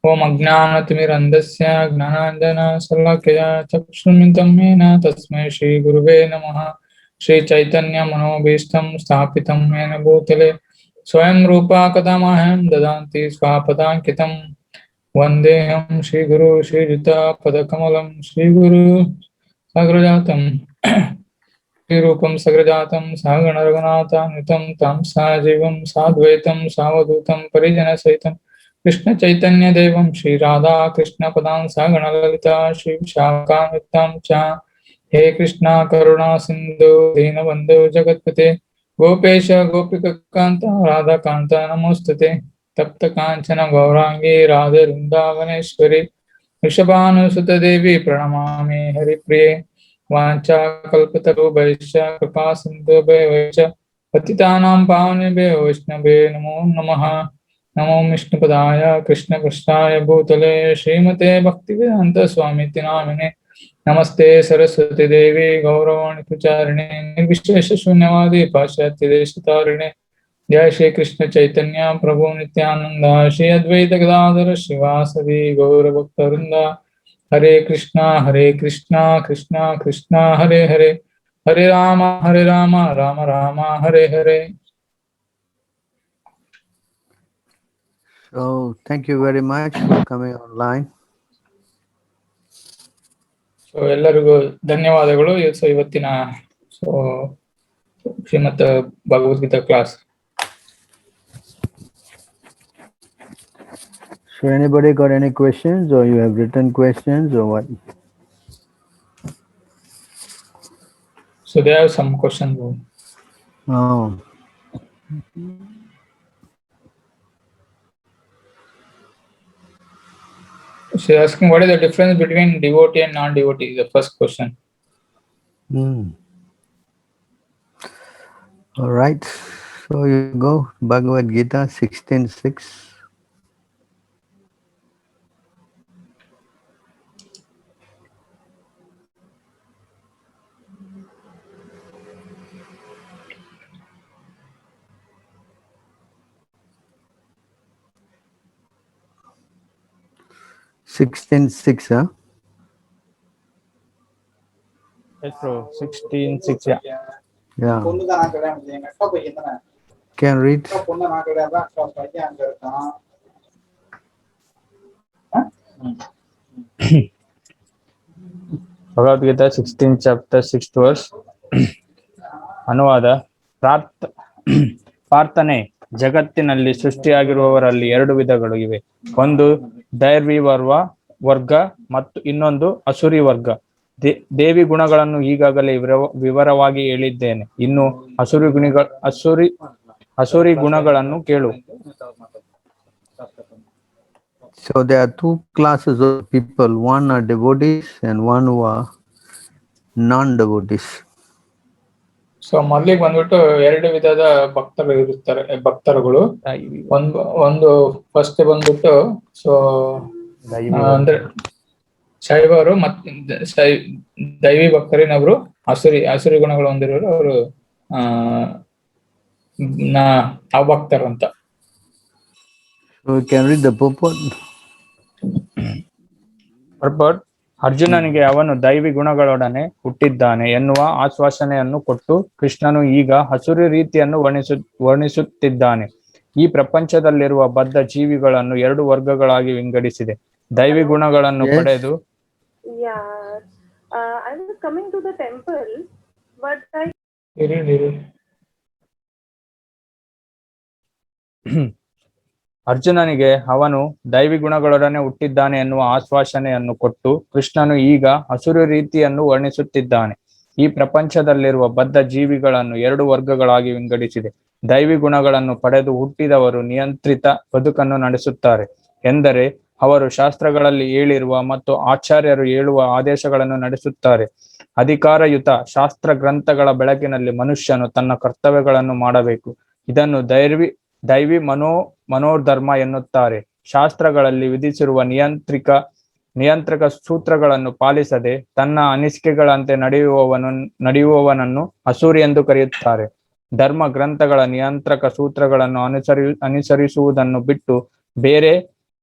ओम अज्ञानतिमिरन्धस्य ज्ञानाञ्जनशलाकया चक्षुर्मिलितं येन तस्मै श्रीगुरुवे नमः। श्रीचैतन्यमनोभीष्टं स्थापितं येन भूतले स्वयं रूपा कदा मह्यं ददाति स्वापदाङ्कितं। वन्देऽहं श्रीगुरु श्रीयुतापदकमलं श्रीगुरु साग्रजातं श्रीरूपं सग्रजातं सहगण रघुनाथान्वितं तं सजीवं साद्वैतं सावधूतं परिजनसहितं कृष्ण चैतन्य देवं श्री राधा कृष्ण पदां सहगण ललिता श्री विशाखान्वितं च। हे कृष्णा करुणा सिंधु दीनबंधु जगत्पते गोपेश गोपिकान्त राधाकान्त नमोस्तुते। तप्त कांचन गौरांगी राधे वृंदावनेश्वरी वृषभानुसुते देवी प्रणमामि हरिप्रिये। वाञ्छाकल्पतरुभ्यश्च कृपा सिन्धुभ्यश्च पतितानां पावनेभ्यो वैष्णवे नमो नमः। नमो विष्णुपदाय कृष्णपृष्ठाय भूतले श्रीमते भक्तिवेदान्त स्वामिति नामिने। नमस्ते सरस्वती देवी गौरवाणी प्रचारिणे निर्विशेष शून्यवादी पाश्चात्य देशतारिणे। जय श्री कृष्ण चैतन्य प्रभु नित्यानंद श्री अद्वैत गदाधर श्रीवासदि गौरभक्तवृंद। हरे Krishna Krishna Krishna Hare Hare Hare Ram Ram Ram Hare Hare. So thank you very much for coming online. So ಎಲ್ಲರಿಗೂ ಧನ್ಯವಾದಗಳು. ಸೊ ಇವತ್ತಿನ Shrimad Bhagavad Gita class. So anybody got any questions, or you have written questions, or what? So there are some questions. Oh. She's asking what is the difference between devotee and non-devotee, the first question. All right. So you go Bhagavad Gita 16:6. Huh? Yes, bro. 16:6. Yeah. Can read. Bhagavad Gita 16th chapter 6th verse. ಅನುವಾದ. ಪ್ರಾರ್ಥನೆ. ಜಗತ್ತಿನಲ್ಲಿ ಸೃಷ್ಟಿಯಾಗಿರುವವರಲ್ಲಿ ಎರಡು ವಿಧಗಳು ಇವೆ. ಒಂದು ದೈವಿ ವರ್ಗ ಮತ್ತು ಇನ್ನೊಂದು ಅಸುರಿ ವರ್ಗ. ದೇವಿ ಗುಣಗಳನ್ನು ಈಗಾಗಲೇ ವಿವರವಾಗಿ ಹೇಳಿದ್ದೇನೆ. ಇನ್ನು ಅಸುರಿ ಗುಣಗಳನ್ನು ಕೇಳು. So there are two classes of people. One are devotees and one who are non-devotees. So ಮೊದಲಿಗೆ ಬಂದ್ಬಿಟ್ಟು ಎರಡು ವಿಧದ ಭಕ್ತರುಗಳು. ಒಂದು ಫಸ್ಟ್ ಬಂದ್ಬಿಟ್ಟು ಸೊ ಅಂದ್ರೆ ಶೈವರು ಮತ್ತೆ ದೈವಿ ಭಕ್ತರಿನವರು ಅಸುರಿ ಗುಣಗಳು ಹೊಂದಿರೋರು ಅವರು ಭಕ್ತರು ಅಂತ. So we can read the purport. ಅರ್ಜುನನಿಗೆ ಅವನು ದೈವಿ ಗುಣಗಳೊಡನೆ ಹುಟ್ಟಿದ್ದಾನೆ ಎನ್ನುವ ಆಶ್ವಾಸನೆಯನ್ನು ಕೊಟ್ಟು ಕೃಷ್ಣನು ಈಗ ಹಸುರಿ ರೀತಿಯನ್ನು ವರ್ಣಿಸುತ್ತಿದ್ದಾನೆ. ಈ ಪ್ರಪಂಚದಲ್ಲಿರುವ ಬದ್ಧ ಜೀವಿಗಳನ್ನು ಎರಡು ವರ್ಗಗಳಾಗಿ ವಿಂಗಡಿಸಿದೆ. ದೈವಿ ಗುಣಗಳನ್ನು ಪಡೆದು ಅರ್ಜುನನಿಗೆ ಅವನು ದೈವಿ ಗುಣಗಳೊಡನೆ ಹುಟ್ಟಿದ್ದಾನೆ ಎನ್ನುವ ಆಶ್ವಾಸನೆಯನ್ನು ಕೊಟ್ಟು ಕೃಷ್ಣನು ಈಗ ಹಸುರು ರೀತಿಯನ್ನು ವರ್ಣಿಸುತ್ತಿದ್ದಾನೆ. ಈ ಪ್ರಪಂಚದಲ್ಲಿರುವ ಬದ್ಧ ಜೀವಿಗಳನ್ನು ಎರಡು ವರ್ಗಗಳಾಗಿ ವಿಂಗಡಿಸಿದೆ. ದೈವಿ ಗುಣಗಳನ್ನು ಪಡೆದು ಹುಟ್ಟಿದವರು ನಿಯಂತ್ರಿತ ಬದುಕನ್ನು ನಡೆಸುತ್ತಾರೆ. ಎಂದರೆ ಅವರು ಶಾಸ್ತ್ರಗಳಲ್ಲಿ ಹೇಳಿರುವ ಮತ್ತು ಆಚಾರ್ಯರು ಹೇಳುವ ಆದೇಶಗಳನ್ನು ನಡೆಸುತ್ತಾರೆ. ಅಧಿಕಾರಯುತ ಶಾಸ್ತ್ರ ಗ್ರಂಥಗಳ ಬೆಳಕಿನಲ್ಲಿ ಮನುಷ್ಯನು ತನ್ನ ಕರ್ತವ್ಯಗಳನ್ನು ಮಾಡಬೇಕು. ಇದನ್ನು ದೈವಿ ಮನೋಧರ್ಮ ಎನ್ನುತ್ತಾರೆ. ಶಾಸ್ತ್ರಗಳಲ್ಲಿ ವಿಧಿಸಿರುವ ನಿಯಂತ್ರಕ ಸೂತ್ರಗಳನ್ನು ಪಾಲಿಸದೆ ತನ್ನ ಅನಿಸಿಕೆಗಳಂತೆ ನಡೆಯುವವನನ್ನು ಅಸೂರಿ ಎಂದು ಕರೆಯುತ್ತಾರೆ. ಧರ್ಮ ಗ್ರಂಥಗಳ ನಿಯಂತ್ರಕ ಸೂತ್ರಗಳನ್ನು ಅನುಸರಿಸುವುದನ್ನು ಬಿಟ್ಟು ಬೇರೆ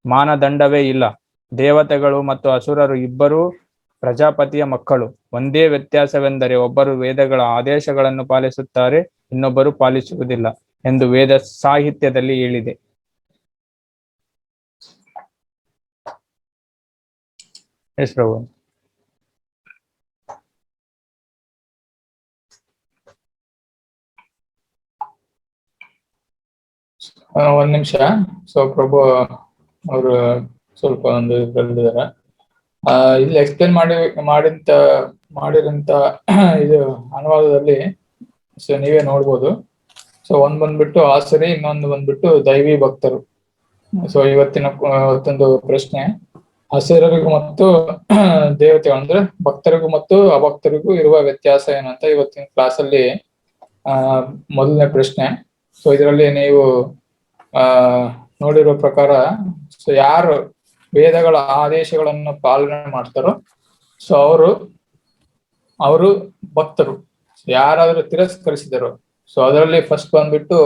ಮಾನದಂಡವೇ ಇಲ್ಲ. ದೇವತೆಗಳು ಮತ್ತು ಅಸುರರು ಇಬ್ಬರೂ ಪ್ರಜಾಪತಿಯ ಮಕ್ಕಳು. ಒಂದೇ ವ್ಯತ್ಯಾಸವೆಂದರೆ ಒಬ್ಬರು ವೇದಗಳ ಆದೇಶಗಳನ್ನು ಪಾಲಿಸುತ್ತಾರೆ, ಇನ್ನೊಬ್ಬರು ಪಾಲಿಸುವುದಿಲ್ಲ ಎಂದು ವೇದ ಸಾಹಿತ್ಯದಲ್ಲಿ ಹೇಳಿದೆ. ಎಸ್ ಪ್ರಭು. ಒಂದ್ ನಿಮಿಷ. ಸೊ ಪ್ರಭು ಅವರು ಸ್ವಲ್ಪ ಒಂದು ಬರೆದಿದ್ದಾರೆ. ಇಲ್ಲಿ ಎಕ್ಸ್ಪ್ಲೇನ್ ಮಾಡಿರಂತ ಇದು ಅನುವಾದದಲ್ಲಿ ಸೊ ನೀವೇ ನೋಡ್ಬೋದು. ಸೊ ಒಂದ್ ಬಂದ್ಬಿಟ್ಟು ಆಸರಿ, ಇನ್ನೊಂದು ಬಂದ್ಬಿಟ್ಟು ದೈವಿ ಭಕ್ತರು. ಸೊ ಇವತ್ತೊಂದು ಪ್ರಶ್ನೆ, ಅಸುರರಿಗೂ ಮತ್ತು ದೇವತೆಗಳು ಅಂದ್ರೆ ಭಕ್ತರಿಗೂ ಮತ್ತು ಅಭಕ್ತರಿಗೂ ಇರುವ ವ್ಯತ್ಯಾಸ ಏನಂತ ಇವತ್ತಿನ ಕ್ಲಾಸಲ್ಲಿ ಮೊದಲನೇ ಪ್ರಶ್ನೆ. ಸೊ ಇದರಲ್ಲಿ ನೀವು ನೋಡಿರೋ ಪ್ರಕಾರ, ಸೊ ಯಾರು ವೇದಗಳ ಆದೇಶಗಳನ್ನು ಪಾಲನೆ ಮಾಡ್ತಾರೋ ಸೊ ಅವರು ಭಕ್ತರು. ಯಾರಾದ್ರೂ ತಿರಸ್ಕರಿಸಿದರು, ಸೊ ಅದರಲ್ಲಿ ಫಸ್ಟ್ ಬಂದ್ಬಿಟ್ಟು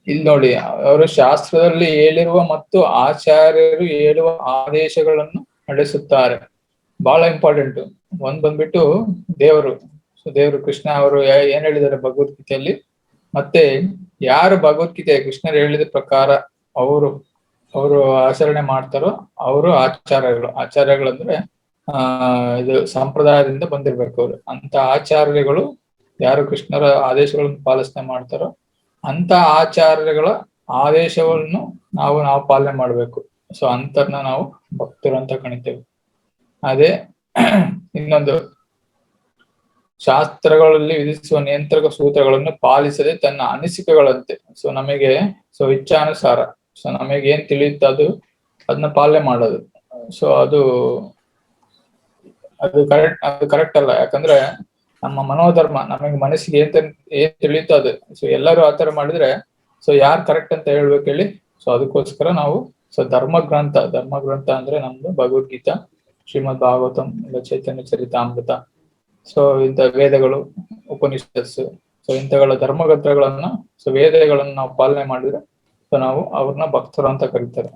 ಇಲ್ಲಿ ನೋಡಿ, ಅವರು ಶಾಸ್ತ್ರದಲ್ಲಿ ಹೇಳಿರುವ ಮತ್ತು ಆಚಾರ್ಯರು ಹೇಳುವ ಆದೇಶಗಳನ್ನು ನಡೆಸುತ್ತಾರೆ. ಬಹಳ ಇಂಪಾರ್ಟೆಂಟ್. ಒಂದ್ ಬಂದ್ಬಿಟ್ಟು ದೇವರು, ಸೊ ದೇವರು ಕೃಷ್ಣ ಅವರು ಏನ್ ಹೇಳಿದ್ದಾರೆ ಭಗವದ್ಗೀತೆಯಲ್ಲಿ, ಮತ್ತೆ ಯಾರು ಭಗವದ್ಗೀತೆ ಕೃಷ್ಣರು ಹೇಳಿದ ಪ್ರಕಾರ ಅವರು ಆಚರಣೆ ಮಾಡ್ತಾರೋ ಅವರು ಆಚಾರ್ಯಗಳಂದ್ರೆ ಇದು ಸಂಪ್ರದಾಯದಿಂದ ಬಂದಿರ್ಬೇಕು ಅವರು. ಅಂತ ಆಚಾರ್ಯಗಳು ಯಾರು ಕೃಷ್ಣರ ಆದೇಶಗಳನ್ನು ಪಾಲಿಸನೆ ಮಾಡ್ತಾರೋ ಅಂತ ಆಚಾರ್ಯಗಳ ಆದೇಶವನ್ನು ನಾವು ಪಾಲನೆ ಮಾಡ್ಬೇಕು. ಸೊ ಅಂತರ್ನ ನಾವು ಭಕ್ತರು ಅಂತ ಕಣಿತೇವೆ. ಅದೇ ಇನ್ನೊಂದು, ಶಾಸ್ತ್ರಗಳಲ್ಲಿ ವಿಧಿಸುವ ನಿಯಂತ್ರಕ ಸೂತ್ರಗಳನ್ನು ಪಾಲಿಸದೆ ತನ್ನ ಅನಿಸಿಕೆಗಳಂತೆ, ಸೊ ನಮಗೆ ಇಚ್ಛಾನುಸಾರ, ಸೊ ನಮಗೆ ಏನ್ ತಿಳಿಯುತ್ತೆ ಅದನ್ನ ಪಾಲನೆ ಮಾಡೋದು. ಸೊ ಅದು ಕರೆಕ್ಟ್ ಅಲ್ಲ. ಯಾಕಂದ್ರೆ ನಮ್ಮ ಮನೋಧರ್ಮ, ನಮಗೆ ಮನಸ್ಸಿಗೆ ಏನ್ ತಿಳಿಯುತ್ತೋ ಅದು. ಸೊ ಎಲ್ಲರೂ ಆತರ ಮಾಡಿದ್ರೆ ಸೊ ಯಾರು ಕರೆಕ್ಟ್ ಅಂತ ಹೇಳ್ಬೇಕು ಹೇಳಿ? ಸೊ ಅದಕ್ಕೋಸ್ಕರ ನಾವು ಧರ್ಮಗ್ರಂಥ ಅಂದ್ರೆ ನಮ್ದು ಭಗವದ್ಗೀತಾ, ಶ್ರೀಮದ್ ಭಾಗವತಂ, ಚೈತನ್ಯ ಚರಿತಾಮೃತ, ಸೊ ಇಂಥ ವೇದಗಳು, ಉಪನಿಷತ್ಸು, ಸೊ ಇಂಥಗಳ ಧರ್ಮಗ್ರಂಥಗಳನ್ನ, ಸೊ ವೇದಗಳನ್ನ ನಾವು ಪಾಲನೆ ಮಾಡಿದ್ರೆ ಸೊ ನಾವು ಅವ್ರನ್ನ ಭಕ್ತರು ಅಂತ ಕರೀತಾರೆ.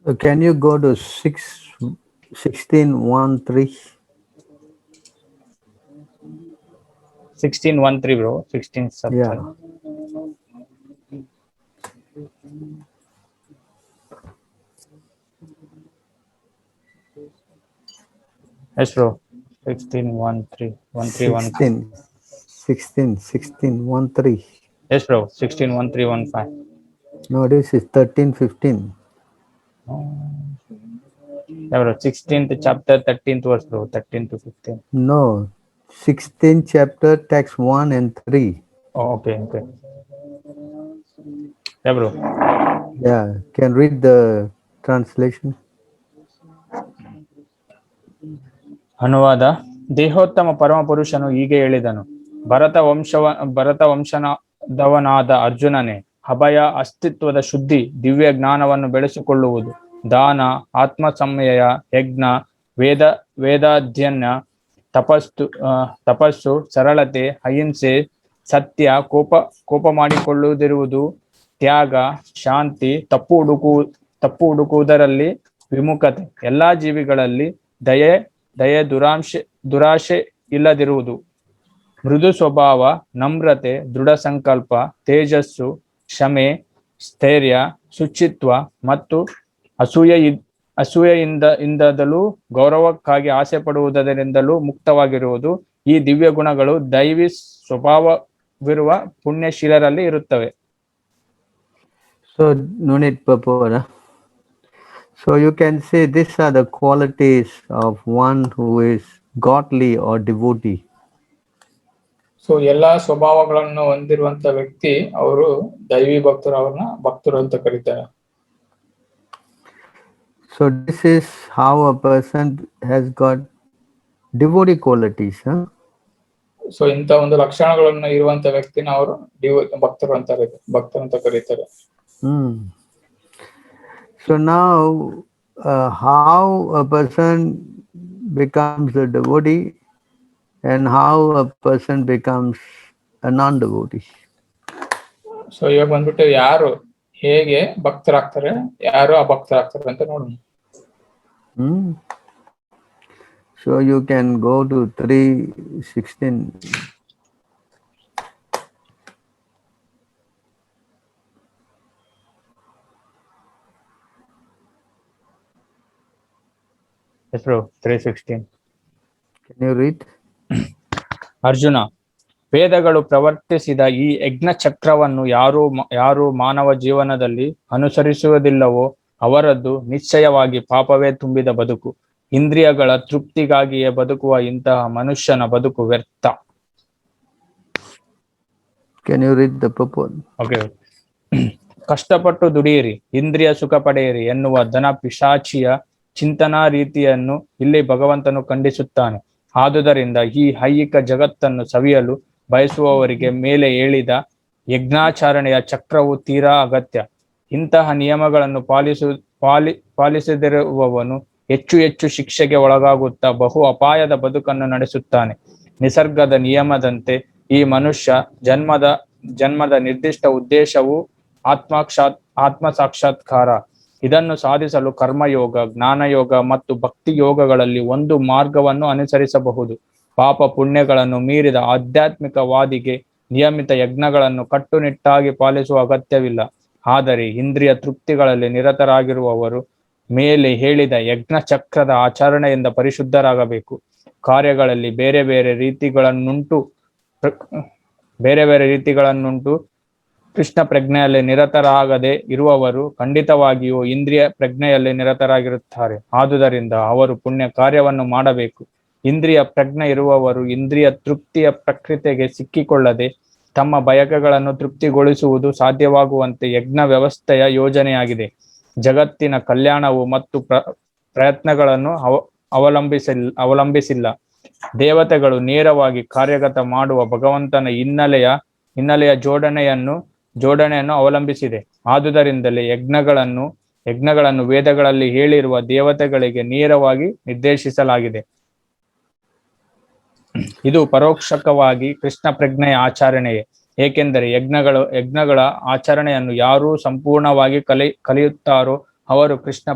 Can you go to 16:1-3? 16:1-3 bro. 16 sub. Yeah. Yes bro. 16:1-3. 1-3-1-5. 16:1-3. Yes bro. 16:1-3-1-5. No, this is 13:15. Yeah bro. 16th chapter 13th verse bro. 13 to 15. No, 16th chapter, text 1 and 3. Oh, okay. Yeah bro. Yeah, can read the translation. ಅನುವಾದ. ದೇಹೋತ್ತಮ ಪರಮಪುರುಷನು ಹೀಗೆ ಹೇಳಿದನು: ಭರತ ವಂಶದವನಾದ ಅರ್ಜುನನೇ, ಅಭಯ, ಅಸ್ತಿತ್ವದ ಶುದ್ಧಿ, ದಿವ್ಯ ಜ್ಞಾನವನ್ನು ಬೆಳೆಸಿಕೊಳ್ಳುವುದು, ದಾನ, ಆತ್ಮ ಸಂಯಮ, ಯಜ್ಞ, ವೇದಾಧ್ಯಯನ, ತಪಸ್ಸು, ಸರಳತೆ, ಅಹಿಂಸೆ, ಸತ್ಯ, ಕೋಪ ಮಾಡಿಕೊಳ್ಳುವುದಿರುವುದು, ತ್ಯಾಗ, ಶಾಂತಿ, ತಪ್ಪು ಹುಡುಕುವುದರಲ್ಲಿ ವಿಮುಖತೆ, ಎಲ್ಲಾ ಜೀವಿಗಳಲ್ಲಿ ದಯೆ, ದುರಾಶೆ ಇಲ್ಲದಿರುವುದು, ಮೃದು ಸ್ವಭಾವ, ನಮ್ರತೆ, ದೃಢ ಸಂಕಲ್ಪ, ತೇಜಸ್ಸು, ಕ್ಷಮೆ, ಸ್ಥೈರ್ಯ, ಶುಚಿತ್ವ ಮತ್ತು ಅಸೂಯೆಯಿಂದಲೂ ಗೌರವಕ್ಕಾಗಿ ಆಸೆ ಪಡುವುದರಿಂದಲೂ ಮುಕ್ತವಾಗಿರುವುದು. ಈ ದಿವ್ಯ ಗುಣಗಳು ದೈವಿ ಸ್ವಭಾವವಿರುವ ಪುಣ್ಯಶೀಲರಲ್ಲಿ ಇರುತ್ತವೆ. So no need purport. So you can say these are the qualities of one who is godly or devotee. So ಎಲ್ಲಾ ಸ್ವಭಾವಗಳನ್ನು ಹೊಂದಿರುವಂತ ವ್ಯಕ್ತಿ ಅವರು ದೈವಿ ಭಕ್ತರು, ಅವ್ರನ್ನ ಭಕ್ತರು ಅಂತ ಕರೀತಾರೆ. So this is how a person has got devotee qualities. So ಇಂಥ ಒಂದು ಲಕ್ಷಣಗಳನ್ನು ಇರುವಂತ ವ್ಯಕ್ತಿನ ಅವರು ಭಕ್ತರು ಅಂತ ಕರೀತಾರೆ. So now how a person becomes a devotee and how a person becomes a non-devotee. So ಇವಾಗ ಬಂದ್ಬಿಟ್ಟು ಯಾರು ಹೇಗೆ ಭಕ್ತರಾಗ್ತಾರೆ, ಯಾರು ಅಭಕ್ತರಾಗ್ತಾರೆ ಅಂತ ನೋಡೋಣ. Hmm? So you can go to 3:16. Yes, bro. 3:16. Can you read? Arjuna, ವೇದಗಳು ಪ್ರವರ್ತಿಸಿದ ಈ ಯಜ್ಞ ಚಕ್ರವನ್ನು ಯಾರು ಮಾನವ ಜೀವನದಲ್ಲಿ ಅನುಸರಿಸುವುದಿಲ್ಲವೋ ಅವರದ್ದು ನಿಶ್ಚಯವಾಗಿ ಪಾಪವೇ ತುಂಬಿದ ಬದುಕು. ಇಂದ್ರಿಯಗಳ ತೃಪ್ತಿಗಾಗಿಯೇ ಬದುಕುವ ಇಂತಹ ಮನುಷ್ಯನ ಬದುಕು ವ್ಯರ್ಥ. Can you read the purport? Okay. ಕಷ್ಟಪಟ್ಟು ದುಡಿಯಿರಿ, ಇಂದ್ರಿಯ ಸುಖ ಪಡೆಯಿರಿ ಎನ್ನುವ ಧನ ಪಿಶಾಚಿಯ ಚಿಂತನಾ ರೀತಿಯನ್ನು ಇಲ್ಲಿ ಭಗವಂತನು ಖಂಡಿಸುತ್ತಾನೆ. ಆದುದರಿಂದ ಈ ಐಹಿಕ ಜಗತ್ತನ್ನು ಸವಿಯಲು ಬಯಸುವವರಿಗೆ ಮೇಲೆ ಹೇಳಿದ ಯಜ್ಞಾಚರಣೆಯ ಚಕ್ರವು ತೀರಾ ಅಗತ್ಯ. ಇಂತಹ ನಿಯಮಗಳನ್ನು ಪಾಲಿಸದಿರುವವನು ಹೆಚ್ಚು ಹೆಚ್ಚು ಶಿಕ್ಷೆಗೆ ಒಳಗಾಗುತ್ತಾ ಬಹು ಅಪಾಯದ ಬದುಕನ್ನು ನಡೆಸುತ್ತಾನೆ. ನಿಸರ್ಗದ ನಿಯಮದಂತೆ ಈ ಮನುಷ್ಯ ಜನ್ಮದ ನಿರ್ದಿಷ್ಟ ಉದ್ದೇಶವು ಆತ್ಮ ಸಾಕ್ಷಾತ್ಕಾರ. ಇದನ್ನು ಸಾಧಿಸಲು ಕರ್ಮಯೋಗ, ಜ್ಞಾನಯೋಗ ಮತ್ತು ಭಕ್ತಿ ಯೋಗಗಳಲ್ಲಿ ಒಂದು ಮಾರ್ಗವನ್ನು ಅನುಸರಿಸಬಹುದು. ಪಾಪ ಪುಣ್ಯಗಳನ್ನು ಮೀರಿದ ಆಧ್ಯಾತ್ಮಿಕವಾದಿಗೆ ನಿಯಮಿತ ಯಜ್ಞಗಳನ್ನು ಕಟ್ಟುನಿಟ್ಟಾಗಿ ಪಾಲಿಸುವ ಅಗತ್ಯವಿಲ್ಲ. ಆದರೆ ಇಂದ್ರಿಯ ತೃಪ್ತಿಗಳಲ್ಲಿ ನಿರತರಾಗಿರುವವರು ಮೇಲೆ ಹೇಳಿದ ಯಜ್ಞ ಚಕ್ರದ ಆಚರಣೆಯಿಂದ ಪರಿಶುದ್ಧರಾಗಬೇಕು. ಕಾರ್ಯಗಳಲ್ಲಿ ಬೇರೆ ಬೇರೆ ರೀತಿಗಳನ್ನುಂಟು ಕೃಷ್ಣ ಪ್ರಜ್ಞೆಯಲ್ಲಿ ನಿರತರಾಗದೆ ಇರುವವರು ಖಂಡಿತವಾಗಿಯೂ ಇಂದ್ರಿಯ ಪ್ರಜ್ಞೆಯಲ್ಲಿ ನಿರತರಾಗಿರುತ್ತಾರೆ. ಆದುದರಿಂದ ಅವರು ಪುಣ್ಯ ಕಾರ್ಯವನ್ನು ಮಾಡಬೇಕು. ಇಂದ್ರಿಯ ಪ್ರಜ್ಞೆ ಇರುವವರು ಇಂದ್ರಿಯ ತೃಪ್ತಿಯ ಪ್ರಕೃತಿಗೆ ಸಿಕ್ಕಿಕೊಳ್ಳದೆ ತಮ್ಮ ಬಯಕೆಗಳನ್ನು ತೃಪ್ತಿಗೊಳಿಸುವುದು ಸಾಧ್ಯವಾಗುವಂತೆ ಯಜ್ಞ ವ್ಯವಸ್ಥೆಯ ಯೋಜನೆಯಾಗಿದೆ. ಜಗತ್ತಿನ ಕಲ್ಯಾಣವು ಮತ್ತು ಪ್ರಯತ್ನಗಳನ್ನು ಅವಲಂಬಿಸಿಲ್ಲ. ದೇವತೆಗಳು ನೇರವಾಗಿ ಕಾರ್ಯಗತ ಮಾಡುವ ಭಗವಂತನ ಹಿನ್ನೆಲೆಯ ಜೋಡಣೆಯನ್ನು ಅವಲಂಬಿಸಿದೆ. ಆದುದರಿಂದಲೇ ಯಜ್ಞಗಳನ್ನು ವೇದಗಳಲ್ಲಿ ಹೇಳಿರುವ ದೇವತೆಗಳಿಗೆ ನೇರವಾಗಿ ನಿರ್ದೇಶಿಸಲಾಗಿದೆ. ಇದು ಪರೋಕ್ಷಕವಾಗಿ ಕೃಷ್ಣ ಪ್ರಜ್ಞೆಯ ಆಚರಣೆಯೇ. ಏಕೆಂದರೆ ಯಜ್ಞಗಳ ಆಚರಣೆಯನ್ನು ಯಾರು ಸಂಪೂರ್ಣವಾಗಿ ಕಲಿಯುತ್ತಾರೋ ಅವರು ಕೃಷ್ಣ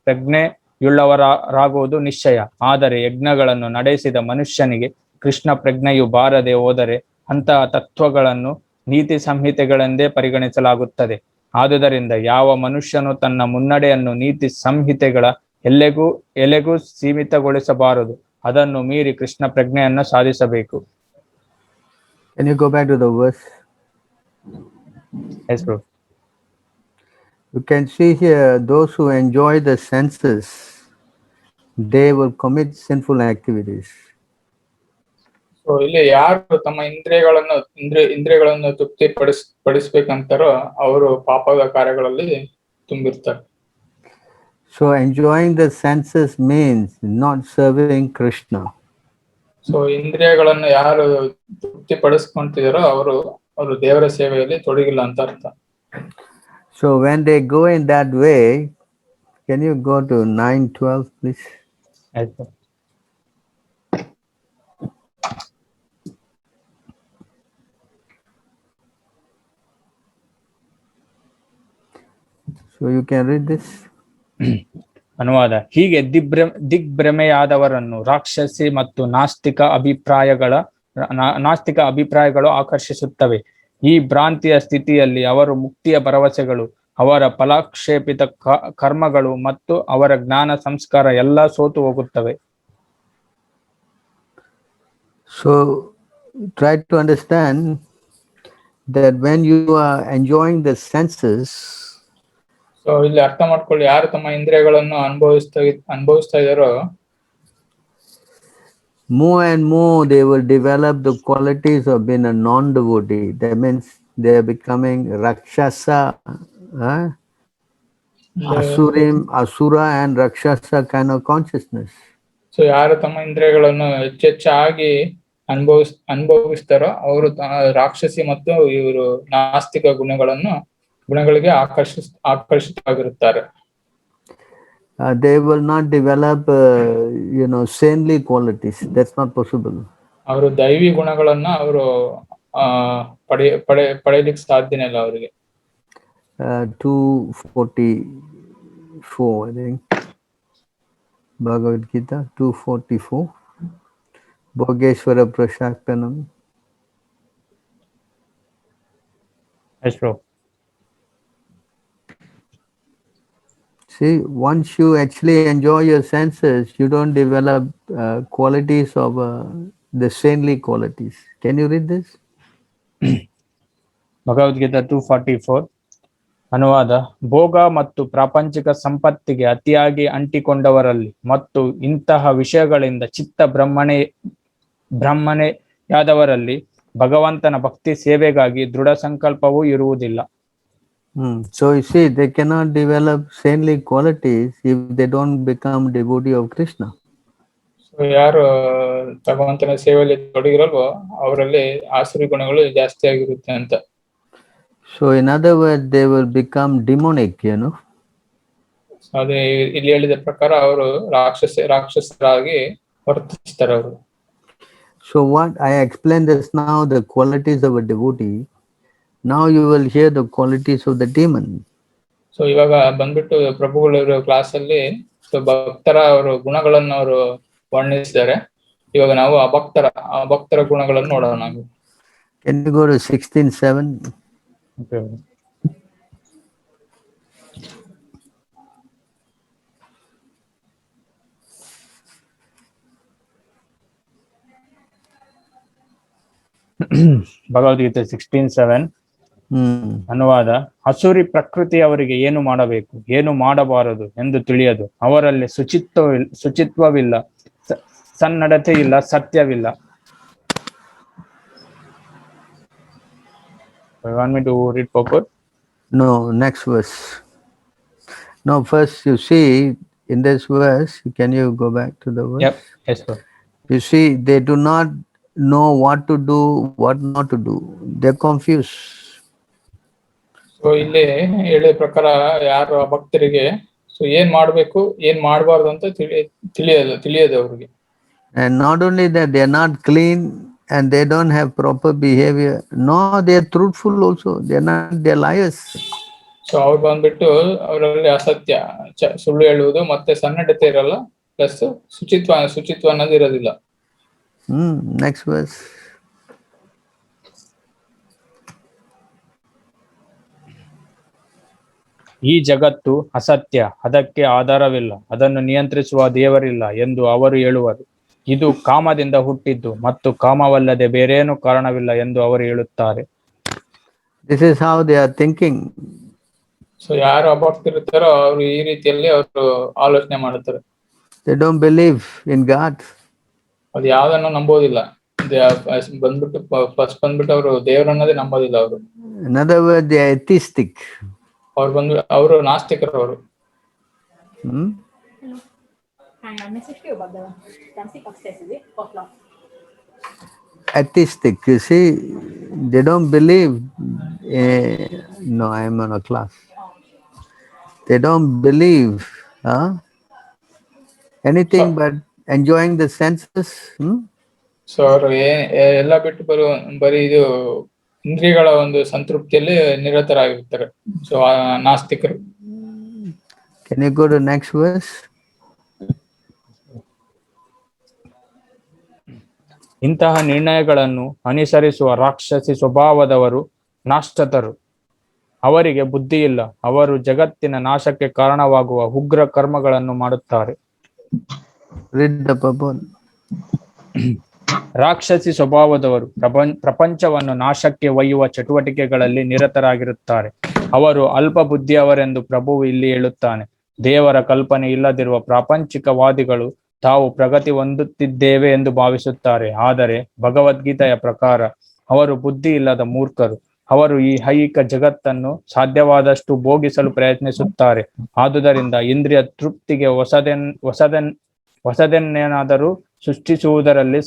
ಪ್ರಜ್ಞೆಯುಳ್ಳವರಾಗುವುದು ನಿಶ್ಚಯ. ಆದರೆ ಯಜ್ಞಗಳನ್ನು ನಡೆಸಿದ ಮನುಷ್ಯನಿಗೆ ಕೃಷ್ಣ ಪ್ರಜ್ಞೆಯು ಬಾರದೆ ಹೋದರೆ ಅಂತಹ ತತ್ವಗಳನ್ನು ನೀತಿ ಸಂಹಿತೆಗಳೆಂದೇ ಪರಿಗಣಿಸಲಾಗುತ್ತದೆ. ಆದುದರಿಂದ ಯಾವ ಮನುಷ್ಯನು ತನ್ನ ಮುನ್ನಡೆಯನ್ನು ನೀತಿ ಸಂಹಿತೆಗಳ ಎಲ್ಲೆಗೂ ಸೀಮಿತಗೊಳಿಸಬಾರದು. ಅದನ್ನು ಮೀರಿ ಕೃಷ್ಣ ಪ್ರಜ್ಞೆಯನ್ನು ಸಾಧಿಸಬೇಕು. Can you go back to the verse? Yes, bro. You can see here those who enjoy the senses, they will commit sinful activities. So ಇಲ್ಲಿ ಯಾರು ತಮ್ಮ ಇಂದ್ರಿಯಗಳನ್ನು ತೃಪ್ತಿ ಪಡಿಸ್ಬೇಕಂತಾರೋ ಅವರು ಪಾಪದ ಕಾರ್ಯಗಳಲ್ಲಿ ತುಂಬಿರ್ತಾರೆ. So enjoying the senses means not serving Krishna. So ಇಂದ್ರಿಯಗಳನ್ನು ಯಾರು ತೃಪ್ತಿ ಪಡಿಸ್ಕೊಂತಿದಾರೋ ಅವರು ದೇವರ ಸೇವೆಯಲ್ಲಿ ತೊಡಗಿಲ್ಲ ಅಂತ ಅರ್ಥ. So when they go in that way, can you go to 9:12, please? Yes, bro. So you can read this. ಅನುವಾದ. ಹೀಗೆ ದಿಗ್ಭ್ರಮೆಯಾದವರನ್ನು ರಾಕ್ಷಸಿ ಮತ್ತು ನಾಸ್ತಿಕ ಅಭಿಪ್ರಾಯಗಳು ಆಕರ್ಷಿಸುತ್ತವೆ. ಈ ಭ್ರಾಂತಿಯ ಸ್ಥಿತಿಯಲ್ಲಿ ಅವರು ಮುಕ್ತಿಯ ಭರವಸೆಗಳು, ಅವರ ಫಲಾಕ್ಷೇಪಿತ ಕರ್ಮಗಳು ಮತ್ತು ಅವರ ಜ್ಞಾನ ಸಂಸ್ಕಾರ ಎಲ್ಲ ಸೋತು ಹೋಗುತ್ತವೆ. So try to understand that when you are enjoying the senses, so ಇಲ್ಲಿ ಅರ್ಥ ಮಾಡ್ಕೊಳ್ಳಿ, ಯಾರು ತಮ್ಮ ಇಂದ್ರಿಯಗಳನ್ನು ಅನುಭವಿಸ್ತಾ ಇದಾರೋ more and more they will develop the qualities of being a non-devotee. That means they are becoming Rakshasa, Asura and Rakshasa kind of consciousness. So ಯಾರು ತಮ್ಮ ಇಂದ್ರಿಯಗಳನ್ನು ಹೆಚ್ಚೆಚ್ಚಾಗಿ ಅನುಭವಿಸ್ತಾರೋ ಅವರು ರಾಕ್ಷಸಿ ಮತ್ತು ಇವರು ನಾಸ್ತಿಕ ಗುಣಗಳಿಗೆ ಆಕರ್ಷಿತವಾಗಿರುತ್ತಾರೆ. they will not develop, saintly qualities. That's not possible. ಅವರು ದೈವಿ ಗುಣಗಳನ್ನ ಅವರು ಪಡೆಯಲಿಕ್ಕೆ ಸಾಧ್ಯನೇ ಇಲ್ಲ ಅವರಿಗೆ. 244, I think. Bhagavad Gita 244. Bhogeshwara Prashaktanam. Yes, bro. See, once you actually enjoy your senses, you don't develop qualities of the saintly qualities. Can you read this? Bhagavad Gita 244 ಅನುವಾದ. ಭೋಗ ಮತ್ತು ಪ್ರಾಪಂಚಿಕ ಸಂಪತ್ತಿಗೆ ಅತಿಯಾಗಿ ಅಂಟಿಕೊಂಡವರಲ್ಲಿ ಮತ್ತು ಇಂತಹ ವಿಷಯಗಳಿಂದ ಚಿತ್ತ ಭ್ರಮಣೆಯಾದವರಲ್ಲಿ ಭಗವಂತನ ಭಕ್ತಿ ಸೇವೆಗಾಗಿ ದೃಢ ಸಂಕಲ್ಪವೂ ಇರುವುದಿಲ್ಲ. So you see, they cannot develop saintly qualities if they don't become devotee of Krishna. So ಯಾರು ಭಗವಂತನ ಸೇವೆಯಲ್ಲಿ ತೊಡಗಿರಲ್ವೋ ಅವರಲ್ಲಿ ಆಸುರಿ ಗುಣಗಳು ಜಾಸ್ತಿ ಆಗಿರುತ್ತೆ ಅಂತ. So in other words, they will become demonic, ಅದೇ ಇಲ್ಲಿ ಹೇಳಿದ ಪ್ರಕಾರ ಅವರು ರಾಕ್ಷಸರಾಗಿ ವರ್ತಿಸ್ತಾರೆ ಅವರು. So what I explained is now the qualities of a devotee. Now you will hear the qualities of the demon. So ಇವಾಗ ಬಂದ್ಬಿಟ್ಟು ಪ್ರಭುಗಳು ಕ್ಲಾಸ್ ಅಲ್ಲಿ ಭಕ್ತರ ಅವರು ಗುಣಗಳನ್ನು ಅವರು ವರ್ಣಿಸಿದ್ದಾರೆ. ಇವಾಗ ನಾವು ಅಭಕ್ತರ ಗುಣಗಳನ್ನು ನೋಡೋಣ ನಾವು. Can you go to 16:7? Okay. Bhagavad Gita 16:7 ಅನುವಾದ. ಅಸುರಿ ಪ್ರಕೃತಿ ಅವರಿಗೆ ಏನು ಮಾಡಬೇಕು ಏನು ಮಾಡಬಾರದು ಎಂದು ತಿಳಿಯದು. ಅವರಲ್ಲಿ ಶುಚಿತ್ವವಿಲ್ಲ, ಸನ್ನಡತೆ ಇಲ್ಲ, ಸತ್ಯವಿಲ್ಲ. You want me to read purport? No, next verse. No, first you see in this verse, can you go back to the verse? Yep. Yes, sir. You see, they do not know what to do, what not to do. They're confused. So ಇಲ್ಲಿ ಹೇಳಿದ ಪ್ರಕಾರ ಯಾರು ಭಕ್ತರಿಗೆ so ಏನ್ ಮಾಡ್ಬೇಕು ಏನ್ ಮಾಡಬಾರ್ದು ಅಂತ ತಿಳಿಯೋದು ಅವ್ರಿಗೆ. And not only that, they are not clean and they don't have proper behavior. No, they are truthful also. They are liars. So ಅವ್ರು ಬಂದ್ಬಿಟ್ಟು ಅವರಲ್ಲಿ ಅಸತ್ಯ, ಸುಳ್ಳು ಹೇಳುವುದು ಮತ್ತೆ ಸನ್ನಡತೆ ಇರಲ್ಲ, ಪ್ಲಸ್ ಶುಚಿತ್ವ ಅನ್ನೋದು ಇರೋದಿಲ್ಲ. Next verse. ಈ ಜಗತ್ತು ಅಸತ್ಯ, ಅದಕ್ಕೆ ಆಧಾರವಿಲ್ಲ, ಅದನ್ನು ನಿಯಂತ್ರಿಸುವ ದೇವರಿಲ್ಲ ಎಂದು ಅವರು ಹೇಳುವರು. ಇದು ಕಾಮದಿಂದ ಹುಟ್ಟಿದ್ದು ಮತ್ತು ಕಾಮವಲ್ಲದೆ ಬೇರೇನು ಕಾರಣವಿಲ್ಲ ಎಂದು ಅವರು ಹೇಳುತ್ತಾರೆ. This is how they are thinking. So ಯಾರು ಅಭಕ್ತರಿರ್ತಾರೋ ಅವರು ಈ ರೀತಿಯಲ್ಲಿ ಅವರು ಆಲೋಚನೆ ಮಾಡುತ್ತಾರೆ. They don't believe in God. ಅದು ಯಾವ್ದನ್ನು ನಂಬೋದಿಲ್ಲ. ಬಂದ್ಬಿಟ್ಟು ಅವರು ದೇವರನ್ನದೇ ನಂಬೋದಿಲ್ಲ ಅವರು. In other words, they are atheistic. ಅವರು ನಾಸ್ತಿಕರು ಅವರು. Atheistic, you see, they don't believe. No, I am on a class. They don't believe anything but enjoying the senses. So ಅವರು ಎಲ್ಲ ಬಿಟ್ಟು ಬರೀ ಇದು ಇಂದ್ರಿಯಗಳ ಒಂದು ಸಂತೃಪ್ತಿಯಲ್ಲಿ ನಿರತರಾಗಿರ್ತಾರೆ. So ನಾಸ್ತಿಕರು. Can you go to next verse? ಇಂತಹ ನಿರ್ಣಯಗಳನ್ನು ಅನುಸರಿಸುವ ರಾಕ್ಷಸಿ ಸ್ವಭಾವದವರು ನಾಷ್ಟತರು. ಅವರಿಗೆ ಬುದ್ಧಿ ಇಲ್ಲ. ಅವರು ಜಗತ್ತಿನ ನಾಶಕ್ಕೆ ಕಾರಣವಾಗುವ ಉಗ್ರ ಕರ್ಮಗಳನ್ನು ಮಾಡುತ್ತಾರೆ. Read the purport. ರಾಕ್ಷಸಿ ಸ್ವಭಾವದವರು ಪ್ರಪಂಚವನ್ನು ನಾಶಕ್ಕೆ ಒಯ್ಯುವ ಚಟುವಟಿಕೆಗಳಲ್ಲಿ ನಿರತರಾಗಿರುತ್ತಾರೆ. ಅವರು ಅಲ್ಪ ಬುದ್ಧಿಯವರೆಂದು ಪ್ರಭುವು ಇಲ್ಲಿ ಹೇಳುತ್ತಾನೆ. ದೇವರ ಕಲ್ಪನೆ ಇಲ್ಲದಿರುವ ಪ್ರಾಪಂಚಿಕವಾದಿಗಳು ತಾವು ಪ್ರಗತಿ ಹೊಂದುತ್ತಿದ್ದೇವೆ ಎಂದು ಭಾವಿಸುತ್ತಾರೆ. ಆದರೆ ಭಗವದ್ಗೀತೆಯ ಪ್ರಕಾರ ಅವರು ಬುದ್ಧಿ ಇಲ್ಲದ ಮೂರ್ಖರು. ಅವರು ಈ ಐಹಿಕ ಜಗತ್ತನ್ನು ಸಾಧ್ಯವಾದಷ್ಟು ಭೋಗಿಸಲು ಪ್ರಯತ್ನಿಸುತ್ತಾರೆ. ಆದುದರಿಂದ ಇಂದ್ರಿಯ ತೃಪ್ತಿಗೆ ಹೊಸದನ್ನೇನಾದರೂ ಸೃಷ್ಟಿಸುವುದರಲ್ಲಿ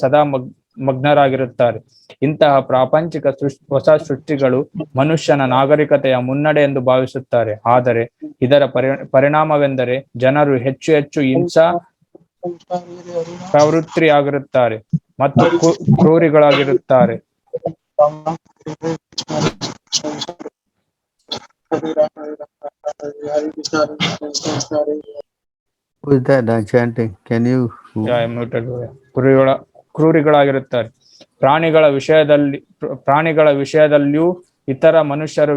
ಮಗ್ನರಾಗಿರುತ್ತಾರೆ. ಇಂತಹ ಪ್ರಾಪಂಚಿಕ ಹೊಸ ಸೃಷ್ಟಿಗಳು ಮನುಷ್ಯನ ನಾಗರಿಕತೆಯ ಮುನ್ನಡೆ ಎಂದು ಭಾವಿಸುತ್ತಾರೆ. ಆದರೆ ಇದರ ಪರಿಣಾಮವೆಂದರೆ ಜನರು ಹೆಚ್ಚು ಹೆಚ್ಚು ಹಿಂಸಾ ಪ್ರವೃತ್ತಿಯಾಗಿರುತ್ತಾರೆ ಮತ್ತು ಕ್ರೂರಿಗಳಾಗಿರುತ್ತಾರೆ. Who is that chanting? Can you? ಕ್ರೂರಿಗಳಾಗಿರುತ್ತಾರೆ. ಪ್ರಾಣಿಗಳ ವಿಷಯದಲ್ಲಿಯೂ ಇತರ ಮನುಷ್ಯರ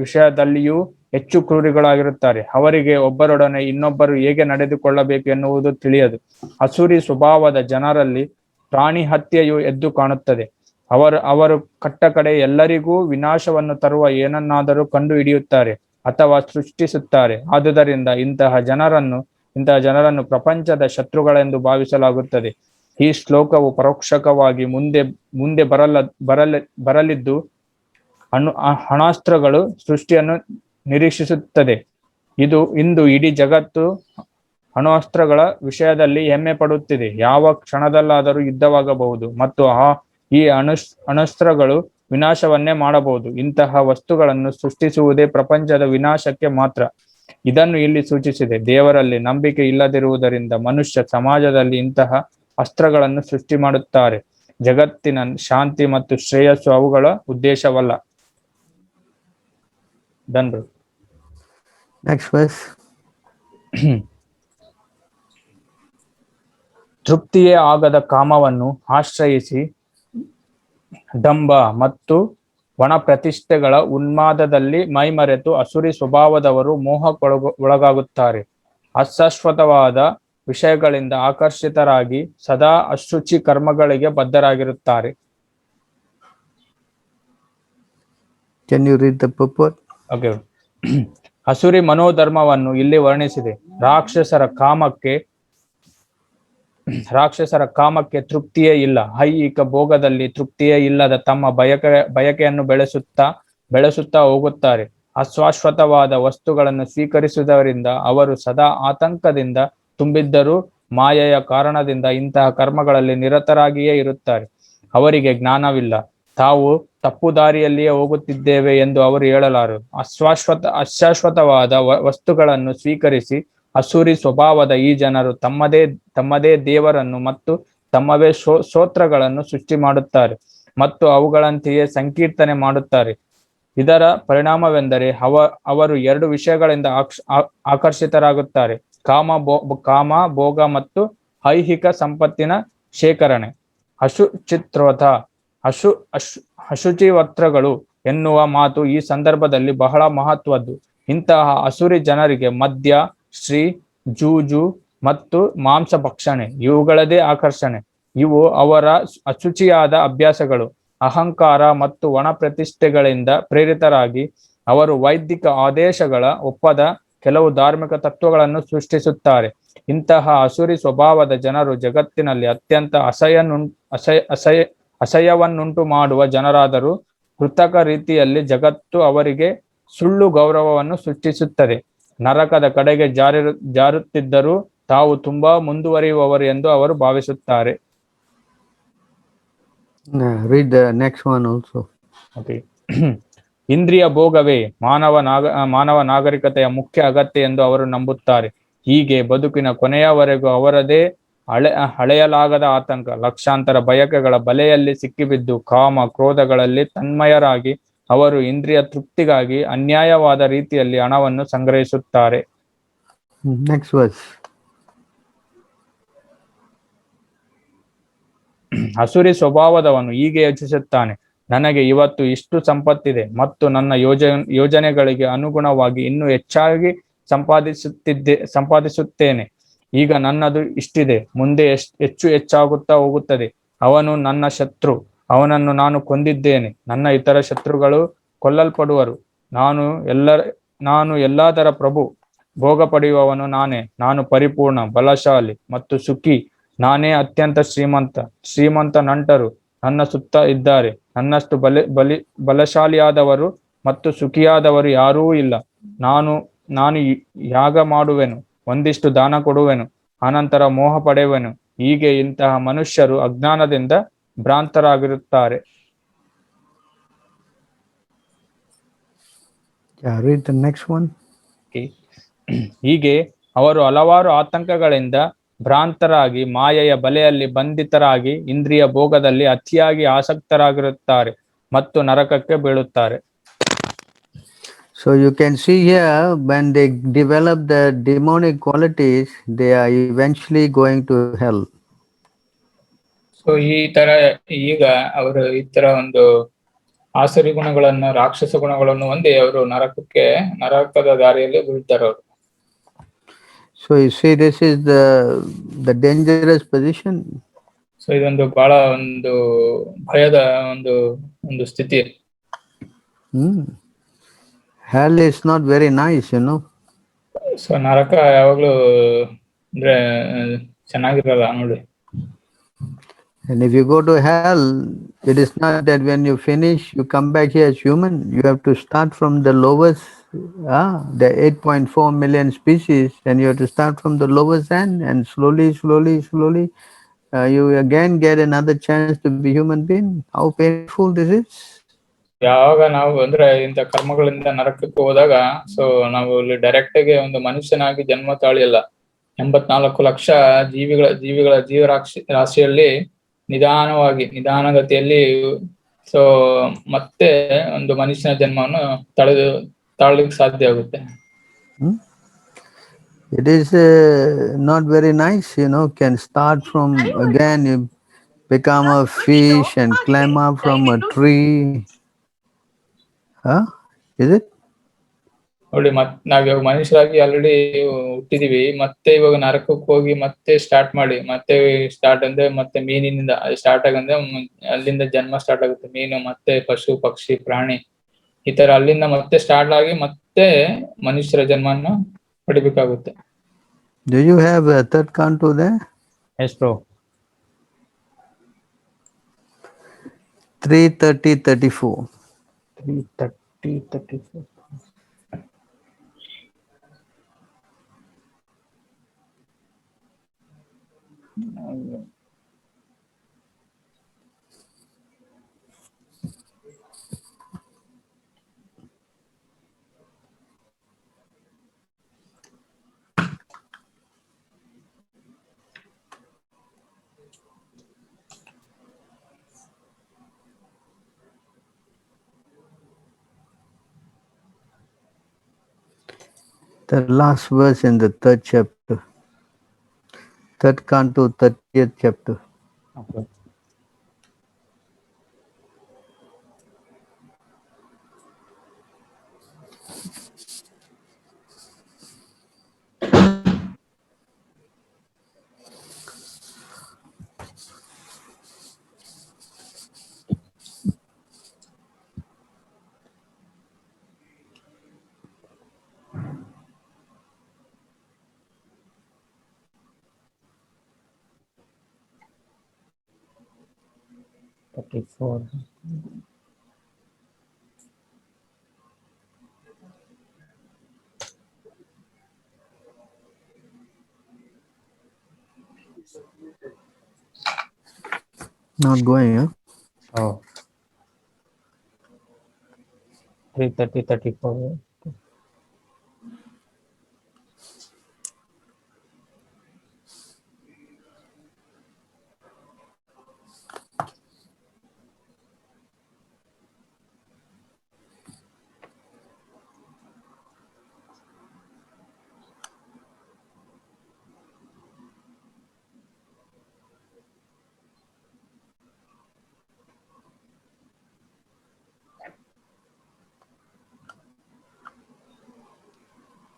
ವಿಷಯದಲ್ಲಿಯೂ ಹೆಚ್ಚು ಕ್ರೂರಿಗಳಾಗಿರುತ್ತಾರೆ. ಅವರಿಗೆ ಒಬ್ಬರೊಡನೆ ಇನ್ನೊಬ್ಬರು ಹೇಗೆ ನಡೆದುಕೊಳ್ಳಬೇಕು ಎನ್ನುವುದು ತಿಳಿಯದು. ಅಸುರಿ ಸ್ವಭಾವದ ಜನರಲ್ಲಿ ಪ್ರಾಣಿ ಹತ್ಯೆಯು ಎದ್ದು ಕಾಣುತ್ತದೆ. ಅವರು ಕಟ್ಟಕಡೆ ಎಲ್ಲರಿಗೂ ವಿನಾಶವನ್ನು ತರುವ ಏನನ್ನಾದರೂ ಕಂಡು ಹಿಡಿಯುತ್ತಾರೆ ಅಥವಾ ಸೃಷ್ಟಿಸುತ್ತಾರೆ. ಆದುದರಿಂದ ಇಂತಹ ಜನರನ್ನು ಪ್ರಪಂಚದ ಶತ್ರುಗಳೆಂದು ಭಾವಿಸಲಾಗುತ್ತದೆ. ಈ ಶ್ಲೋಕವು ಪರೋಕ್ಷಕವಾಗಿ ಮುಂದೆ ಬರಲಿದ್ದು ಅಣಾಸ್ತ್ರಗಳು ಸೃಷ್ಟಿಯನ್ನು ನಿರೀಕ್ಷಿಸುತ್ತದೆ. ಇಂದು ಇಡೀ ಜಗತ್ತು ಅಣುಅಸ್ತ್ರಗಳ ವಿಷಯದಲ್ಲಿ ಹೆಮ್ಮೆ ಪಡುತ್ತಿದೆ. ಯಾವ ಕ್ಷಣದಲ್ಲಾದರೂ ಯುದ್ಧವಾಗಬಹುದು ಮತ್ತು ಈ ಅಣುಸ್ತ್ರಗಳು ವಿನಾಶವನ್ನೇ ಮಾಡಬಹುದು. ಇಂತಹ ವಸ್ತುಗಳನ್ನು ಸೃಷ್ಟಿಸುವುದೇ ಪ್ರಪಂಚದ ವಿನಾಶಕ್ಕೆ ಮಾತ್ರ. ಇದನ್ನು ಇಲ್ಲಿ ಸೂಚಿಸಿದೆ. ದೇವರಲ್ಲಿ ನಂಬಿಕೆ ಇಲ್ಲದಿರುವುದರಿಂದ ಮನುಷ್ಯ ಸಮಾಜದಲ್ಲಿ ಇಂತಹ ಅಸ್ತ್ರಗಳನ್ನು ಸೃಷ್ಟಿ ಮಾಡುತ್ತಾರೆ. ಜಗತ್ತಿನ ಶಾಂತಿ ಮತ್ತು ಶ್ರೇಯಸ್ಸು ಅವುಗಳ ಉದ್ದೇಶವಲ್ಲ. Next verse. ತೃಪ್ತಿಯೇ ಆಗದ ಕಾಮವನ್ನು ಆಶ್ರಯಿಸಿ ಡಂಬ ಮತ್ತು ಒಣ ಪ್ರತಿಷ್ಠೆಗಳ ಉನ್ಮಾದದಲ್ಲಿ ಮೈಮರೆತು ಅಸುರಿ ಸ್ವಭಾವದವರು ಮೋಹಕ್ಕೊಳಗಾಗುತ್ತಾರೆ. ಅಶಾಶ್ವತವಾದ ವಿಷಯಗಳಿಂದ ಆಕರ್ಷಿತರಾಗಿ ಸದಾ ಅಶುಚಿ ಕರ್ಮಗಳಿಗೆ ಬದ್ಧರಾಗಿರುತ್ತಾರೆ. Can you read the purport? Okay. Asuri ಮನೋಧರ್ಮವನ್ನು ಇಲ್ಲಿ ವರ್ಣಿಸಿದೆ. ರಾಕ್ಷಸರ ಕಾಮಕ್ಕೆ ತೃಪ್ತಿಯೇ ಇಲ್ಲ. ಐಹಿಕ ಭೋಗದಲ್ಲಿ ತೃಪ್ತಿಯೇ ಇಲ್ಲದ ತಮ್ಮ ಬಯಕೆಯನ್ನು ಬೆಳೆಸುತ್ತಾ ಹೋಗುತ್ತಾರೆ. ಅಶಾಶ್ವತವಾದ ವಸ್ತುಗಳನ್ನು ಸ್ವೀಕರಿಸುವುದರಿಂದ ಅವರು ಸದಾ ಆತಂಕದಿಂದ ತುಂಬಿದ್ದರೂ ಮಾಯೆಯ ಕಾರಣದಿಂದ ಇಂತಹ ಕರ್ಮಗಳಲ್ಲಿ ನಿರತರಾಗಿಯೇ ಇರುತ್ತಾರೆ. ಅವರಿಗೆ ಜ್ಞಾನವಿಲ್ಲ. ತಾವು ತಪ್ಪು ದಾರಿಯಲ್ಲಿಯೇ ಹೋಗುತ್ತಿದ್ದೇವೆ ಎಂದು ಅವರು ಹೇಳಲಾರರು. ಅಶಾಶ್ವತವಾದ ವಸ್ತುಗಳನ್ನು ಸ್ವೀಕರಿಸಿ ಅಸುರಿ ಸ್ವಭಾವದ ಈ ಜನರು ತಮ್ಮದೇ ದೇವರನ್ನು ಮತ್ತು ತಮ್ಮವೇ ಸ್ತೋತ್ರಗಳನ್ನು ಸೃಷ್ಟಿ ಮಾಡುತ್ತಾರೆ ಮತ್ತು ಅವುಗಳಂತೆಯೇ ಸಂಕೀರ್ತನೆ ಮಾಡುತ್ತಾರೆ. ಇದರ ಪರಿಣಾಮವೆಂದರೆ ಅವರು ಎರಡು ವಿಷಯಗಳಿಂದ ಆಕರ್ಷಿತರಾಗುತ್ತಾರೆ: ಕಾಮ ಭೋಗ ಮತ್ತು ಐಹಿಕ ಸಂಪತ್ತಿನ ಶೇಖರಣೆ. ಅಶುಚಿವಸ್ತ್ರಗಳು ಎನ್ನುವ ಮಾತು ಈ ಸಂದರ್ಭದಲ್ಲಿ ಬಹಳ ಮಹತ್ವದ್ದು. ಇಂತಹ ಅಸುರಿ ಜನರಿಗೆ ಮದ್ಯ, ಶ್ರೀ, ಜೂಜು ಮತ್ತು ಮಾಂಸ ಭಕ್ಷಣೆ ಇವುಗಳದೇ ಆಕರ್ಷಣೆ. ಇವು ಅವರ ಅಶುಚಿಯಾದ ಅಭ್ಯಾಸಗಳು. ಅಹಂಕಾರ ಮತ್ತು ಒಣ ಪ್ರತಿಷ್ಠೆಗಳಿಂದ ಪ್ರೇರಿತರಾಗಿ ಅವರು ವೈದಿಕ ಆದೇಶಗಳ ಒಪ್ಪದ ಕೆಲವು ಧಾರ್ಮಿಕ ತತ್ವಗಳನ್ನು ಸೃಷ್ಟಿಸುತ್ತಾರೆ. ಇಂತಹ ಅಸುರಿ ಸ್ವಭಾವದ ಜನರು ಜಗತ್ತಿನಲ್ಲಿ ಅತ್ಯಂತ ಅಸಹ್ಯವನ್ನುಂಟು ಮಾಡುವ ಜನರಾದರೂ ಕೃತಕ ರೀತಿಯಲ್ಲಿ ಜಗತ್ತು ಅವರಿಗೆ ಸುಳ್ಳು ಗೌರವವನ್ನು ಸೃಷ್ಟಿಸುತ್ತದೆ. ನರಕದ ಕಡೆಗೆ ಜಾರುತ್ತಿದ್ದರೂ ತಾವು ತುಂಬಾ ಮುಂದುವರಿಯುವವರು ಎಂದು ಅವರು ಭಾವಿಸುತ್ತಾರೆ. Read the next one also. Okay. ಇಂದ್ರಿಯ ಭೋಗವೇ ಮಾನವ ನಾಗರಿಕತೆಯ ಮುಖ್ಯ ಅಗತ್ಯ ಎಂದು ಅವರು ನಂಬುತ್ತಾರೆ. ಹೀಗೆ ಬದುಕಿನ ಕೊನೆಯವರೆಗೂ ಅವರದೇ ಹಳೆಯಲಾಗದ ಆತಂಕ, ಲಕ್ಷಾಂತರ ಬಯಕೆಗಳ ಬಲೆಯಲ್ಲಿ ಸಿಕ್ಕಿಬಿದ್ದು ಕಾಮ ಕ್ರೋಧಗಳಲ್ಲಿ ತನ್ಮಯರಾಗಿ ಅವರು ಇಂದ್ರಿಯ ತೃಪ್ತಿಗಾಗಿ ಅನ್ಯಾಯವಾದ ರೀತಿಯಲ್ಲಿ ಹಣವನ್ನು ಸಂಗ್ರಹಿಸುತ್ತಾರೆ. Next verse. ಅಸುರಿ ಸ್ವಭಾವದವನು ಹೀಗೆ ಯೋಚಿಸುತ್ತಾನೆ: ನನಗೆ ಇವತ್ತು ಇಷ್ಟು ಸಂಪತ್ತಿದೆ ಮತ್ತು ನನ್ನ ಯೋಜನೆಗಳಿಗೆ ಅನುಗುಣವಾಗಿ ಇನ್ನೂ ಹೆಚ್ಚಾಗಿ ಸಂಪಾದಿಸುತ್ತೇನೆ. ಈಗ ನನ್ನದು ಇಷ್ಟಿದೆ, ಮುಂದೆ ಹೆಚ್ಚಾಗುತ್ತಾ ಹೋಗುತ್ತದೆ. ಅವನು ನನ್ನ ಶತ್ರು, ಅವನನ್ನು ನಾನು ಕೊಂದಿದ್ದೇನೆ. ನನ್ನ ಇತರ ಶತ್ರುಗಳು ಕೊಲ್ಲಲ್ಪಡುವರು. ನಾನು ಎಲ್ಲದರ ಪ್ರಭು, ಭೋಗ ಪಡೆಯುವವನು ನಾನೇ. ನಾನು ಪರಿಪೂರ್ಣ, ಬಲಶಾಲಿ ಮತ್ತು ಸುಖಿ. ನಾನೇ ಅತ್ಯಂತ ಶ್ರೀಮಂತ ನಂಟರು ನನ್ನ ಸುತ್ತ ಇದ್ದಾರೆ. ನನ್ನಷ್ಟು ಬಲಶಾಲಿಯಾದವರು ಮತ್ತು ಸುಖಿಯಾದವರು ಯಾರೂ ಇಲ್ಲ. ನಾನು ಯಾಗ ಮಾಡುವೆನು, ಒಂದಿಷ್ಟು ದಾನ ಕೊಡುವೆನು, ಅನಂತರ ಮೋಹ ಪಡೆಯುವೆನು. ಹೀಗೆ ಇಂತಹ ಮನುಷ್ಯರು ಅಜ್ಞಾನದಿಂದ ಭ್ರಾಂತರಾಗಿರುತ್ತಾರೆ. Yeah, read the next one. ಹೀಗೆ ಅವರು ಹಲವಾರು ಆತಂಕಗಳಿಂದ ಭ್ರಾಂತರಾಗಿ ಮಾಯೆಯ ಬಲೆಯಲ್ಲಿ ಬಂಧಿತರಾಗಿ ಇಂದ್ರಿಯ ಭೋಗದಲ್ಲಿ ಅತಿಯಾಗಿ ಆಸಕ್ತರಾಗಿರುತ್ತಾರೆ ಮತ್ತು ನರಕಕ್ಕೆ ಬೀಳುತ್ತಾರೆ. So you can see here, when they develop the demonic qualities, they are eventually going to hell. So ಈ ತರ ಈಗ ಅವರು ಈ ತರ ಒಂದು ಆಸರಿ ಗುಣಗಳನ್ನು, ರಾಕ್ಷಸ ಗುಣಗಳನ್ನು ಹೊಂದಿ ಅವರು ನರಕದ ದಾರಿಯಲ್ಲಿ ಬೀಳ್ತಾರೆ ಅವರು. So you see, this is the dangerous position. So ಇದೊಂದು ಬಹಳ ಒಂದು ಭಯದ ಒಂದು ಸ್ಥಿತಿ. Hell is not very nice, you know. So ನರಕ ಯಾವಾಗ್ಲೂ ಅಂದ್ರೆ ಚೆನ್ನಾಗಿರಲ್ಲ ನೋಡಿ. And if you go to hell, it is not that when you finish, you come back here as human. You have to start from the lowest, the 8.4 million species, and you have to start from the lowest end, and slowly, you again get another chance to be human being. How painful this is. ಯಾವಾಗ ನಾವು ಅಂದ್ರೆ ಇಂಥ ಕರ್ಮಗಳಿಂದ ನರಕಕ್ಕೆ ಹೋದಾಗ, so ನಾವು ಇಲ್ಲಿ direct ಆಗಿ ಒಂದು ಮನುಷ್ಯನಾಗಿ ಜನ್ಮ ತಾಳಿಯಲ್ಲ. 84 ಲಕ್ಷ ಜೀವಿಗಳ ರಾಶಿಯಲ್ಲಿ ನಿಧಾನಗತಿಯಲ್ಲಿ ಸೊ ಮತ್ತೆ ಒಂದು ಮನುಷ್ಯನ ಜನ್ಮವನ್ನು ತಾಳಲಿಕ್ಕೆ ಸಾಧ್ಯ ಆಗುತ್ತೆ. It is not very nice, you know. Can start from again, you become a fish and climb up from a tree. Is it? ನೋಡಿ, ನಾವ್ ಮನುಷ್ಯರಾಗಿ ಆಲ್ರೆಡಿ ಹುಟ್ಟಿದೀವಿ, ಮತ್ತೆ ಇವಾಗ ನರಕಕ್ಕೆ ಹೋಗಿ ಮತ್ತೆ ಸ್ಟಾರ್ಟ್ ಮಾಡಿ, ಮತ್ತೆ ಸ್ಟಾರ್ಟ್ ಅಂದ್ರೆ ಮತ್ತೆ ಮೀನಿನಿಂದ ಸ್ಟಾರ್ಟ್ ಆಗಂದ್ರೆ ಅಲ್ಲಿಂದ ಜನ್ಮ ಸ್ಟಾರ್ಟ್ ಆಗುತ್ತೆ. ಮೀನು, ಮತ್ತೆ ಪಶು, ಪಕ್ಷಿ, ಪ್ರಾಣಿ, ಈ ತರ ಅಲ್ಲಿಂದ ಮತ್ತೆ ಸ್ಟಾರ್ಟ್ ಆಗಿ ಮತ್ತೆ ಮನುಷ್ಯರ ಜನ್ಮವನ್ನು ಪಡಿಬೇಕಾಗುತ್ತೆ. Do you have a third canto there? Yes, bro. 3:30-34. 3:30-34. The last verse in the third chapter, third canto, 30th chapter. Okay. Not going, huh? Oh. 3:30-34.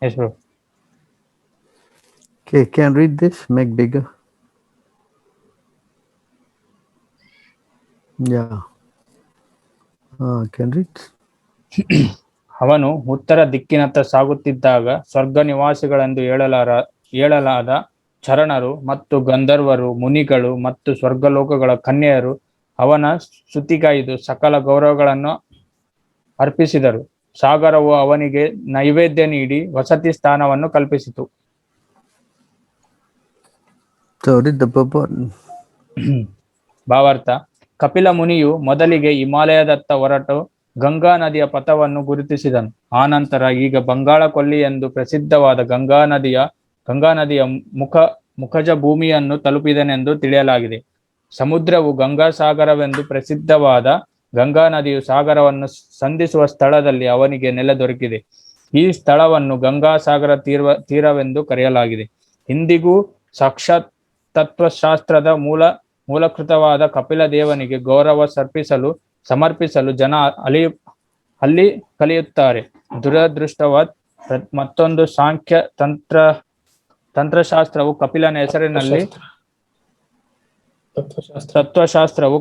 Yes, bro. Okay, can read this, make bigger. Yeah. Can read. ಅವನು ಉತ್ತರ ದಿಕ್ಕಿನತ್ತ ಸಾಗುತ್ತಿದ್ದಾಗ ಸ್ವರ್ಗ ನಿವಾಸಿಗಳೆಂದು ಹೇಳಲಾದ ಚರಣರು ಮತ್ತು ಗಂಧರ್ವರು, ಮುನಿಗಳು ಮತ್ತು ಸ್ವರ್ಗಲೋಕಗಳ ಕನ್ಯೆಯರು ಅವನ ಸ್ತುತಿಗೈದು ಸಕಲ ಗೌರವಗಳನ್ನು ಅರ್ಪಿಸಿದರು. ಸಾಗರವು ಅವನಿಗೆ ನೈವೇದ್ಯ ನೀಡಿ ವಸತಿ ಸ್ಥಾನವನ್ನು ಕಲ್ಪಿಸಿತು. So read the purport. ಭಾವಾರ್ಥ: ಕಪಿಲ ಮುನಿಯು ಮೊದಲಿಗೆ ಹಿಮಾಲಯದತ್ತ ಹೊರಟು ಗಂಗಾ ನದಿಯ ಪಥವನ್ನು ಗುರುತಿಸಿದನು. ಆನಂತರ ಈಗ ಬಂಗಾಳ ಕೊಲ್ಲಿ ಎಂದು ಪ್ರಸಿದ್ಧವಾದ ಗಂಗಾ ನದಿಯ ಮುಖಜ ಭೂಮಿಯನ್ನು ತಲುಪಿದನೆಂದು ತಿಳಿಯಲಾಗಿದೆ. ಸಮುದ್ರವು ಗಂಗಾಸಾಗರವೆಂದು ಪ್ರಸಿದ್ಧವಾದ ಗಂಗಾ ನದಿಯು ಸಾಗರವನ್ನು ಸಂಧಿಸುವ ಸ್ಥಳದಲ್ಲಿ ಅವನಿಗೆ ನೆಲೆ ದೊರಕಿದೆ. ಈ ಸ್ಥಳವನ್ನು ಗಂಗಾಸಾಗರ ತೀರವೆಂದು ಕರೆಯಲಾಗಿದೆ. ಇಂದಿಗೂ ಸಾಕ್ಷಾತ್ ತತ್ವಶಾಸ್ತ್ರದ ಮೂಲಕೃತವಾದ ಕಪಿಲ ದೇವನಿಗೆ ಗೌರವ ಸಮರ್ಪಿಸಲು ಜನ ಅಲ್ಲಿ ಕಲಿಯುತ್ತಾರೆ. ದುರದೃಷ್ಟವತ್ ಮತ್ತೊಂದು ಸಾಂಖ್ಯ ತತ್ವಶಾಸ್ತ್ರವು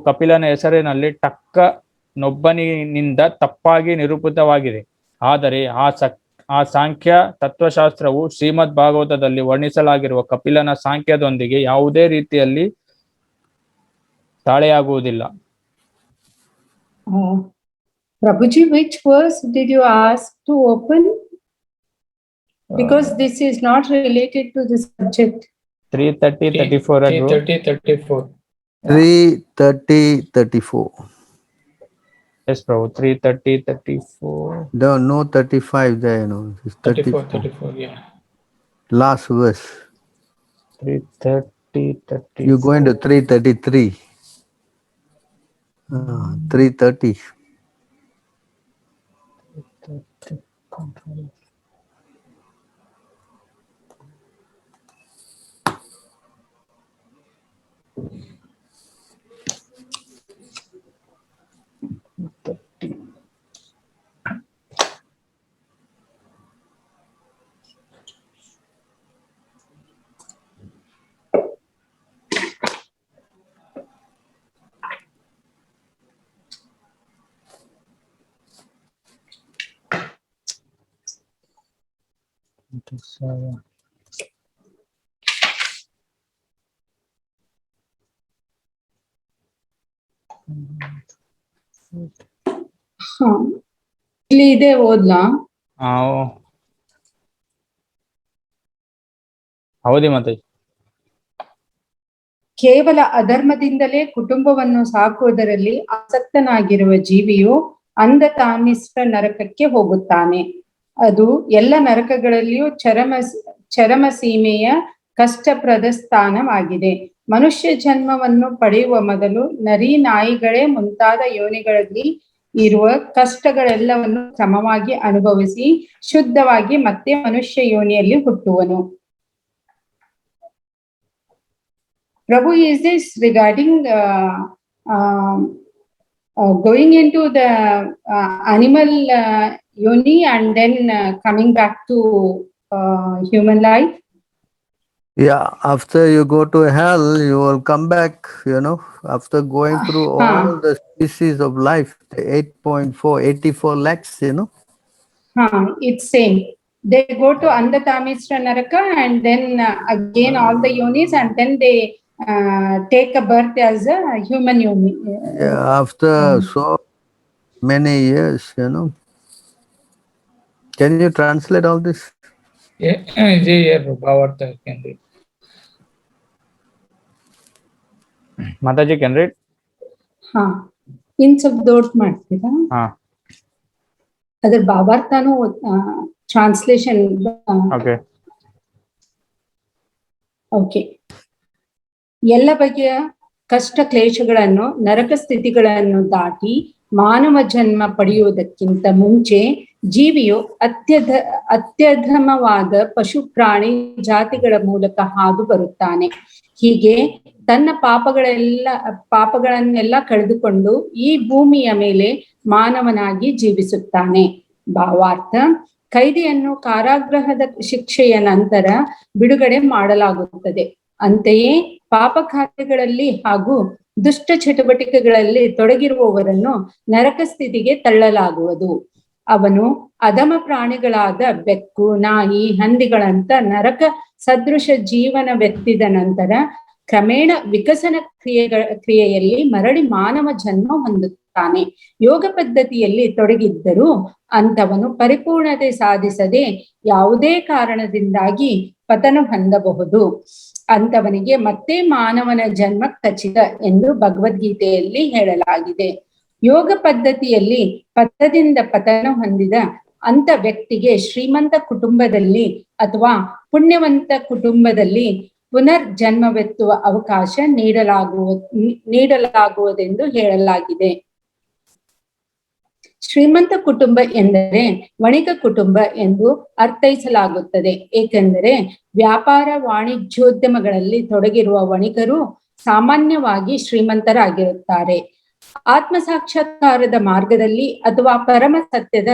ಕಪಿಲನ ಹೆಸರಿನಲ್ಲಿ ಟಕ್ಕನೊಬ್ಬನಿಂದ ತಪ್ಪಾಗಿ ನಿರೂಪಿತವಾಗಿದೆ. ಆದರೆ ಆ ಸಾಂಖ್ಯ ತತ್ವಶಾಸ್ತ್ರವು ಶ್ರೀಮದ್ ಭಾಗವತದಲ್ಲಿ ವರ್ಣಿಸಲಾಗಿರುವ ಕಪಿಲನ ಸಾಂಖ್ಯದೊಂದಿಗೆ ಯಾವುದೇ ರೀತಿಯಲ್ಲಿ ತಾಳೆಯಾಗುವುದಿಲ್ಲ. Prabhuji, which verse did you ask to open? Because this is not related to the subject. 3:30-34 3:30-34. 3:30-34. Yes, Prabhu. 3:30-34. No 35 there, no. It's 34, yeah. Last verse. 3:30-34. You go into 3:33. 3:30. ಇಲ್ಲಿ ಇದೆ, ಓದ್ಲಾ? ಹೌದಿ ಮತ್ತೆ. ಕೇವಲ ಅಧರ್ಮದಿಂದಲೇ ಕುಟುಂಬವನ್ನು ಸಾಕುವುದರಲ್ಲಿ ಆಸಕ್ತನಾಗಿರುವ ಜೀವಿಯು ಅಂಧತಾಮಿಶ್ರ ನರಕಕ್ಕೆ ಹೋಗುತ್ತಾನೆ. ಅದು ಎಲ್ಲ ನರಕಗಳಲ್ಲಿಯೂ ಚರಮ ಸೀಮೆಯ ಕಷ್ಟಪ್ರದ ಸ್ಥಾನವಾಗಿದೆ. ಮನುಷ್ಯ ಜನ್ಮವನ್ನು ಪಡೆಯುವ ಮೊದಲು ನರಿ, ನಾಯಿಗಳೇ ಮುಂತಾದ ಯೋನಿಗಳಲ್ಲಿ ಇರುವ ಕಷ್ಟಗಳೆಲ್ಲವನ್ನು ಕ್ರಮವಾಗಿ ಅನುಭವಿಸಿ ಶುದ್ಧವಾಗಿ ಮತ್ತೆ ಮನುಷ್ಯ ಯೋನಿಯಲ್ಲಿ ಹುಟ್ಟುವನು. Prabhu, is this regarding going into the animal yoni and then coming back to human life? Yeah, after you go to hell, you will come back, after going through all the species of life, the 84 lakhs, It's same. They go to Andatamistra Naraka and then again all the yonis, and then they take a birth as a human yoni. Yeah, after so many years, Can you translate all this? Bhavarta can read. Mataji can read? ಇನ್ ಸ್ವಲ್ಪ ದೊಡ್ಡ ಮಾಡ್ತೀರಾ? ಅದ್ರ ಭಾವಾರ್ಥನೂ translation. Okay. ಎಲ್ಲ ಬಗೆಯ ಕಷ್ಟ ಕ್ಲೇಶಗಳನ್ನು, ನರಕ ಸ್ಥಿತಿಗಳನ್ನು ದಾಟಿ ಮಾನವ ಜನ್ಮ ಪಡೆಯುವುದಕ್ಕಿಂತ ಮುಂಚೆ ಜೀವಿಯು ಅತ್ಯಧಮವಾದ ಪಶು ಪ್ರಾಣಿ ಜಾತಿಗಳ ಮೂಲಕ ಹಾದು ಬರುತ್ತಾನೆ. ಹೀಗೆ ತನ್ನ ಪಾಪಗಳನ್ನೆಲ್ಲ ಕಳೆದುಕೊಂಡು ಈ ಭೂಮಿಯ ಮೇಲೆ ಮಾನವನಾಗಿ ಜೀವಿಸುತ್ತಾನೆ. ಭಾವಾರ್ಥ: ಕೈದಿಯನ್ನು ಕಾರಾಗೃಹದ ಶಿಕ್ಷೆಯ ನಂತರ ಬಿಡುಗಡೆ ಮಾಡಲಾಗುತ್ತದೆ. ಅಂತೆಯೇ ಪಾಪಖಾತೆಗಳಲ್ಲಿ ಹಾಗೂ ದುಷ್ಟ ಚಟುವಟಿಕೆಗಳಲ್ಲಿ ತೊಡಗಿರುವವರನ್ನು ನರಕ ಸ್ಥಿತಿಗೆ ತಳ್ಳಲಾಗುವುದು. ಅವನು ಅಧಮ ಪ್ರಾಣಿಗಳಾದ ಬೆಕ್ಕು, ನಾಯಿ, ಹಂದಿಗಳಂತ ನರಕ ಸದೃಶ ಜೀವನವೆತ್ತಿದ ನಂತರ ಕ್ರಮೇಣ ವಿಕಸನ ಕ್ರಿಯೆಯಲ್ಲಿ ಮರಳಿ ಮಾನವ ಜನ್ಮ ಹೊಂದುತ್ತಾನೆ. ಯೋಗ ಪದ್ಧತಿಯಲ್ಲಿ ತೊಡಗಿದ್ದರೂ ಅಂತವನು ಪರಿಪೂರ್ಣತೆ ಸಾಧಿಸದೆ ಯಾವುದೇ ಕಾರಣದಿಂದಾಗಿ ಪತನ ಹೊಂದಬಹುದು. ಅಂತವನಿಗೆ ಮತ್ತೆ ಮಾನವನ ಜನ್ಮ ಖಚಿತ ಎಂದು ಭಗವದ್ಗೀತೆಯಲ್ಲಿ ಹೇಳಲಾಗಿದೆ. ಯೋಗ ಪದ್ಧತಿಯಲ್ಲಿ ಪತದಿಂದ ಪತನ ಹೊಂದಿದ ಅಂತ ವ್ಯಕ್ತಿಗೆ ಶ್ರೀಮಂತ ಕುಟುಂಬದಲ್ಲಿ ಅಥವಾ ಪುಣ್ಯವಂತ ಕುಟುಂಬದಲ್ಲಿ ಪುನರ್ ಜನ್ಮವೆತ್ತುವ ಅವಕಾಶ ನೀಡಲಾಗುವುದೆಂದು ಹೇಳಲಾಗಿದೆ. ಶ್ರೀಮಂತ ಕುಟುಂಬ ಎಂದರೆ ವಣಿಕ ಕುಟುಂಬ ಎಂದು ಅರ್ಥೈಸಲಾಗುತ್ತದೆ. ಏಕೆಂದರೆ ವ್ಯಾಪಾರ ವಾಣಿಜ್ಯೋದ್ಯಮಗಳಲ್ಲಿ ತೊಡಗಿರುವ ವಣಿಕರು ಸಾಮಾನ್ಯವಾಗಿ ಶ್ರೀಮಂತರಾಗಿರುತ್ತಾರೆ. ಆತ್ಮ ಸಾಕ್ಷಾತ್ಕಾರದ ಮಾರ್ಗದಲ್ಲಿ ಅಥವಾ ಪರಮ ಸತ್ಯದ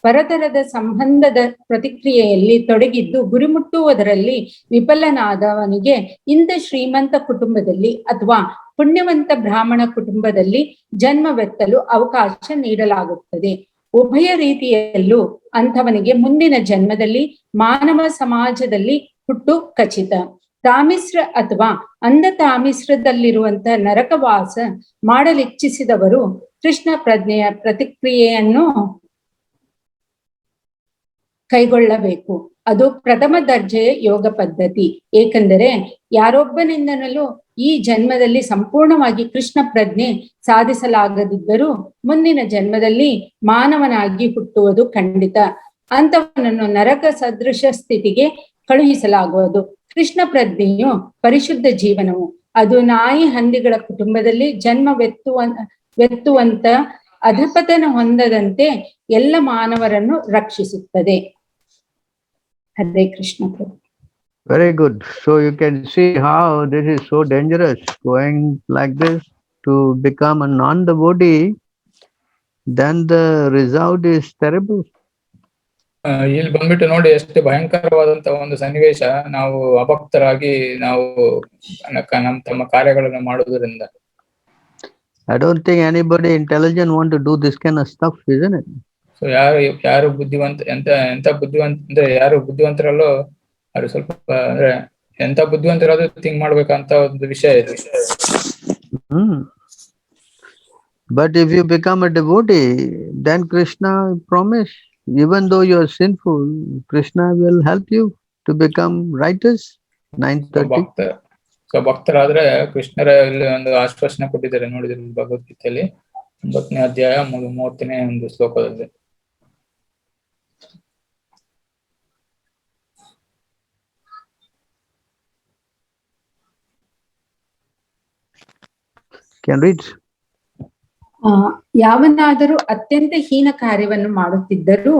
ಪರತರದ ಸಂಬಂಧದ ಪ್ರತಿಕ್ರಿಯೆಯಲ್ಲಿ ತೊಡಗಿದ್ದು ಗುರಿ ಮುಟ್ಟುವುದರಲ್ಲಿ ವಿಫಲನಾದವನಿಗೆ ಇಂಥ ಶ್ರೀಮಂತ ಕುಟುಂಬದಲ್ಲಿ ಅಥವಾ ಪುಣ್ಯವಂತ ಬ್ರಾಹ್ಮಣ ಕುಟುಂಬದಲ್ಲಿ ಜನ್ಮವೆತ್ತಲು ಅವಕಾಶ ನೀಡಲಾಗುತ್ತದೆ. ಉಭಯ ರೀತಿಯಲ್ಲೂ ಅಂಥವನಿಗೆ ಮುಂದಿನ ಜನ್ಮದಲ್ಲಿ ಮಾನವ ಸಮಾಜದಲ್ಲಿ ಹುಟ್ಟು ಖಚಿತ. ತಾಮಿಸ್ರ ಅಥವಾ ಅಂಧ ತಾಮಿಸ್ರದಲ್ಲಿರುವಂತಹ ನರಕವಾಸ ಮಾಡಲಿಚ್ಛಿಸಿದವರು ಕೃಷ್ಣ ಪ್ರಜ್ಞೆಯ ಪ್ರತಿಕ್ರಿಯೆಯನ್ನು ಕೈಗೊಳ್ಳಬೇಕು. ಅದು ಪ್ರಥಮ ದರ್ಜೆಯ ಯೋಗ ಪದ್ಧತಿ. ಏಕೆಂದರೆ ಯಾರೊಬ್ಬನಿಂದಲೂ ಈ ಜನ್ಮದಲ್ಲಿ ಸಂಪೂರ್ಣವಾಗಿ ಕೃಷ್ಣ ಪ್ರಜ್ಞೆ ಸಾಧಿಸಲಾಗದಿದ್ದರೂ ಮುಂದಿನ ಜನ್ಮದಲ್ಲಿ ಮಾನವನಾಗಿ ಹುಟ್ಟುವುದು ಖಂಡಿತ. ಅಂತವನನ್ನು ನರಕ ಸದೃಶ ಸ್ಥಿತಿಗೆ ಕಳುಹಿಸಲಾಗುವುದು. ಕೃಷ್ಣ ಪ್ರಜ್ಞೆಯು ಪರಿಶುದ್ಧ ಜೀವನವು. ಅದು ನಾಯಿ ಹಂದಿಗಳ ಕುಟುಂಬದಲ್ಲಿ ಜನ್ಮವೆತ್ತುವಂತ ಅಧಪತನ ಹೊಂದದಂತೆ ಎಲ್ಲ ಮಾನವರನ್ನು ರಕ್ಷಿಸುತ್ತದೆ. Hare Krishna. Very good. So you can see how this is so dangerous, going like this to become a non-devotee, then the result is terrible. ಇಲ್ಲಿ ಬಂದ್ಬಿಟ್ಟು ನೋಡಿ ಎಷ್ಟು ಭಯಂಕರವಾದಂತ ಒಂದು ಸನ್ನಿವೇಶ. ನಾವು ಅಭಕ್ತರಾಗಿ ನಾವು ತಮ್ಮ ಕಾರ್ಯಗಳನ್ನು ಮಾಡುವುದರಿಂದ. I don't think anybody intelligent want to do this kind of stuff, isn't it? So ಯಾರು ಬುದ್ಧಿವಂತ ಎಂತ ಬುದ್ಧಿವಂತ ಅಂದ್ರೆ ಯಾರು ಬುದ್ಧಿವಂತರಲ್ಲೋ ಅವ್ರು ಸ್ವಲ್ಪ ಅಂದ್ರೆ ಎಂತ ಬುದ್ಧಿವಂತರಾದ್ರೂ ಥಿಂಕ್ ಮಾಡ್ಬೇಕಂತ ಒಂದು ವಿಷಯ ಇದೆ. But if you become a devotee, then Krishna promise, even though you are sinful, Krishna will help you to become righteous. 9:30. So ಭಕ್ತರಾದ್ರೆ ಕೃಷ್ಣರ ಇಲ್ಲಿ ಒಂದು ಆಶ್ವಾಸನೆ ಕೊಟ್ಟಿದ್ದಾರೆ, ನೋಡಿದ್ರೆ ಭಗವದ್ಗೀತೆಯಲ್ಲಿ 9ನೇ ಅಧ್ಯಾಯ 30ನೇ ಒಂದು ಶ್ಲೋಕದಲ್ಲಿ. Can read. ಯಾವನಾದರೂ ಅತ್ಯಂತ ಹೀನ ಕಾರ್ಯವನ್ನು ಮಾಡುತ್ತಿದ್ದರೂ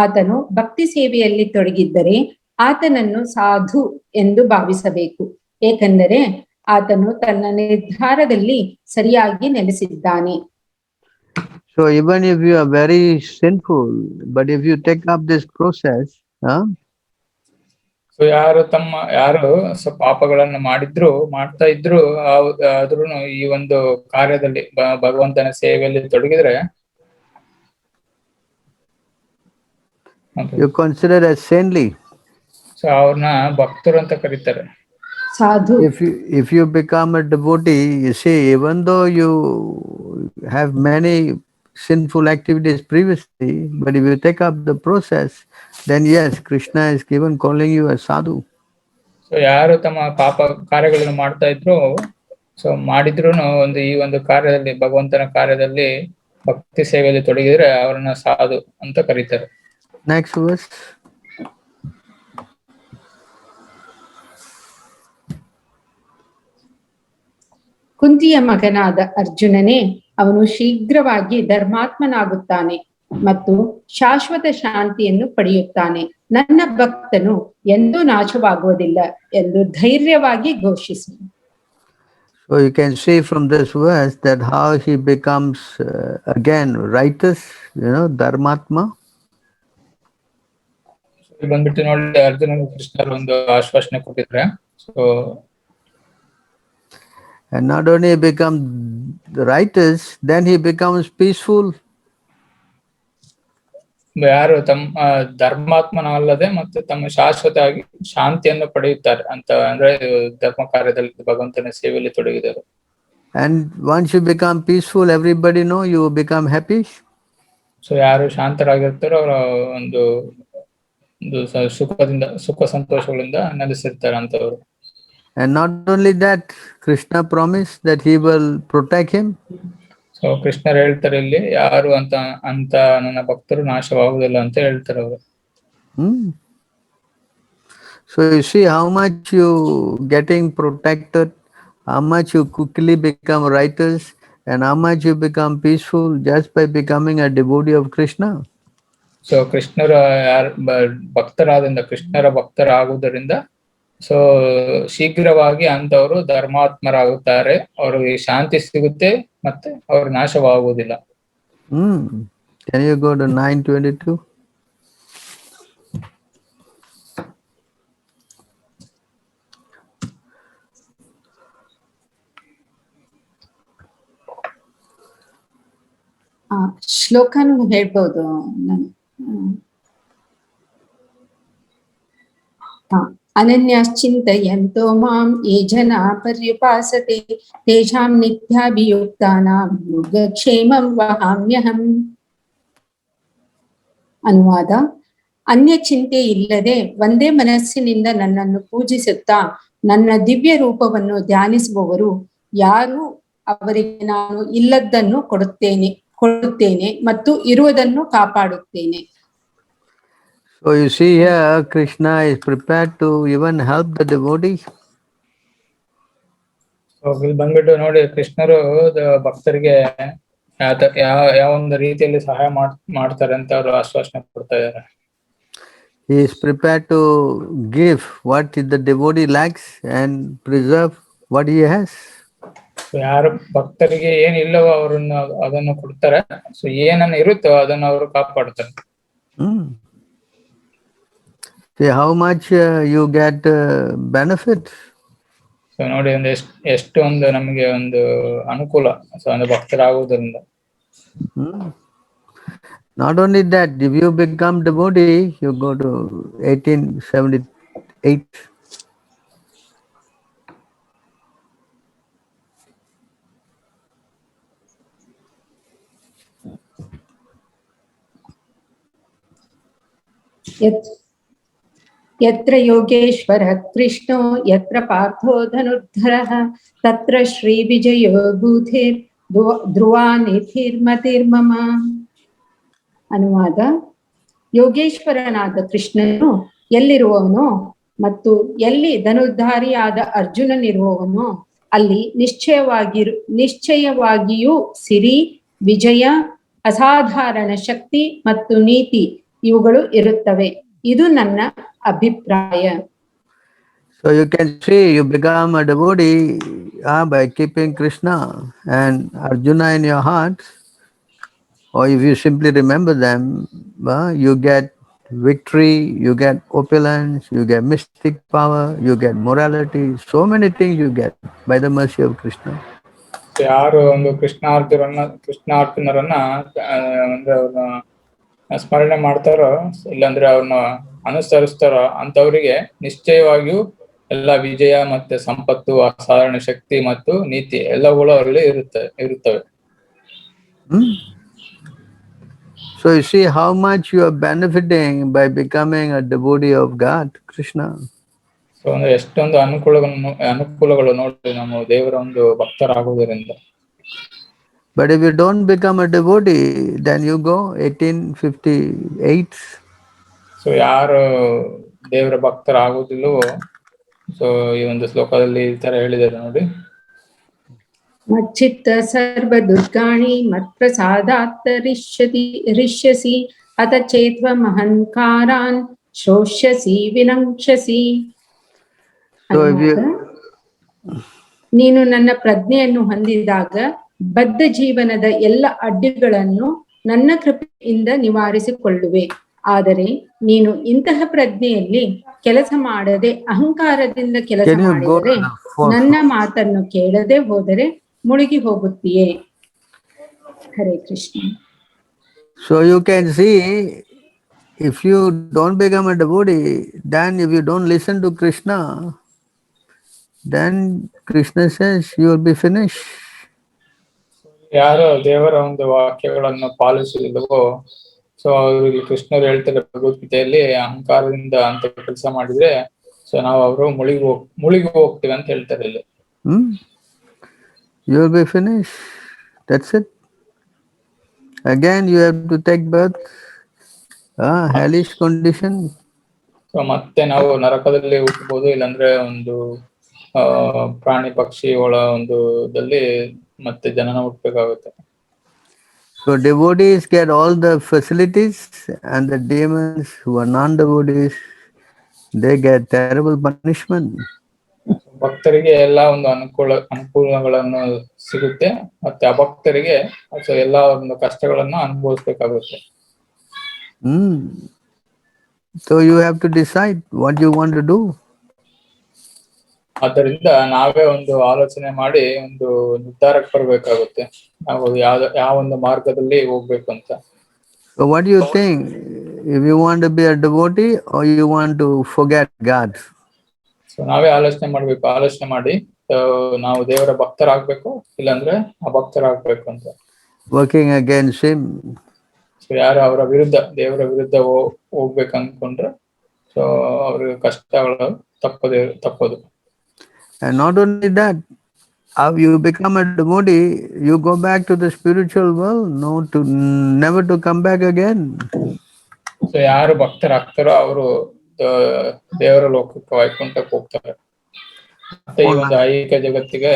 ಆತನು ಭಕ್ತಿ ಸೇವೆಯಲ್ಲಿ ತೊಡಗಿದ್ದರೆ ಆತನನ್ನು ಸಾಧು ಎಂದು ಭಾವಿಸಬೇಕು. ಏಕೆಂದರೆ ಆತನು ತನ್ನ ನಿರ್ಧಾರದಲ್ಲಿ ಸರಿಯಾಗಿ ನೆಲೆಸಿದ್ದಾನೆ. So even if you are very sinful, but if you take up this process, so ಯಾರು ಪಾಪಗಳನ್ನು ಮಾಡ್ತಾ ಇದ್ರು ಆದ್ರೂ ಈ ಒಂದು ಕಾರ್ಯದಲ್ಲಿ ಭಗವಂತನ ಸೇವೆಯಲ್ಲಿ ತೊಡಗಿದ್ರೆ you consider as saintly. So ಅವ್ರನ್ನ ಭಕ್ತರು ಅಂತ ಕರೀತಾರೆ. ಸಾಧು. If you become a devotee, you see, even though you have many sinful activities previously, but if you take up the process, then yes, Krishna is even calling you a sadhu. So ಯಾರು ತಮ್ಮ ಪಾಪ ಕಾರ್ಯಗಳನ್ನು ಮಾಡ್ತಾ ಇದ್ರು, so ಮಾಡಿದ್ರು ಒಂದು ಈ ಒಂದು ಕಾರ್ಯದಲ್ಲಿ ಭಗವಂತನ ಕಾರ್ಯದಲ್ಲಿ ಭಕ್ತಿ ಸೇವೆಯಲ್ಲಿ ತೊಡಗಿದ್ರೆ ಅವ್ರನ್ನ ಸಾಧು ಅಂತ ಕರೀತಾರೆ. Next verse. ಕುಂತಿಯ ಮಗನಾದ ಅರ್ಜುನನೇ, ಅವನು ಶೀಘ್ರವಾಗಿ ಧರ್ಮಾತ್ಮನಾಗುತ್ತಾನೆ ಮತ್ತು ಶಾಶ್ವತ ಶಾಂತಿಯನ್ನು ಪಡೆಯುತ್ತಾನೆ. ನನ್ನ ಭಕ್ತನು ಎಂದೂ ನಾಶವಾಗುವುದಿಲ್ಲ ಎಂದು ಧೈರ್ಯವಾಗಿ ಘೋಷಿಸಿ. So you can see from this verse that how he becomes again righteous, Dharmatma. ಬಂದ್ಬಿಟ್ಟು ನೋಡಿ ಅರ್ಜುನ ಕೃಷ್ಣರು ಒಂದು ಆಶ್ವಾಸನೆ ಕೊಟ್ಟಿದ್ರೆ. So and not only become righteous, then he becomes peaceful. ಯಾರು ತಮ್ಮ ಧರ್ಮಾತ್ಮನಲ್ಲದೆ ಮತ್ತೆ ತಮ್ಮ ಶಾಶ್ವತವಾಗಿ ಶಾಂತಿಯನ್ನು ಪಡೆಯುತ್ತಾರೆ ಅಂತ ಅಂದ್ರೆ ಧರ್ಮ ಕಾರ್ಯದಲ್ಲಿ ಭಗವಂತನ ಸೇವೆಯಲ್ಲಿ ತೊಡಗಿದರು. And once you become peaceful, everybody know you become happy. So ಯಾರು ಶಾಂತರಾಗಿರ್ತಾರೋ ಅವರ ಒಂದು ಸುಖ ಸಂತೋಷಗಳಿಂದ ನೆಲೆಸಿರ್ತಾರೆ ಅಂತವ್ರು. And not only that, Krishna promised that he will protect him. So ಕೃಷ್ಣರು ಹೇಳ್ತಾರೆ ಇಲ್ಲಿ ಯಾರು ಅಂತ ನನ್ನ ಭಕ್ತರು ನಾಶವಾಗುವುದಿಲ್ಲ ಅಂತ ಹೇಳ್ತಾರೆ ಅವರು. So you see how much you getting protected, how much you quickly become righteous, and how much you become peaceful just by becoming a devotee of Krishna. So ಕೃಷ್ಣರ ಭಕ್ತರಾದ್ರಿಂದ ಕೃಷ್ಣರ ಭಕ್ತರಾಗುವುದರಿಂದ ಸೊ ಶೀಘ್ರವಾಗಿ ಅಂತವರು ಧರ್ಮಾತ್ಮರಾಗುತ್ತಾರೆ, ಅವ್ರಿಗೆ ಶಾಂತಿ ಸಿಗುತ್ತೆ ಮತ್ತೆ ಅವ್ರ ನಾಶವಾಗುವುದಿಲ್ಲ. Can you go to 9:22? ಶ್ಲೋಕನು ಹೇಳ್ಬೋದು ನಾನು. ಅನನ್ಯಶ್ಚಿಂತಯಂತೋ ಮಾಂ ಯೇ ಜನಾ ಪರ್ಯುಪಾಸತೆ ತೇಷಾಂ ನಿತ್ಯಾಭಿಯುಕ್ತಾನಾಂ ಯೋಗಕ್ಷೇಮಂ ವಹಾಮ್ಯಹಂ. ಅನುವಾದ: ಅನ್ಯ ಚಿಂತೆ ಇಲ್ಲದೆ ಒಂದೇ ಮನಸ್ಸಿನಿಂದ ನನ್ನನ್ನು ಪೂಜಿಸುತ್ತಾ ನನ್ನ ದಿವ್ಯ ರೂಪವನ್ನು ಧ್ಯಾನಿಸುವವರು ಯಾರು, ಅವರಿಗೆ ನಾನು ಇಲ್ಲದ್ದನ್ನು ಕೊಡುತ್ತೇನೆ ಮತ್ತು ಇರುವುದನ್ನು ಕಾಪಾಡುತ್ತೇನೆ. So you see here, Krishna is prepared to even help the devotee. So ಇಲ್ಲಿ ಬಂದ್ಬಿಟ್ಟು ನೋಡಿ, ಕೃಷ್ಣರು ಭಕ್ತರಿಗೆ ಯಾವ ಒಂದು ರೀತಿಯಲ್ಲಿ ಸಹಾಯ ಮಾಡ್ತಾರೆ ಅಂತ ಅವರು ಆಶ್ವಾಸನೆ ಕೊಡ್ತಾ ಇದ್ದಾರೆ. He is prepared to give what the devotee lacks and preserve what he has. ಯಾರು ಭಕ್ತರಿಗೆ ಏನಿಲ್ಲವೋ ಅವರನ್ನು ಅದನ್ನು ಕೊಡ್ತಾರೆ, ಸೊ ಏನನ್ನ ಇರುತ್ತೋ ಅದನ್ನು ಅವರು ಕಾಪಾಡ್ತಾರೆ. See how much you get benefit. So ನೋಡಿ ಎಷ್ಟು ಒಂದು ನಮಗೆ ಒಂದು ಅನುಕೂಲ ಸೊ ಒಂದು ಭಕ್ತರಾಗುವುದರಿಂದ. Not only that, if you become devotee, you go to 1878. ಯತ್ರ ಯೋಗೇಶ್ವರ ಕೃಷ್ಣೋ ಯತ್ರ ಪಾರ್ಥೋ ಧನುರ್ಧರಃ ತತ್ರ ಶ್ರೀ ವಿಜಯೋ ಬೂಧೇ ಧ್ರುವ ನಿಧಿರ್ಮತಿರ್ಮಮ. ಅನುವಾದ: ಯೋಗೇಶ್ವರನಾದ ಕೃಷ್ಣನು ಎಲ್ಲಿರುವವನೋ ಮತ್ತು ಎಲ್ಲಿ ಧನುರ್ಧಾರಿಯಾದ ಅರ್ಜುನನಿರುವವನೋ ಅಲ್ಲಿ ನಿಶ್ಚಯವಾಗಿಯೂ ಸಿರಿ, ವಿಜಯ, ಅಸಾಧಾರಣ ಶಕ್ತಿ ಮತ್ತು ನೀತಿ ಇವುಗಳು ಇರುತ್ತವೆ. ಇದು ನನ್ನ ಅಭಿಪ್ರಾಯ. So you can see you become a devotee by keeping Krishna and Arjuna in your heart, or if you simply remember them, you get victory, you get opulence, you get mystic power, you get morality, so many things you get by the mercy of Krishna. ಯಾರು ಒಂದು ಕೃಷ್ಣಾರ್ಜುನರನ್ನ ಅಂದ್ರೆ ಅವ್ರನ್ನ ಸ್ಮರಣೆ ಮಾಡ್ತಾರೋ, ಇಲ್ಲಾಂದ್ರೆ ಅವ್ರನ್ನ ಅನುಸರಿಸ್ತಾರೋ ಅಂತವರಿಗೆ ನಿಶ್ಚಯವಾಗಿಯೂ ಎಲ್ಲ ವಿಜಯ ಮತ್ತೆ ಸಂಪತ್ತು, ಅಸಾಧಾರಣ ಶಕ್ತಿ ಮತ್ತು ನೀತಿ ಎಲ್ಲಗಳು ಅವರಲ್ಲಿ ಇರುತ್ತವೆ. So you see how much you are benefiting by becoming a devotee of God, Krishna. So ಅಂದ್ರೆ ಎಷ್ಟೊಂದು ಅನುಕೂಲಗಳು ನೋಡಿ ನಮ್ಮ ದೇವರ ಒಂದು ಭಕ್ತರಾಗುವುದರಿಂದ. But if you don't become a devotee, then you go 1858. So ಯಾರು ದೇವರ ಭಕ್ತರಾಗುವುದಿಲ್ಲವೋ, ಸೊ ಈ ಒಂದು ಶ್ಲೋಕದಲ್ಲಿ ಈ ತರ ಹೇಳಿದ್ದಾರೆ ನೋಡಿ. ಮಚ್ಚಿತ್ತ ಸರ್ವ ದುರ್ಗಾಣಿ ಮತ್ಪ್ರಸಾದಾತ್ ರಿಷ್ಯಸಿ ಅತ ಚೇತ್ವ ಮಹಂಕಾರಾನ್ ಶೋಷ್ಯಸಿ ವಿನಂಕ್ಷಸಿ. ನೀನು ನನ್ನ ಪ್ರಜ್ಞೆಯನ್ನು ಹೊಂದಿದಾಗ ಬದ್ಧ ಜೀವನದ ಎಲ್ಲ ಅಡ್ಡಿಗಳನ್ನು ನನ್ನ ಕೃಪೆಯಿಂದ ನಿವಾರಿಸಿಕೊಳ್ಳುವೆ. ಆದರೆ ನೀನು ಇಂತಹ ಪ್ರಜ್ಞೆಯಲ್ಲಿ ಕೆಲಸ ಮಾಡದೆ ಅಹಂಕಾರದಿಂದ ಕೆಲಸ ಮಾಡಿದರೆ, ನನ್ನ ಮಾತನ್ನು ಕೇಳದೆ ಹೋದರೆ ಮುಳುಗಿ ಹೋಗುತ್ತೀಯೇ. Hare Krishna. So you can see, if you don't become a devotee, then if you don't listen to Krishna, then Krishna says you will be finished. ಯಾರು ದೇವರ ಒಂದು ವಾಕ್ಯಗಳನ್ನು ಪಾಲಿಸುವುದಿಲ್ಲವೋ, ಸೊ ಅವ್ರಿಗೆ ಕೃಷ್ಣರು ಹೇಳ್ತಾರೆ ಭಗವದ್ಗೀತೆಯಲ್ಲಿ, ಅಹಂಕಾರದಿಂದ ಅಂತ ಕೆಲಸ ಮಾಡಿದ್ರೆ ಸೊ ಸೊ ನಾವು ಅವರು ಮುಳುಗಿ ಹೋಗ್ತೀವಿ ಅಂತ ಹೇಳ್ತಾರೆ ಇಲ್ಲಿ. You will be finished. That's it. Again, you have to take birth. Hellish condition. So ಮತ್ತೆ ನಾವು ನರಕದಲ್ಲಿ ಹುಟ್ಟಬಹುದು, ಇಲ್ಲಾಂದ್ರೆ ಒಂದು ಪ್ರಾಣಿ ಪಕ್ಷಿಗಳ ಒಂದು ಮತ್ತೆ ಜನನ ಹುಟ್ಟಬೇಕಾಗುತ್ತೆ. So devotees get all the facilities, and the demons who are non-devotees, they get terrible punishment. ಭಕ್ತರಿಗೆ ಎಲ್ಲಾ ಒಂದು ಅನುಕೂಲಗಳನ್ನು ಸಿಗುತ್ತೆ, ಮತ್ತೆ ಅಭಕ್ತರಿಗೆ ಎಲ್ಲಾ ಒಂದು ಕಷ್ಟಗಳನ್ನು ಅನುಭವಿಸ್ಬೇಕಾಗುತ್ತೆ. So you have to decide what you want to do. ಆದ್ದರಿಂದ ನಾವೇ ಒಂದು ಆಲೋಚನೆ ಮಾಡಿ ಒಂದು ನಿರ್ಧಾರಕ್ಕೆ ಬರಬೇಕಾಗುತ್ತೆ, ನಾವು ಯಾವ ಒಂದು ಮಾರ್ಗದಲ್ಲಿ ಹೋಗ್ಬೇಕು ಅಂತ. So what do you think? If you want to be a devotee or you want to forget God? So ನಾವೇ ಆಲೋಚನೆ ಮಾಡಿ ನಾವು ದೇವರ ಭಕ್ತರಾಗ್ಬೇಕು, ಇಲ್ಲಾಂದ್ರೆ ಅಭಕ್ತರಾಗ್ಬೇಕು ಅಂತ. Working against him. ಸೊ ಯಾರು ಅವರ ವಿರುದ್ಧ, ದೇವರ ವಿರುದ್ಧ ಹೋಗ್ಬೇಕು ಅನ್ಕೊಂಡ್ರೆ ಸೊ ಅವ್ರಿಗೆ ಕಷ್ಟಗಳು ತಪ್ಪದು. And not only that, how you become a devotee, you go back to the spiritual world, never to come back again. So ಯಾರು ಭಕ್ತರಾಗ್ತಾರೋ ಅವರು ದೇವರ ಲೋಕಕ್ಕೆ ವೈಕುಂಠಕ್ಕೆ ಹೋಗ್ತಾರೆ, ಮತ್ತೆ ಈ ಒಂದು ಐಹಿಕ ಜಗತ್ತಿಗೆ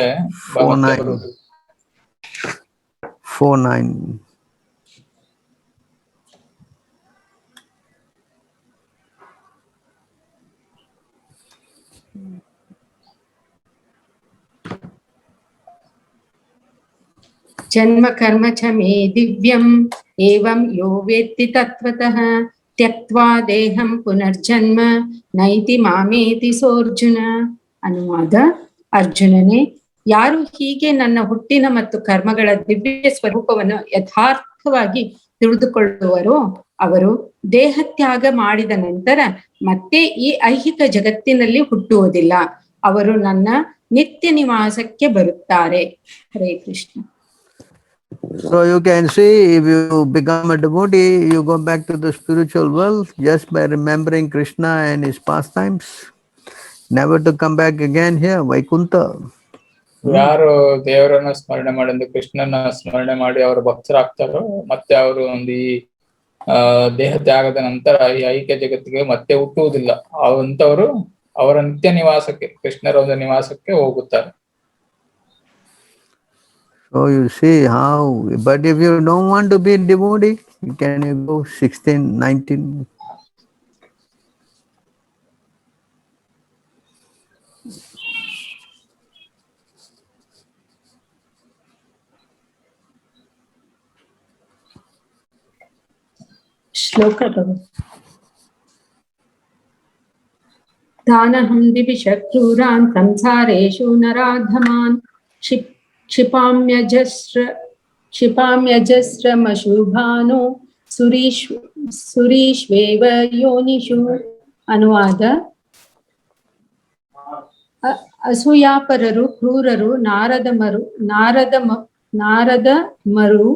4:9. जन्म कर्म च मे दिव्यम् एवं यो वेत्ति तत्त्वतः त्यक्त्वा देहं पुनर्जन्म नैति मामेति सोऽर्जुन. ಅನುವಾದ: ಅರ್ಜುನನೇ, ಯಾರು ಹೀಗೆ ನನ್ನ ಹುಟ್ಟಿನ ಮತ್ತು ಕರ್ಮಗಳ ದಿವ್ಯ ಸ್ವರೂಪವನ್ನು ಯಥಾರ್ಥವಾಗಿ ತಿಳಿದುಕೊಳ್ಳುವರೋ ಅವರು ದೇಹತ್ಯಾಗ ಮಾಡಿದ ನಂತರ ಮತ್ತೆ ಈ ಐಹಿಕ ಜಗತ್ತಿನಲ್ಲಿ ಹುಟ್ಟುವುದಿಲ್ಲ, ಅವರು ನನ್ನ ನಿತ್ಯ ನಿವಾಸಕ್ಕೆ ಬರುತ್ತಾರೆ. Hare Krishna. So you can see, if you become a devotee, you go back to the spiritual world just by remembering Krishna and his pastimes, never to come back again here, Vaikuntha. ಯಾರು ದೇವರನ್ನ ಸ್ಮರಣೆ ಮಾಡಿ, ಕೃಷ್ಣನ ಸ್ಮರಣೆ ಮಾಡಿ ಅವರು ಭಕ್ತರಾಗ್ತಾರೋ, ಮತ್ತೆ ಅವರು ಒಂದು ಈ ದೇಹ ತ್ಯಾಗದ ನಂತರ ಈ ಐಕ್ಯ ಜಗತ್ತಿಗೆ ಮತ್ತೆ ಹುಟ್ಟುವುದಿಲ್ಲ, ಅಂತವರು ಅವರ ನಿತ್ಯ ನಿವಾಸಕ್ಕೆ, ಕೃಷ್ಣರ ಒಂದು ನಿವಾಸಕ್ಕೆ ಹೋಗುತ್ತಾರೆ. So you see how, but if you don't want to be a devotee, can you go 16, 19? ಶ್ಲೋಕ ತಾನಹಂ ದಿವಿಷ ಕ್ರೂರಾನ್ ಸಂಸಾರೇಷು ನರಾಧಮಾನ್ ಕ್ಷಿಪಾಮ್ಯಜಸ್ರಮಶುಭಾನೋ ಸುರೀಶ್ವೇವ ಯೋನಿಷು. ಅನುವಾದ: ಅಸೂಯಾಪರರು, ಕ್ರೂರರು, ನಾರದಮರು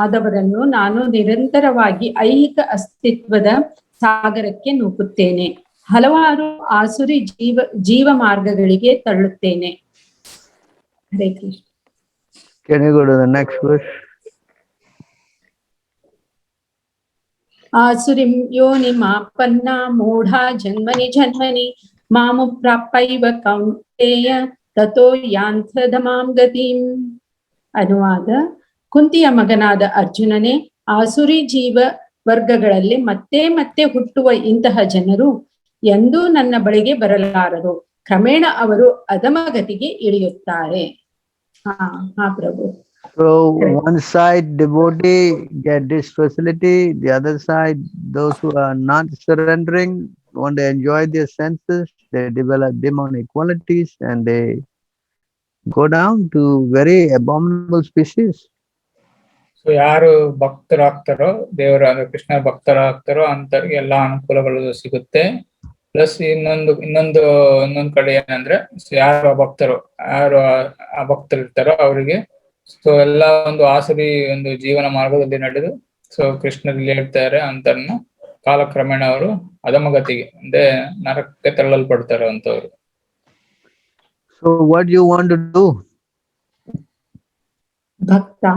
ಆದವರನ್ನು ನಾನು ನಿರಂತರವಾಗಿ ಐಹಿಕ ಅಸ್ತಿತ್ವದ ಸಾಗರಕ್ಕೆ ನೂಕುತ್ತೇನೆ, ಹಲವಾರು ಆಸುರಿ ಜೀವ ಮಾರ್ಗಗಳಿಗೆ ತಳ್ಳುತ್ತೇನೆ. Hare Krishna. Can you go to the next verse? ಆಸುರಿಂ ಯೋನಿಮಾಪನ್ನ ಮೂಢಾ ಜನ್ಮನಿ ಜನ್ಮನಿ ಮಾಮು ಪ್ರಾಪ್ಯೈವ ಕೌಂತೇಯ ತತೋ ಯಾಂಥದಮಾಂ ಗತಿಂ. ಅನುವಾದ: ಕುಂತಿಯ ಮಗನಾದ ಅರ್ಜುನನೇ, ಆಸುರಿ ಜೀವ ವರ್ಗಗಳಲ್ಲಿ ಮತ್ತೆ ಮತ್ತೆ ಹುಟ್ಟುವ ಇಂತಹ ಜನರು ಎಂದೂ ನನ್ನ ಬಳಿಗೆ ಬರಲಾರರು, ಕ್ರಮೇಣ ಅವರು ಅಧಮಗತಿಗೆ ಇಳಿಯುತ್ತಾರೆ. ಪ್ರಭು. So one side devotee get this facility, the other side those who are not surrendering, want to enjoy their senses, they develop demonic qualities and they go down to very abominable species. So ಯಾರು ಭಕ್ತರಾಗ್ತಾರೋ, ದೇವರ ಕೃಷ್ಣ ಭಕ್ತರಾಗ್ತಾರೋ ಅಂತವ್ರಿಗೆ ಎಲ್ಲಾ ಅನುಕೂಲಗಳು ಸಿಗುತ್ತೆ. Plus ಇನ್ನೊಂದು ಕಡೆ ಏನಂದ್ರೆ, ಯಾರು ಅಭಕ್ತರು, ಯಾರು ಅಭಕ್ತರು ಇರ್ತಾರೋ ಅವರಿಗೆ ಸೊ ಎಲ್ಲಾ ಒಂದು ಆಸುರಿ ಒಂದು ಜೀವನ ಮಾರ್ಗದಲ್ಲಿ ನಡೆದು ಸೊ ಕೃಷ್ಣರಲ್ಲಿ ಹೇಳ್ತಾರೆ ಅಂತನ್ನ ಕಾಲಕ್ರಮೇಣ ಅವರು ಅಧಮಗತಿಗೆ ಅಂದ್ರೆ ನರಕಕ್ಕೆ ತಳ್ಳಲ್ಪಡ್ತಾರೆ ಅಂತವ್ರು. So what do you want to do? Bhakta.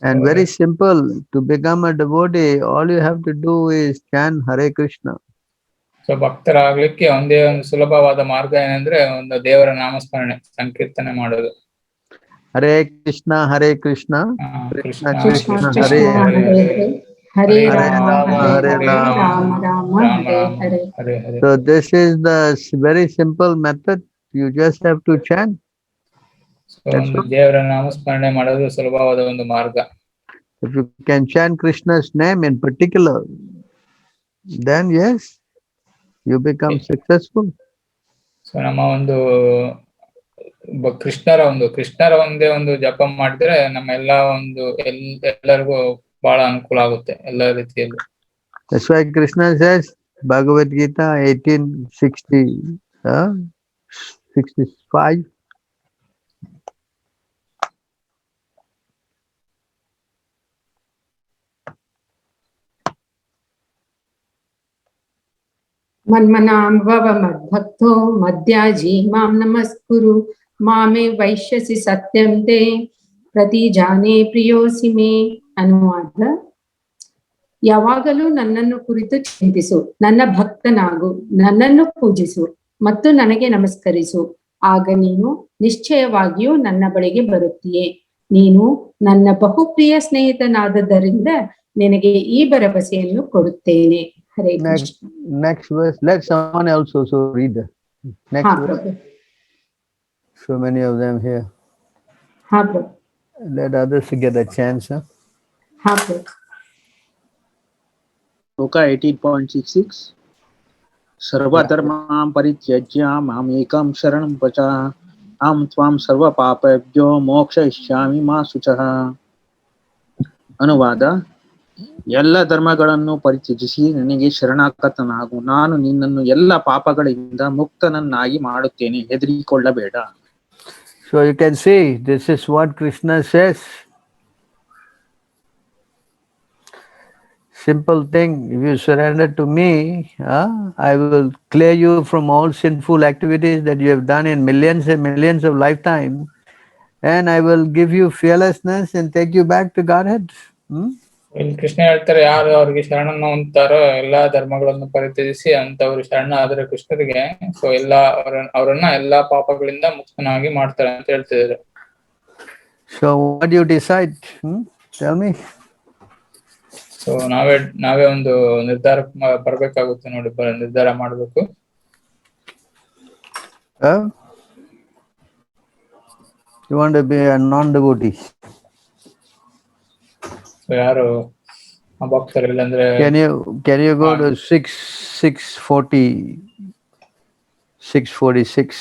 And very simple, to become a devotee, all you have to do is chant Hare Krishna. So ಭಕ್ತರಾಗ್ಲಿಕ್ಕೆ ಒಂದೇ ಒಂದು ಸುಲಭವಾದ ಮಾರ್ಗ ಏನಂದ್ರೆ ಒಂದು ದೇವರ ನಾಮಸ್ಮರಣೆ, ಸಂಕೀರ್ತನೆ ಮಾಡೋದು. Hare Krishna, Krishna Krishna Krishna Krishna, Hare Hare Hare Hare, Hare Hare Rama, Rama, Hare Hare Rama, Rama. Rama Rama, Hare Hare. Hare Hare. So this is the very simple method. You just have to chant. So ಒಂದು ದೇವರ ನಾಮಸ್ಮರಣೆ ಮಾಡೋದು ಸುಲಭವಾದ ಒಂದು ಮಾರ್ಗ. If you can chant Krishna's name in particular, then yes, you become successful. So ನಮ್ಮ ಒಂದು ಕೃಷ್ಣರ ಒಂದೇ ಒಂದು ಜಪ ಮಾಡಿದ್ರೆ ನಮ್ಮ ಎಲ್ಲಾ ಒಂದು ಎಲ್ಲರಿಗೂ ಬಹಳ ಅನುಕೂಲ ಆಗುತ್ತೆ ಎಲ್ಲ ರೀತಿಯಲ್ಲಿ. That's why Krishna says, Bhagavad Gita 18:60, 65. मन्मनां भव मद्भक्तो मद्याजी मां नमस्कुरु मामे वैश्यसि सत्यं ते ಪ್ರತಿಜಾನೆ ಪ್ರಿಯೋಸಿ ಮೇ. ಅನುವಾದ: ಯಾವಾಗಲೂ ನನ್ನನ್ನು ಕುರಿತು ಚಿಂತಿಸು, ನನ್ನ ಭಕ್ತನಾಗು, ನನ್ನನ್ನು ಪೂಜಿಸು ಮತ್ತು ನನಗೆ ನಮಸ್ಕರಿಸು, ಆಗ ನೀನು ನಿಶ್ಚಯವಾಗಿಯೂ ನನ್ನ ಬಳಿಗೆ ಬರುತ್ತೀಯೆ. ನೀನು ನನ್ನ ಬಹುಪ್ರಿಯ ಸ್ನೇಹಿತನಾದದ್ದರಿಂದ ನಿನಗೆ ಈ ಭರವಸೆಯನ್ನು ಕೊಡುತ್ತೇನೆ. Hare Krishna. Next verse, let someone else also read. Next verse. So many of them here. Let others get a chance. Sloka 18.66. Sarvadharmam parityajya mam ekam sharanam vacha aham tvam sarva papabhyo mokshayishyami ma suchaha. ಅನುವಾದ: ಎಲ್ಲ ಧರ್ಮಗಳನ್ನು ಪರಿತ್ಯಜಿಸಿ ನನಗೆ ಶರಣಾಗತನಾಗು, ನಾನು ನಿನ್ನನ್ನು ಎಲ್ಲ ಪಾಪಗಳಿಂದ ಮುಕ್ತನನ್ನಾಗಿ ಮಾಡುತ್ತೇನೆ, ಹೆದರಿಕೊಳ್ಳಬೇಡ. So you can see, this is what Krishna says. Simple thing, if you surrender to me, I will clear you from all sinful activities that you have done in millions and millions of lifetimes, and I will give you fearlessness and take you back to Godhead. ಇಲ್ಲಿ ಕೃಷ್ಣ ಹೇಳ್ತಾರೆ, ಯಾರು ಅವ್ರಿಗೆ ಶರಣನ್ನು ಹೊಂದ್ತಾರೋ ಎಲ್ಲಾ ಧರ್ಮಗಳನ್ನು ಪರಿತ್ಯಜಿಸಿ ಅಂತವ್ರು ಶರಣ ಆದ್ರೆ ಕೃಷ್ಣರಿಗೆ, so ಅವರನ್ನ ಎಲ್ಲಾ ಪಾಪಗಳಿಂದ ಮುಕ್ತನಾಗಿ ಮಾಡ್ತಾರೆ ಅಂತ ಹೇಳ್ತಿದ್ದಾರೆ. So what do you decide? Tell me. So ನಾವೇ ಒಂದು ನಿರ್ಧಾರ ಬರ್ಬೇಕಾಗುತ್ತೆ ನೋಡಿ, ನಿರ್ಧಾರ ಮಾಡ್ಬೇಕು. You want to be a non-devotee? So ಯಾರು ಭಕ್ತರಿಲ್ಲ ಅಂದ್ರೆ can you go to 646?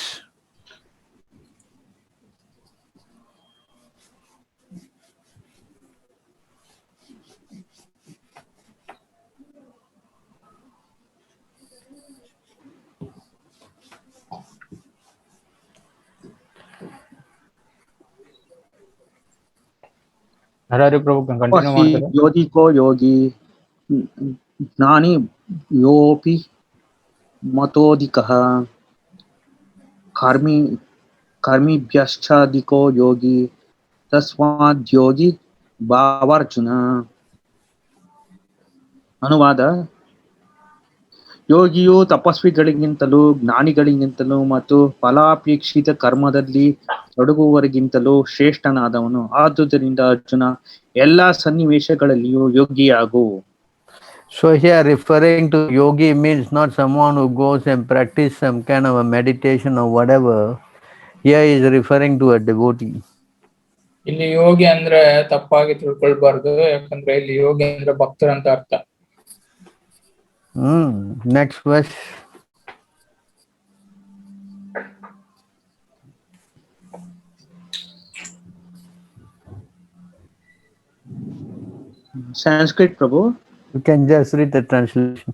Harahari Prabhu continue ಮಾಡ್ತಾರೆ. ಯೋಗಿಕೋ ಯೋಗಿ ಜ್ಞಾನಿ ಯೋಪಿ ಮತೋಧಿಕಃ ಕರ್ಮಿಭ್ಯಶ್ಚಾಧಿಕೋ ಯೋಗಿ ತಸ್ಮಾದ್ಯೋಗಿ ಭಾವಾರ್ಜುನ. ಅನುವಾದ: ಯೋಗಿಯು ತಪಸ್ವಿಗಳಿಗಿಂತಲೂ ಜ್ಞಾನಿಗಳಿಗಿಂತಲೂ ಮತ್ತು ಫಲಾಪೇಕ್ಷಿತ ಕರ್ಮದಲ್ಲಿ ತೊಡಗುವವರಿಗಿಂತಲೂ ಶ್ರೇಷ್ಠನಾದವನು. ಆದುದರಿಂದ ಅರ್ಜುನ, ಎಲ್ಲಾ ಸನ್ನಿವೇಶಗಳಲ್ಲಿಯೂ ಯೋಗಿಯಾಗು. So here referring to yogi means not someone who goes and practice some kind of a meditation or whatever. Here is referring to a devotee. ಇಲ್ಲಿ ಯೋಗಿ ಅಂದ್ರೆ ತಪ್ಪಾಗಿ ತಿಳ್ಕೊಳ್ಬಾರ್ದು, ಯಾಕಂದ್ರೆ ಇಲ್ಲಿ ಯೋಗಿ ಅಂದ್ರೆ ಭಕ್ತರ ಅಂತ ಅರ್ಥ. Next verse. Sanskrit, Prabhu. You can just read the translation.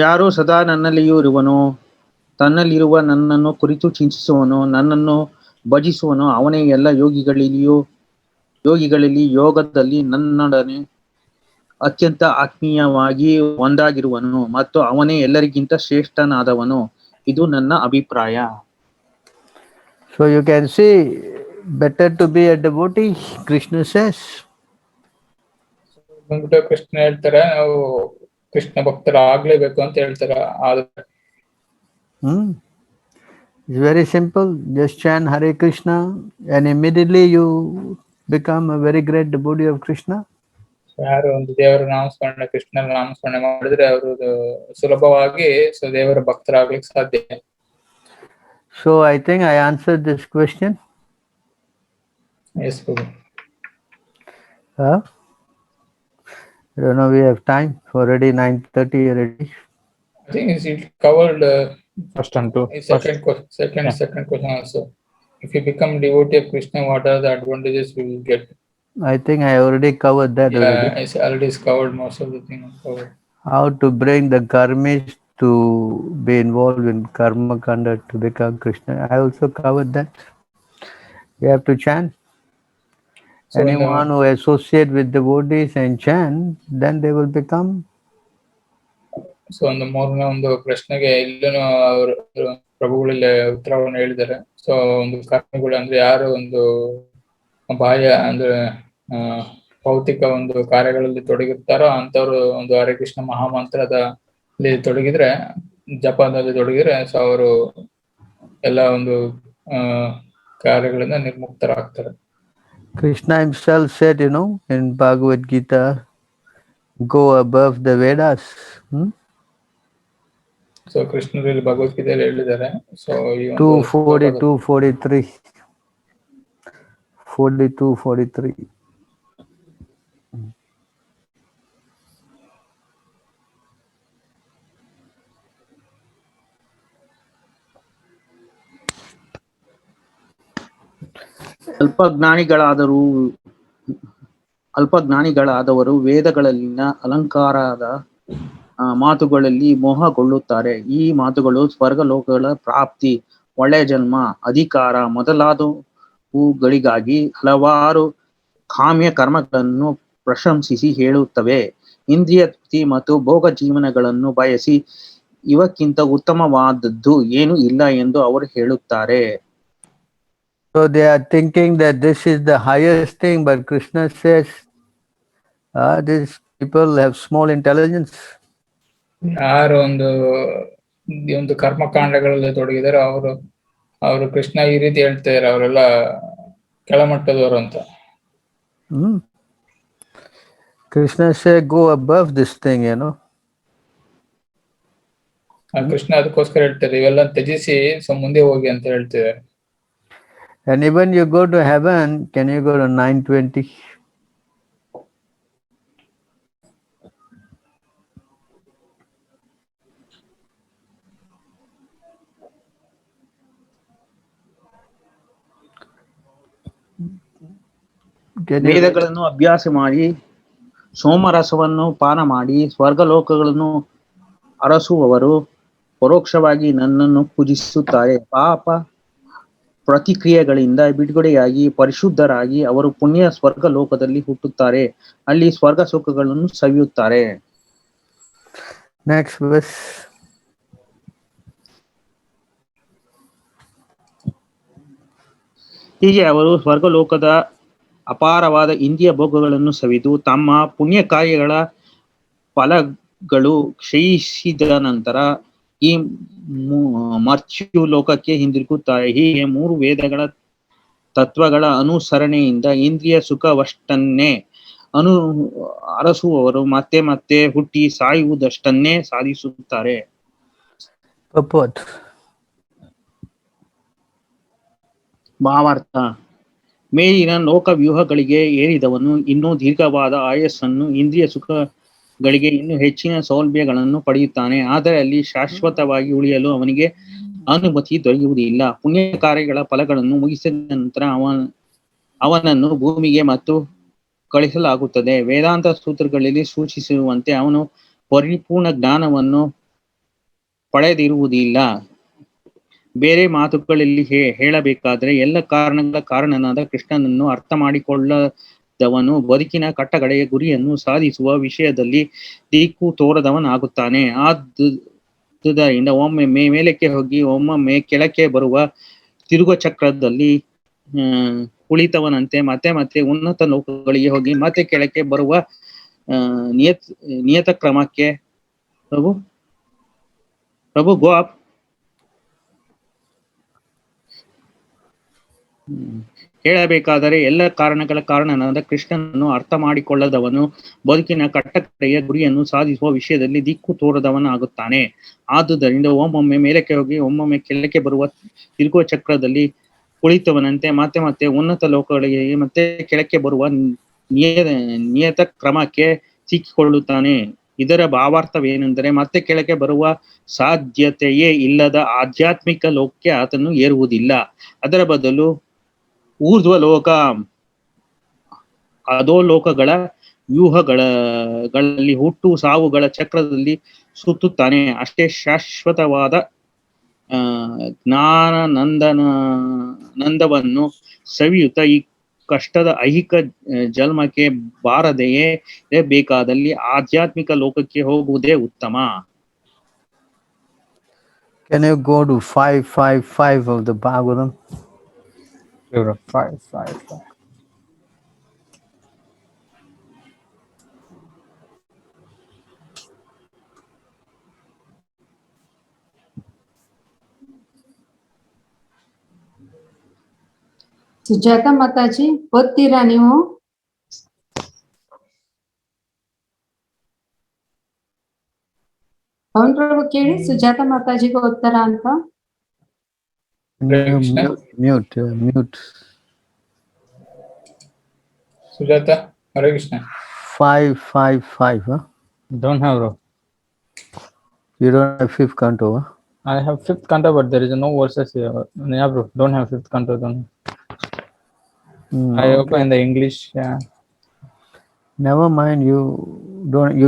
ಯಾರು ಸದಾ ನನ್ನಲ್ಲಿಯೂ ಇರುವನೋ, ತನ್ನಲ್ಲಿರುವ ನನ್ನನ್ನು ಕುರಿತು ಚಿಂತಿಸುವನೋ, ನನ್ನನ್ನು ಭಜಿಸುವನೋ ಅವನೇ ಎಲ್ಲ ಯೋಗಿಗಳಲ್ಲಿಯೂ ಯೋಗಿಗಳಲ್ಲಿ ಯೋಗದಲ್ಲಿ ನನ್ನೊಡನೆ ಅತ್ಯಂತ ಆತ್ಮೀಯವಾಗಿ ಒಂದಾಗಿರುವನು ಮತ್ತು ಅವನೇ ಎಲ್ಲರಿಗಿಂತ ಶ್ರೇಷ್ಠನಾದವನು. ಇದು ನನ್ನ ಅಭಿಪ್ರಾಯ. So you can see, better to be a devotee, Krishna says. ಬಂದ್ಬಿಟ್ಟು ಕೃಷ್ಣ ಹೇಳ್ತಾರೆ ನಾವು ಕೃಷ್ಣ ಭಕ್ತರಾಗ್ಲೇಬೇಕು ಅಂತ ಹೇಳ್ತಾರೆ. ಆದ್ರೆ It's very simple. Just chant Hare Krishna and immediately you become a very great devotee of Krishna. ಯಾರು ಒಂದು ದೇವರ ನಾಮಸ್ಮರಣೆ, ಕೃಷ್ಣನ ನಾಮಸ್ಮರಣೆ ಮಾಡಿದ್ರೆ ಅವರು ಸುಲಭವಾಗಿ ದೇವರ ಭಕ್ತರಾಗ್ಲಿಕ್ಕೆ ಸಾಧ್ಯ. So I think I answered this question. Yes, Prabhu. I don't know, we have time. Already 9:30 already. I think it covered First and two. second question also. If you become devotee of Krishna, what are the advantages we will get? I think I already covered that already. Yeah, it's already covered most of the things covered. How to bring the karmis to be involved in karma kanda to become Krishna. I also covered that. You have to chant. So anyone who associate with devotees and chant, then they will become. So ಒಂದು ಮೂರನೇ ಒಂದು ಪ್ರಶ್ನೆಗೆ ಇಲ್ಲೂ ಅವರು ಪ್ರಭುಗಳಲ್ಲಿ ಉತ್ತರವನ್ನು ಹೇಳಿದ್ದಾರೆ. So ಒಂದು ಕರ್ಮಿಗಳು ಅಂದ್ರೆ ಯಾರು ಒಂದು ಬಾಹ್ಯ ಅಂದ್ರೆ ಭೌತಿಕ ಒಂದು ಕಾರ್ಯಗಳಲ್ಲಿ ತೊಡಗಿರ್ತಾರೋ ಅಂತವ್ರು ಒಂದು ಹರೇ ಕೃಷ್ಣ ಮಹಾಮಂತ್ರದಲ್ಲಿ ತೊಡಗಿದ್ರೆ, ಜಪದಲ್ಲಿ ತೊಡಗಿದ್ರೆ, ಸೊ ಅವರು ಎಲ್ಲ ಒಂದು ಕಾರ್ಯಗಳಿಂದ ನಿರ್ಮುಕ್ತರಾಗ್ತಾರೆ. Krishna himself said, in Bhagavad Gita, go above the Vedas. So ಕೃಷ್ಣರಲ್ಲಿ ಭಗವದ್ಗೀತೆಯಲ್ಲಿ ಹೇಳಿದ್ದಾರೆ. ಸೊ 42-43. ಅಲ್ಪಜ್ಞಾನಿಗಳಾದವರು ವೇದಗಳಲ್ಲಿನ ಅಲಂಕಾರದ ಮಾತುಗಳಲ್ಲಿ ಮೋಹಗೊಳ್ಳುತ್ತಾರೆ. ಈ ಮಾತುಗಳು ಸ್ವರ್ಗಲೋಕಗಳ ಪ್ರಾಪ್ತಿ, ಒಳ್ಳೆಯ ಜನ್ಮ, ಅಧಿಕಾರ ಮೊದಲಾದವುಗಳಿಗಾಗಿ ಹಲವಾರು ಕಾಮ್ಯ ಕರ್ಮಗಳನ್ನು ಪ್ರಶಂಸಿಸಿ ಹೇಳುತ್ತವೆ. ಇಂದ್ರಿಯ ತೃಪ್ತಿ ಮತ್ತು ಭೋಗ ಜೀವನಗಳನ್ನು ಬಯಸಿ ಇವಕ್ಕಿಂತ ಉತ್ತಮವಾದದ್ದು ಏನೂ ಇಲ್ಲ ಎಂದು ಅವರು ಹೇಳುತ್ತಾರೆ. So they are thinking that this is the highest thing, but Krishna says these people have small intelligence. ಯಾರು ಒಂದು ಕರ್ಮಕಾಂಡಗಳಲ್ಲಿ ತೊಡಗಿದಾರೆ ಅವರು ಕೃಷ್ಣ ಈ ರೀತಿ ಹೇಳ್ತಾರೆ, ಅವರೆಲ್ಲ ಕೆಳಮಟ್ಟದವರು ಅಂತ. Krishna say go above this thing, Krishna ಅದಕ್ಕೋಸ್ಕರ ಹೇಳ್ತಾರೆ ಇವೆಲ್ಲ ತ್ಯಜಿಸಿ ಮುಂದೆ ಹೋಗಿ ಅಂತ ಹೇಳ್ತಿದ್ದಾರೆ. And even you go to heaven, can you go to 9:20? ವೇದಗಳನ್ನು ಅಭ್ಯಾಸ ಮಾಡಿ ಸೋಮರಸವನ್ನು ಪಾನ ಮಾಡಿ ಸ್ವರ್ಗಲೋಕಗಳನ್ನು ಅರಸುವವರು ಪರೋಕ್ಷವಾಗಿ ನನ್ನನ್ನು ಪೂಜಿಸುತ್ತಾರೆ. ಪಾಪ ಪ್ರತಿಕ್ರಿಯೆಗಳಿಂದ ಬಿಡುಗಡೆಯಾಗಿ ಪರಿಶುದ್ಧರಾಗಿ ಅವರು ಪುಣ್ಯ ಸ್ವರ್ಗ ಲೋಕದಲ್ಲಿ ಹುಟ್ಟುತ್ತಾರೆ, ಅಲ್ಲಿ ಸ್ವರ್ಗ ಸುಖಗಳನ್ನು ಸವಿಯುತ್ತಾರೆ. Next verse. ಹೀಗೆ ಅವರು ಸ್ವರ್ಗಲೋಕದ ಅಪಾರವಾದ ಇಂದ್ರಿಯ ಭೋಗಗಳನ್ನು ಸವಿದು ತಮ್ಮ ಪುಣ್ಯ ಕಾರ್ಯಗಳ ಫಲಗಳು ಕ್ಷಯಿಸಿದ ನಂತರ ಈ ಮರ್ತ್ಯು ಲೋಕಕ್ಕೆ ಹಿಂದಿರುಗುತ್ತಾರೆ. ಹೀಗೆ 3 ವೇದಗಳ ತತ್ವಗಳ ಅನುಸರಣೆಯಿಂದ ಇಂದ್ರಿಯ ಸುಖವಷ್ಟನ್ನೇ ಅರಸುವವರು ಮತ್ತೆ ಮತ್ತೆ ಹುಟ್ಟಿ ಸಾಯುವುದಷ್ಟನ್ನೇ ಸಾಧಿಸುತ್ತಾರೆ. ಭಾವಾರ್ಥ: ಮೇಲಿನ ಲೋಕವ್ಯೂಹಗಳಿಗೆ ಏರಿದವನು ಇನ್ನೂ ದೀರ್ಘವಾದ ಆಯಸ್ಸನ್ನು, ಇಂದ್ರಿಯ ಸುಖಗಳಿಗೆ ಇನ್ನೂ ಹೆಚ್ಚಿನ ಸೌಲಭ್ಯಗಳನ್ನು ಪಡೆಯುತ್ತಾನೆ. ಆದರೆ ಅಲ್ಲಿ ಶಾಶ್ವತವಾಗಿ ಉಳಿಯಲು ಅವನಿಗೆ ಅನುಮತಿ ದೊರೆಯುವುದಿಲ್ಲ. ಪುಣ್ಯ ಕಾರ್ಯಗಳ ಫಲಗಳನ್ನು ಮುಗಿಸಿದ ನಂತರ ಅವನನ್ನು ಭೂಮಿಗೆ ಮತ್ತು ಕಳಿಸಲಾಗುತ್ತದೆ. ವೇದಾಂತ ಸೂತ್ರಗಳಲ್ಲಿ ಸೂಚಿಸಿರುವಂತೆ ಅವನು ಪರಿಪೂರ್ಣ ಜ್ಞಾನವನ್ನು ಪಡೆದಿರುವುದಿಲ್ಲ. ಬೇರೆ ಮಾತುಗಳಲ್ಲಿ ಹೇಳಬೇಕಾದ್ರೆ ಎಲ್ಲ ಕಾರಣಗಳ ಕಾರಣನಾದ ಕೃಷ್ಣನನ್ನು ಅರ್ಥ ಮಾಡಿಕೊಳ್ಳದವನು ಬದುಕಿನ ಕಟ್ಟಕಡೆಯ ಗುರಿಯನ್ನು ಸಾಧಿಸುವ ವಿಷಯದಲ್ಲಿ ದಿಕ್ಕು ತೋರದವನಾಗುತ್ತಾನೆ. ಆದುದರಿಂದ ಒಮ್ಮೊಮ್ಮೆ ಮೇಲಕ್ಕೆ ಹೋಗಿ ಒಮ್ಮೊಮ್ಮೆ ಕೆಳಕ್ಕೆ ಬರುವ ತಿರುಗುವ ಚಕ್ರದಲ್ಲಿ ಕುಳಿತವನಂತೆ ಮತ್ತೆ ಮತ್ತೆ ಉನ್ನತ ಲೋಕಗಳಿಗೆ ಹೋಗಿ ಮತ್ತೆ ಕೆಳಕ್ಕೆ ಬರುವ ನಿಯತ ಕ್ರಮಕ್ಕೆ ಪ್ರಭು ಗೋ ಅಪ್. ಹೇಳಬೇಕಾದರೆ ಎಲ್ಲ ಕಾರಣಗಳ ಕಾರಣನಾದ ಕೃಷ್ಣನನ್ನು ಅರ್ಥ ಮಾಡಿಕೊಳ್ಳದವನು ಬದುಕಿನ ಕಟ್ಟಕಡೆಯ ಗುರಿಯನ್ನು ಸಾಧಿಸುವ ವಿಷಯದಲ್ಲಿ ದಿಕ್ಕು ತೋರದವನಾಗುತ್ತಾನೆ. ಆದುದರಿಂದ ಒಮ್ಮೊಮ್ಮೆ ಮೇಲಕ್ಕೆ ಹೋಗಿ ಒಮ್ಮೊಮ್ಮೆ ಕೆಳಕ್ಕೆ ಬರುವ ತಿರುಗುವ ಚಕ್ರದಲ್ಲಿ ಕುಳಿತವನಂತೆ ಮತ್ತೆ ಮತ್ತೆ ಉನ್ನತ ಲೋಕಗಳಿಗೆ ಮತ್ತೆ ಕೆಳಕ್ಕೆ ಬರುವ ನಿಯತ ಕ್ರಮಕ್ಕೆ ಸಿಕ್ಕಿಕೊಳ್ಳುತ್ತಾನೆ. ಇದರ ಭಾವಾರ್ಥವೇನೆಂದರೆ ಮತ್ತೆ ಕೆಳಕ್ಕೆ ಬರುವ ಸಾಧ್ಯತೆಯೇ ಇಲ್ಲದ ಆಧ್ಯಾತ್ಮಿಕ ಲೋಕಕ್ಕೆ ಆತನು ಏರುವುದಿಲ್ಲ. ಅದರ ಬದಲು ಊರ್ಧ್ವ ಲೋಕ ಅಧೋಲೋಕಗಳ ವ್ಯೂಹಗಳಲ್ಲಿ ಹುಟ್ಟು ಸಾವುಗಳ ಚಕ್ರದಲ್ಲಿ ಸುತ್ತುತ್ತಾನೆ. ಅಷ್ಟೇ ಶಾಶ್ವತವಾದ ನಂದವನ್ನು ಸವಿಯುತ್ತ ಈ ಕಷ್ಟದ ಐಹಿಕ ಜನ್ಮಕ್ಕೆ ಬಾರದೆಯೇ ಬೇಕಾದಲ್ಲಿ ಆಧ್ಯಾತ್ಮಿಕ ಲೋಕಕ್ಕೆ ಹೋಗುವುದೇ ಉತ್ತಮ. Can you go to 555 of the Bhagavatam? 555. Sujata Mataji ಓದ್ತೀರಾ ನೀವು? ಪವನ್ ಪ್ರಭು ಕೇಳಿ ಸುಜಾತ ಮಾತಾಜಿಗೆ ಓದ್ತಾರ ಅಂತ. Mute. Sujata, Hare Krishna. 555, huh? Don't have, bro. You don't have fifth canto, huh? I have fifth canto, but there is no verses here. Yeah, bro. Don't have fifth canto. Don't. I open in the English. Yeah. Never mind. You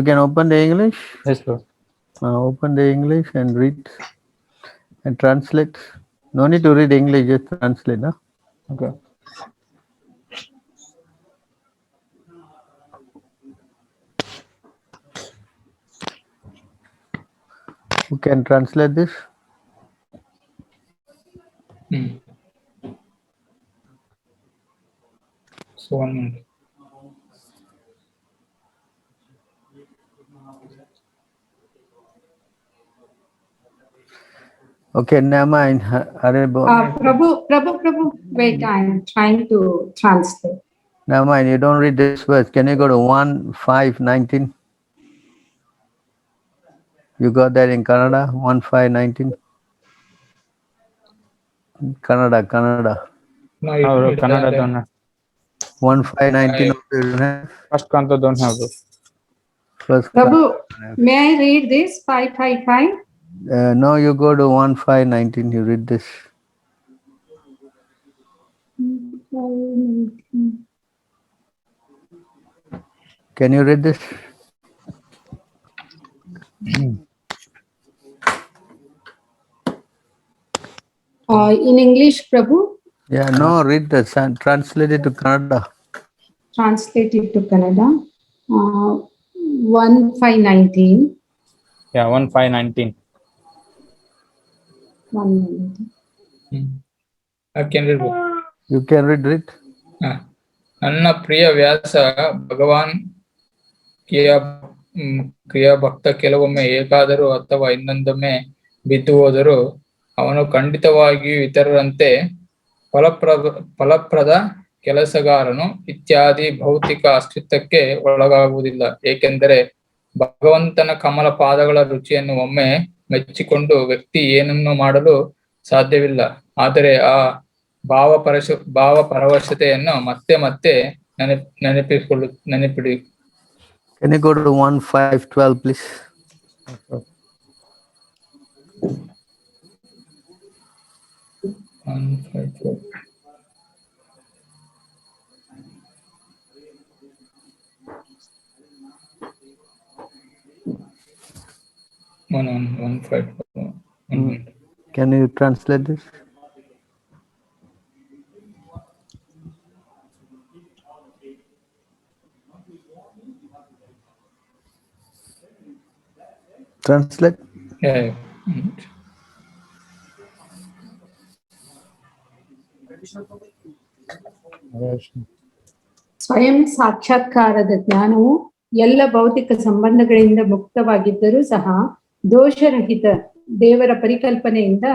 can open the English. Yes, bro. Open the English and read and translate. No need to read English, just translate, huh? Okay. Who can translate this? So 1 minute. Okay, never mind. Prabhu, wait, I'm trying to translate. Never mind. You don't read this verse. Can you go to 1:5:19? You got that in Kannada? 1:5:19. Kannada. No, Bro, you Kannada don't don't have. 1:5:19. First canto don't have, bro. First Prabhu, may I read this 555? no, you go to 1:5:19. You read this. Can you read this? In English, Prabhu? Yeah, no, read this and translate it to Kannada. Translate it to Kannada. 1:5:19. Yeah, 1:5:19. 1 minute. I can read. You can read it. ನನ್ನ ಪ್ರಿಯ ವ್ಯಾಸ, ಭಗವಾನ್ ಕ್ರಿಯಾ ಭಕ್ತ ಕೆಲವೊಮ್ಮೆ ಏಕಾದರೂ ಅಥವಾ ಇನ್ನೊಂದೊಮ್ಮೆ ಬಿದ್ದು ಹೋದರೂ ಅವನು ಖಂಡಿತವಾಗಿಯೂ ಇತರರಂತೆ ಫಲಪ್ರದ ಕೆಲಸಗಾರನು ಇತ್ಯಾದಿ ಭೌತಿಕ ಅಸ್ತಿತ್ವಕ್ಕೆ ಒಳಗಾಗುವುದಿಲ್ಲ. ಏಕೆಂದರೆ ಭಗವಂತನ ಕಮಲ ಪಾದಗಳ ರುಚಿಯನ್ನು ಒಮ್ಮೆ ಮೆಚ್ಚಿಕೊಂಡು ವ್ಯಕ್ತಿ ಏನನ್ನು ಮಾಡಲು ಸಾಧ್ಯವಿಲ್ಲ. ಆದರೆ ಆ ಭಾವ ಪರವಶತೆಯನ್ನು ಮತ್ತೆ ಮತ್ತೆ ನೆನಪಿಡಿ. Can you go to 1:5:12, please? Can you translate this? Translate. Yeah. ಸ್ವಯಂ ಸಾಕ್ಷಾತ್ಕಾರದ ಜ್ಞಾನವು ಎಲ್ಲ ಭೌತಿಕ ಸಂಬಂಧಗಳಿಂದ ಮುಕ್ತವಾಗಿದ್ದರೂ ಸಹ ದೋಷರಹಿತ ದೇವರ ಪರಿಕಲ್ಪನೆಯಿಂದ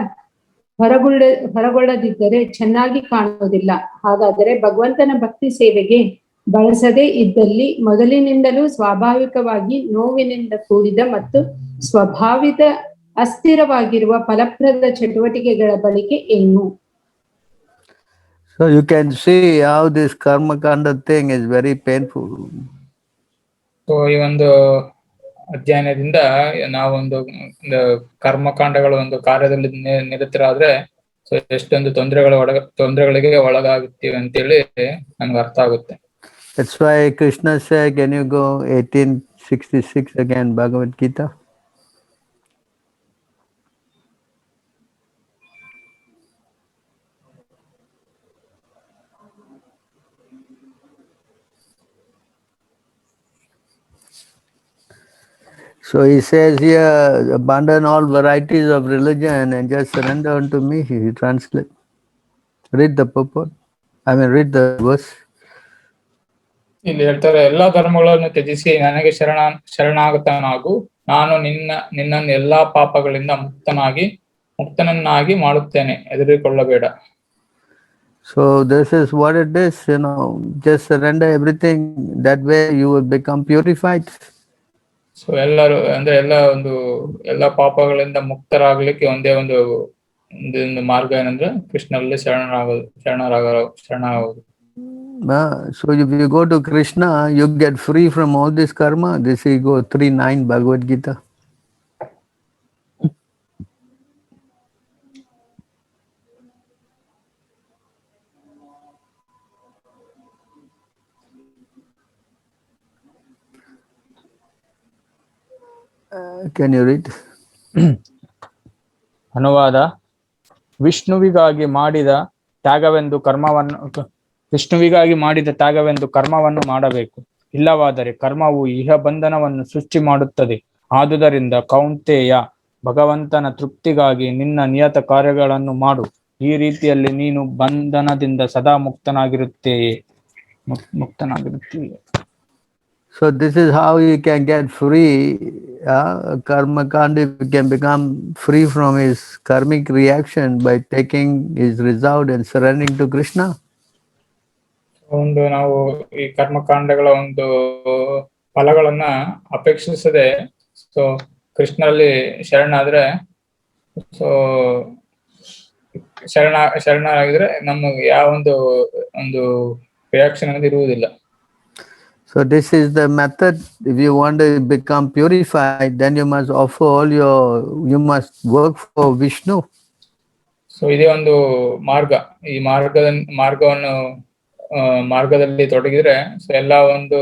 ಹೊರಗೊಳ್ಳದಿದ್ದರೆ ಚೆನ್ನಾಗಿ ಕಾಣುವುದಿಲ್ಲ. ಹಾಗಾದರೆ ಭಗವಂತನ ಭಕ್ತಿ ಸೇವೆಗೆ ಬಳಸದೇ ಇದ್ದಲ್ಲಿ ಮೊದಲಿನಿಂದಲೂ ಸ್ವಾಭಾವಿಕವಾಗಿ ನೋವಿನಿಂದ ಕೂಡಿದ ಮತ್ತು ಸ್ವಭಾವಿತ ಅಸ್ಥಿರವಾಗಿರುವ ಫಲಪ್ರದ ಚಟುವಟಿಕೆಗಳ ಬಳಕೆ ಏನು? So you can see how this karma kanda thing is very painful. So ಈ ಒಂದು ಅಧ್ಯಯನದಿಂದ ನಾವೊಂದು ಕರ್ಮಕಾಂಡಗಳ ಒಂದು ಕಾರ್ಯದಲ್ಲಿ ನಿರತರಾದ್ರೆ ಸೊ ಎಷ್ಟೊಂದು ತೊಂದರೆಗಳಿಗೆ ಒಳಗಾಗುತ್ತೀವಿ ಅಂತೇಳಿ ನಮ್ಗೆ ಅರ್ಥ ಆಗುತ್ತೆ. That's why Krishna said, can you go 1866 again, Bhagavad Gita? So he says here, abandon all varieties of religion and just surrender unto me. He translates. Read the purport. Read the verse. ಇಲ್ಲಿ ಹೇಳ್ತಾರೆ, ಎಲ್ಲಾ ಧರ್ಮಗಳನ್ನು ತ್ಯಜಿಸಿ ನನಗೆ ಶರಣಾಗತನಾಗು, ನಾನು ನಿನ್ನನ್ನು ಎಲ್ಲಾ ಪಾಪಗಳಿಂದ ಮುಕ್ತನನ್ನಾಗಿ ಮಾಡುತ್ತೇನೆ, ಹೆದರಿಕೊಳ್ಳಬೇಡ. So this is what it is, just surrender everything. That way you will become purified. So ಎಲ್ಲ ಪಾಪಗಳಿಂದ ಮುಕ್ತರಾಗ್ಲಿಕ್ಕೆ ಒಂದೇ ಒಂದು ಮಾರ್ಗ ಏನಂದ್ರೆ ಕೃಷ್ಣನಲ್ಲಿ ಶರಣಾಗೋದು. So if you go to Krishna, you get free from all this karma. This is 3:9 Bhagavad Gita. Can you read? ಅನುವಾದ. ವಿಷ್ಣುವಿಗಾಗಿ ಮಾಡಿದ ತ್ಯಾಗವೆಂದು ಕರ್ಮವನ್ನು ಮಾಡಬೇಕು. ಇಲ್ಲವಾದರೆ ಕರ್ಮವು ಇಹ ಬಂಧನವನ್ನು ಸೃಷ್ಟಿ ಮಾಡುತ್ತದೆ. ಆದುದರಿಂದ ಕೌಂತೆಯ, ಭಗವಂತನ ತೃಪ್ತಿಗಾಗಿ ನಿನ್ನ ನಿಯತ ಕಾರ್ಯಗಳನ್ನು ಮಾಡು. ಈ ರೀತಿಯಲ್ಲಿ ನೀನು ಬಂಧನದಿಂದ ಸದಾ ಮುಕ್ತನಾಗಿರುತ್ತೀಯೆ. So this is how you can get free. Karma kanda can become free from his karmic reaction by taking his result and surrendering to Krishna. ನಾವು ಈ ಕರ್ಮಕಾಂಡಗಳ ಒಂದು ಫಲಗಳನ್ನ ಅಪೇಕ್ಷಿಸದೆ ಸೊ ಕೃಷ್ಣನಲ್ಲಿ ಶರಣಾದ್ರೆ, ಸೊ ಶರಣಾಗಿದ್ರೆ ನಮಗೆ ಯಾವ ಒಂದು ರಿಯಾಕ್ಷನ್ ಅನ್ನೋದು ಇರುವುದಿಲ್ಲ. So this is the method. If you want to become purified, then you must you must work for Vishnu. So ಇದೇ ಒಂದು ಮಾರ್ಗ. ಈ ಮಾರ್ಗದಲ್ಲಿ ತೊಡಗಿದ್ರೆ ಸೊ ಎಲ್ಲ ಒಂದು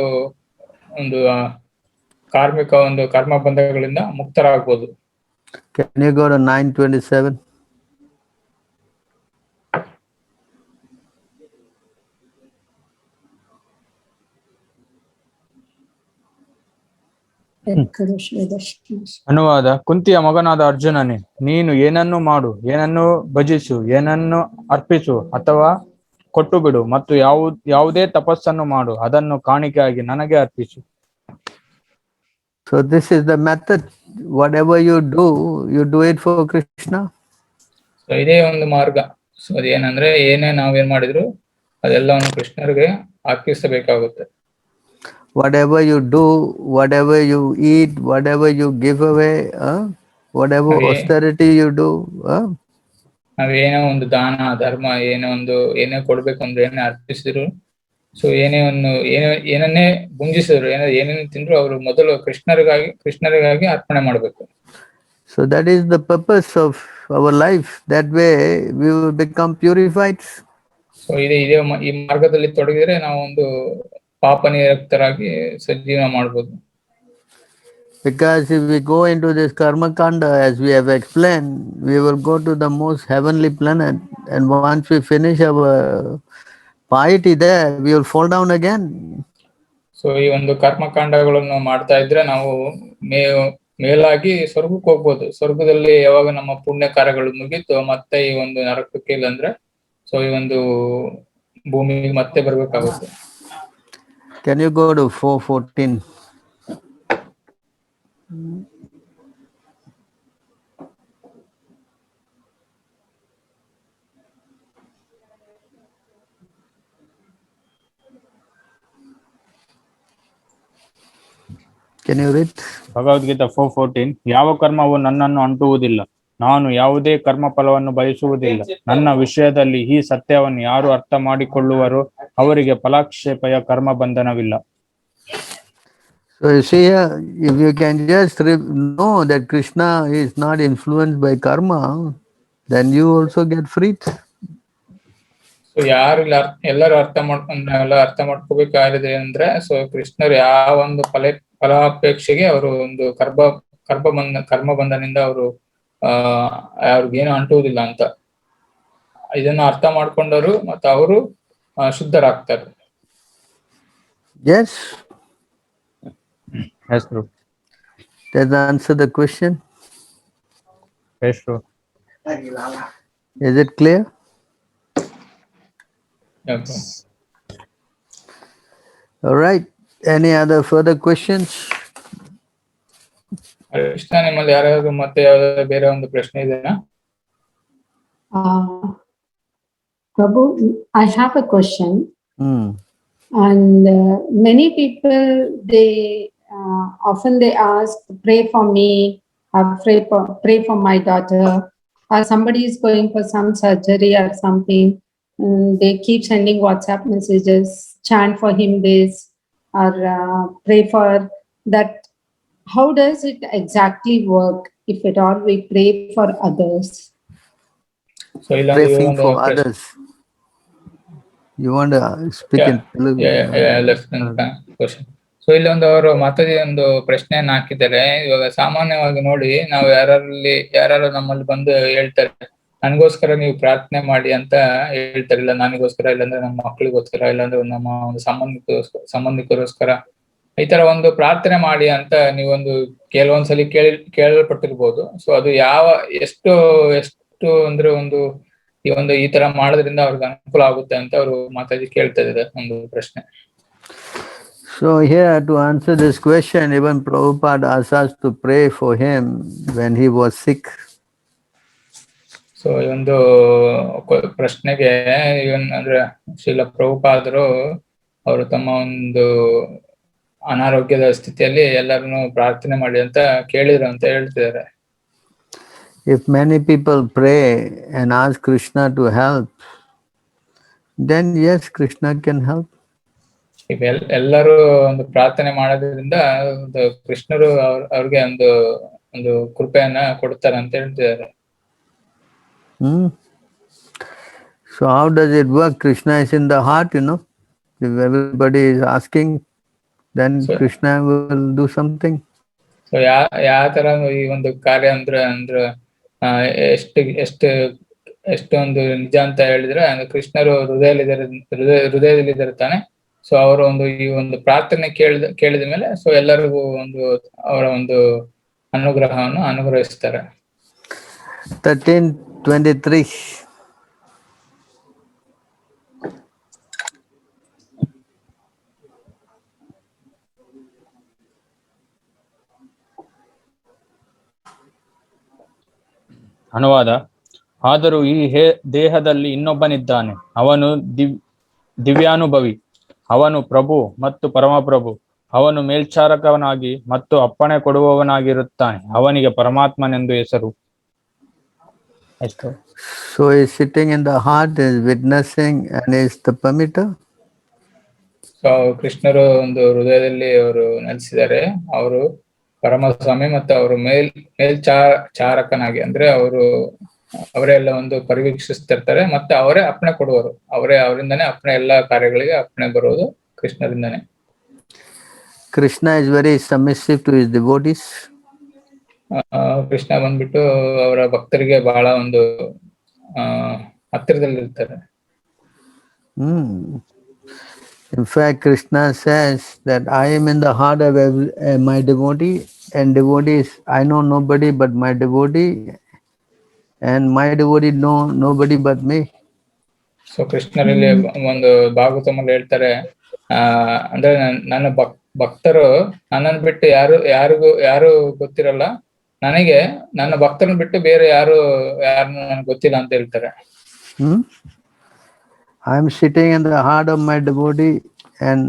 ಕಾರ್ಮಿಕ ಕರ್ಮ ಬಂಧಗಳಿಂದ ಮುಕ್ತರಾಗಬಹುದು. Can you go to 9:27? ಅನುವಾದ. ಕುಂತಿಯ ಮಗನಾದ ಅರ್ಜುನನೇ, ನೀನು ಏನನ್ನು ಮಾಡು, ಏನನ್ನು ಭಜಿಸು, ಏನನ್ನು ಅರ್ಪಿಸು ಅಥವಾ ಕೊಟ್ಟು ಬಿಡು, ಮತ್ತು ಯಾವುದೇ ತಪಸ್ಸನ್ನು ಮಾಡು, ಅದನ್ನು ಕಾಣಿಕೆಯಾಗಿ ನನಗೆ ಅರ್ಪಿಸು. So this is the method. Whatever you do it for Krishna. So ಇದೇ ಒಂದು ಮಾರ್ಗ. ಸೊ ಅದೇನಂದ್ರೆ ಏನೇ ನಾವೇನ್ ಮಾಡಿದ್ರು ಅದೆಲ್ಲವನ್ನು ಕೃಷ್ಣರಿಗೆ ಅರ್ಪಿಸಬೇಕಾಗುತ್ತೆ. Whatever you do, whatever you eat, whatever you give away, whatever austerity you do. ನಾವೇನೋ ಒಂದು ದಾನ ಧರ್ಮ ಏನೇ ಕೊಡ್ಬೇಕು ಅಂದ್ರೆ ಏನೇ ಅರ್ಪಿಸಿದ್ರು, ಸೊ ಏನನ್ನೇ ಭುಂಜಿಸಿದ್ರು, ಏನೇನು ತಿಂದ್ರು ಅವರು ಮೊದಲು ಕೃಷ್ಣರಿಗಾಗಿ ಅರ್ಪಣೆ ಮಾಡಬೇಕು. So that is the purpose of our life. That way we will become purified. So ಈ ಮಾರ್ಗದಲ್ಲಿ ತೊಡಗಿದ್ರೆ ನಾವು ಒಂದು ಪಾಪ ನಿರಕ್ತರಾಗಿ ಸಜ್ಜೀವನ ಮಾಡಬಹುದು. Because if we go into this karma kanda, as we have explained, we will go to the most heavenly planet, and once we finish our piety there, we will fall down again. So ಈ ಒಂದು ಕರ್ಮಕಾಂಡಗಳನ್ನು ಮಾಡ್ತಾ ಇದ್ರೆ ನಾವು ಮೇಲಾಗಿ ಸ್ವರ್ಗಕ್ಕೆ ಹೋಗ್ಬೋದು. ಸ್ವರ್ಗದಲ್ಲಿ ಯಾವಾಗ ನಮ್ಮ ಪುಣ್ಯ ಕಾರ್ಯಗಳು ಮುಗೀತು ಮತ್ತೆ ಈ ಒಂದು ನರಕಕ್ಕೆ ಇಲ್ಲಂದ್ರೆ ಸೊ ಈ ಒಂದು ಭೂಮಿಗೆ ಮತ್ತೆ ಬರ್ಬೇಕಾಗುತ್ತೆ. Can you go to 4:14? Can you read? Bhagavad Gita 4:14 ಯಾವ ಕರ್ಮವು ನನ್ನನ್ನು ಅಂಟುವುದಿಲ್ಲ, ನಾನು ಯಾವುದೇ ಕರ್ಮ ಫಲವನ್ನು ಬಯಸುವುದಿಲ್ಲ. ನನ್ನ ವಿಷಯದಲ್ಲಿ ಈ ಸತ್ಯವನ್ನು ಯಾರು ಅರ್ಥ ಮಾಡಿಕೊಳ್ಳುವರೋ ಅವರಿಗೆ ಫಲಾಕ್ಷೇಪಯ ಕರ್ಮ ಬಂಧನವಿಲ್ಲ. So you see here, if you can just know that Krishna is not influenced by karma, then you also get freed. So ಯಾರು ಎಲ್ಲರೂ ನಾವೆಲ್ಲ ಅರ್ಥ ಮಾಡ್ಕೋಬೇಕಾಗಿದೆ ಅಂದ್ರೆ ಸೊ ಕೃಷ್ಣರು ಯಾವ ಒಂದು ಫಲಾಪೇಕ್ಷೆಗೆ ಅವರು ಒಂದು ಕರ್ಮ ಬಂಧನದಿಂದ ಅವರು ಅವ್ರಿಗೇನು ಅಂಟುವುದಿಲ್ಲ ಅಂತ ಇದನ್ನ ಅರ್ಥ ಮಾಡ್ಕೊಂಡವರು ಮತ್ತೆ ಅವರು ಶುದ್ಧರಾಗ್ತಾರೆ. Yes. Yes, true. Does that answer the question? Yes, true. Is it clear? Okay. All right. Any other further questions? Krishna, ನಿಮ್ಮಲ್ಲಿ ಯಾರಾದ್ರೂ ಮತ್ತೆ ಯಾವ್ದಾದ್ರು ಬೇರೆ ಒಂದು ಪ್ರಶ್ನೆ ಇದೆಯಾ? Prabhu, I have a question. And many people, they often they ask, pray for me, or pray for my daughter, or somebody is going for some surgery or something. They keep sending WhatsApp messages, chant for him this, or pray for that. How does it exactly work if at all we pray for others? So Praying for others. You want to speak in Telugu? Question. So ಇಲ್ಲಿ ಅವರು ಮತ್ತೊಂದು ಒಂದು ಪ್ರಶ್ನೆಯನ್ನ ಹಾಕಿದ್ದಾರೆ. ಇವಾಗ ಸಾಮಾನ್ಯವಾಗಿ ನೋಡಿ, ನಾವು ಯಾರು ನಮ್ಮಲ್ಲಿ ಬಂದು ಹೇಳ್ತಾರೆ, ನನಗೋಸ್ಕರ ನೀವು ಪ್ರಾರ್ಥನೆ ಮಾಡಿ ಅಂತ ಹೇಳ್ತಾರೆ. ಇಲ್ಲ ನನಗೋಸ್ಕರ, ಇಲ್ಲಾಂದ್ರೆ ನಮ್ಮ ಮಕ್ಕಳಿಗೋಸ್ಕರ, ಇಲ್ಲಾಂದ್ರೆ ನಮ್ಮ ಒಂದು ಸಂಬಂಧಿಕರೋಸ್ಕರ ಈ ತರ ಒಂದು ಪ್ರಾರ್ಥನೆ ಮಾಡಿ ಅಂತ ನೀವೊಂದು ಕೆಲವೊಂದ್ಸಲಿ ಕೇಳಲ್ಪಟ್ಟಿರ್ಬೋದು. ಸೊ ಅದು ಎಷ್ಟು ಅಂದ್ರೆ ಈ ತರ ಮಾಡೋದ್ರಿಂದ ಅವ್ರಿಗೆ ಅನುಕೂಲ ಆಗುತ್ತೆ ಅಂತ ಅವರು ಮಾತಾಡಿ ಕೇಳ್ತಾ ಇದ್ದಾರೆ ಒಂದು ಪ್ರಶ್ನೆ. So here to answer this question, even Prabhupada asked us to pray for him when he was sick. So ಈ ಒಂದು ಪ್ರಶ್ನೆಗೆ ಅಂದ್ರೆ ಶ್ರೀಲ ಪ್ರಭುಪಾದರು ಅವರು ತಮ್ಮ ಒಂದು ಅನಾರೋಗ್ಯದ ಸ್ಥಿತಿಯಲ್ಲಿ ಎಲ್ಲರನ್ನು ಪ್ರಾರ್ಥನೆ ಮಾಡಿ ಅಂತ ಕೇಳಿದ್ರು ಅಂತ ಹೇಳ್ತಿದ್ದಾರೆ. If many people pray and ask Krishna to help, then yes, Krishna can help. ಈಗ ಎಲ್ಲರೂ ಒಂದು ಪ್ರಾರ್ಥನೆ ಮಾಡೋದ್ರಿಂದ ಕೃಷ್ಣರು ಅವ್ರಿಗೆ ಒಂದು ಕೃಪೆಯನ್ನ ಕೊಡ್ತಾರೆ ಅಂತ ಹೇಳ್ತಿದ್ದಾರೆ. So how does it work? Krishna is in the heart, If everybody is asking, then Krishna will do something. So ಯಾವ ತರ ಈ ಒಂದು ಕಾರ್ಯ ಅಂದ್ರೆ ಎಷ್ಟೊಂದು ನಿಜ ಅಂತ ಹೇಳಿದ್ರೆ ಕೃಷ್ಣರು ಹೃದಯದಲ್ಲಿ ಇರ್ತಾನೆ. ಸೊ ಅವರು ಈ ಒಂದು ಪ್ರಾರ್ಥನೆ ಕೇಳಿದ ಮೇಲೆ ಸೊ ಎಲ್ಲರಿಗೂ ಅವರ ಒಂದು ಅನುಗ್ರಹವನ್ನು ಅನುಗ್ರಹಿಸ್ತಾರೆ. 13:23. ಅನುವಾದ: ಆದರೂ ಈ ದೇಹದಲ್ಲಿ ಇನ್ನೊಬ್ಬನಿದ್ದಾನೆ, ಅವನು ದಿವ್ಯಾನುಭವಿ, ಅವನು ಪ್ರಭು ಮತ್ತು ಪರಮಪ್ರಭು, ಅವನು ಮೇಲ್ಚಾರಕವನಾಗಿ ಮತ್ತು ಅಪ್ಪಣೆ ಕೊಡುವವನಾಗಿರುತ್ತಾನೆ, ಅವನಿಗೆ ಪರಮಾತ್ಮನೆಂದು ಹೆಸರು. So he is sitting in the heart, is witnessing, and is the permitter. So ಕೃಷ್ಣರು ಒಂದು ಹೃದಯದಲ್ಲಿ ಅವರು ನೆಲೆಸಿದ್ದಾರೆ. ಅವರು ಪರಮಸ್ವಾಮಿ ಮತ್ತು ಅವರು ಮೇಲ್ಚಾರಕನಾಗಿ ಅಂದ್ರೆ ಅವರೇ ಎಲ್ಲ ಒಂದು ಪರಿವೀಕ್ಷಿಸ್ತಿರ್ತಾರೆ ಮತ್ತೆ ಅವರೇ ಅಪ್ಪಣೆ ಕೊಡುವರು. ಅವರಿಂದಾನೇ ಅಪ್ಪಣೆ ಎಲ್ಲಾ ಕಾರ್ಯಗಳಿಗೆ ಅಪ್ಪಣೆ ಬರೋದು ಕೃಷ್ಣರಿಂದಾನೇ. Krishna is very submissive to his devotees. Krishna ಬಂದ್ಬಿಟ್ಟು ಅವರ ಭಕ್ತರಿಗೆ ಬಹಳ ಒಂದು ಹತ್ತಿರದಲ್ಲಿರ್ತಾರೆ. In fact, Krishna says that I am in the heart of my devotee, and devotees, I know nobody but my devotee, and my devotee know nobody but me. So ಕೃಷ್ಣರಲ್ಲಿ ಒಂದು ಭಾಗವತಮಲ್ಲಿ ಹೇಳ್ತಾರೆ, ಅಂದ್ರೆ ನನ್ನ ಭಕ್ತರು ನನ್ನನ್ನು ಬಿಟ್ಟು ಯಾರು ಗೊತ್ತಿರಲ್ಲ, ನನಗೆ ನನ್ನ ಭಕ್ತರನ್ನ ಬಿಟ್ಟು ಬೇರೆ ಯಾರನ್ನು ನನಗೆ ಗೊತ್ತಿಲ್ಲ ಅಂತ ಹೇಳ್ತಾರೆ. I am sitting in the heart of my devotee, and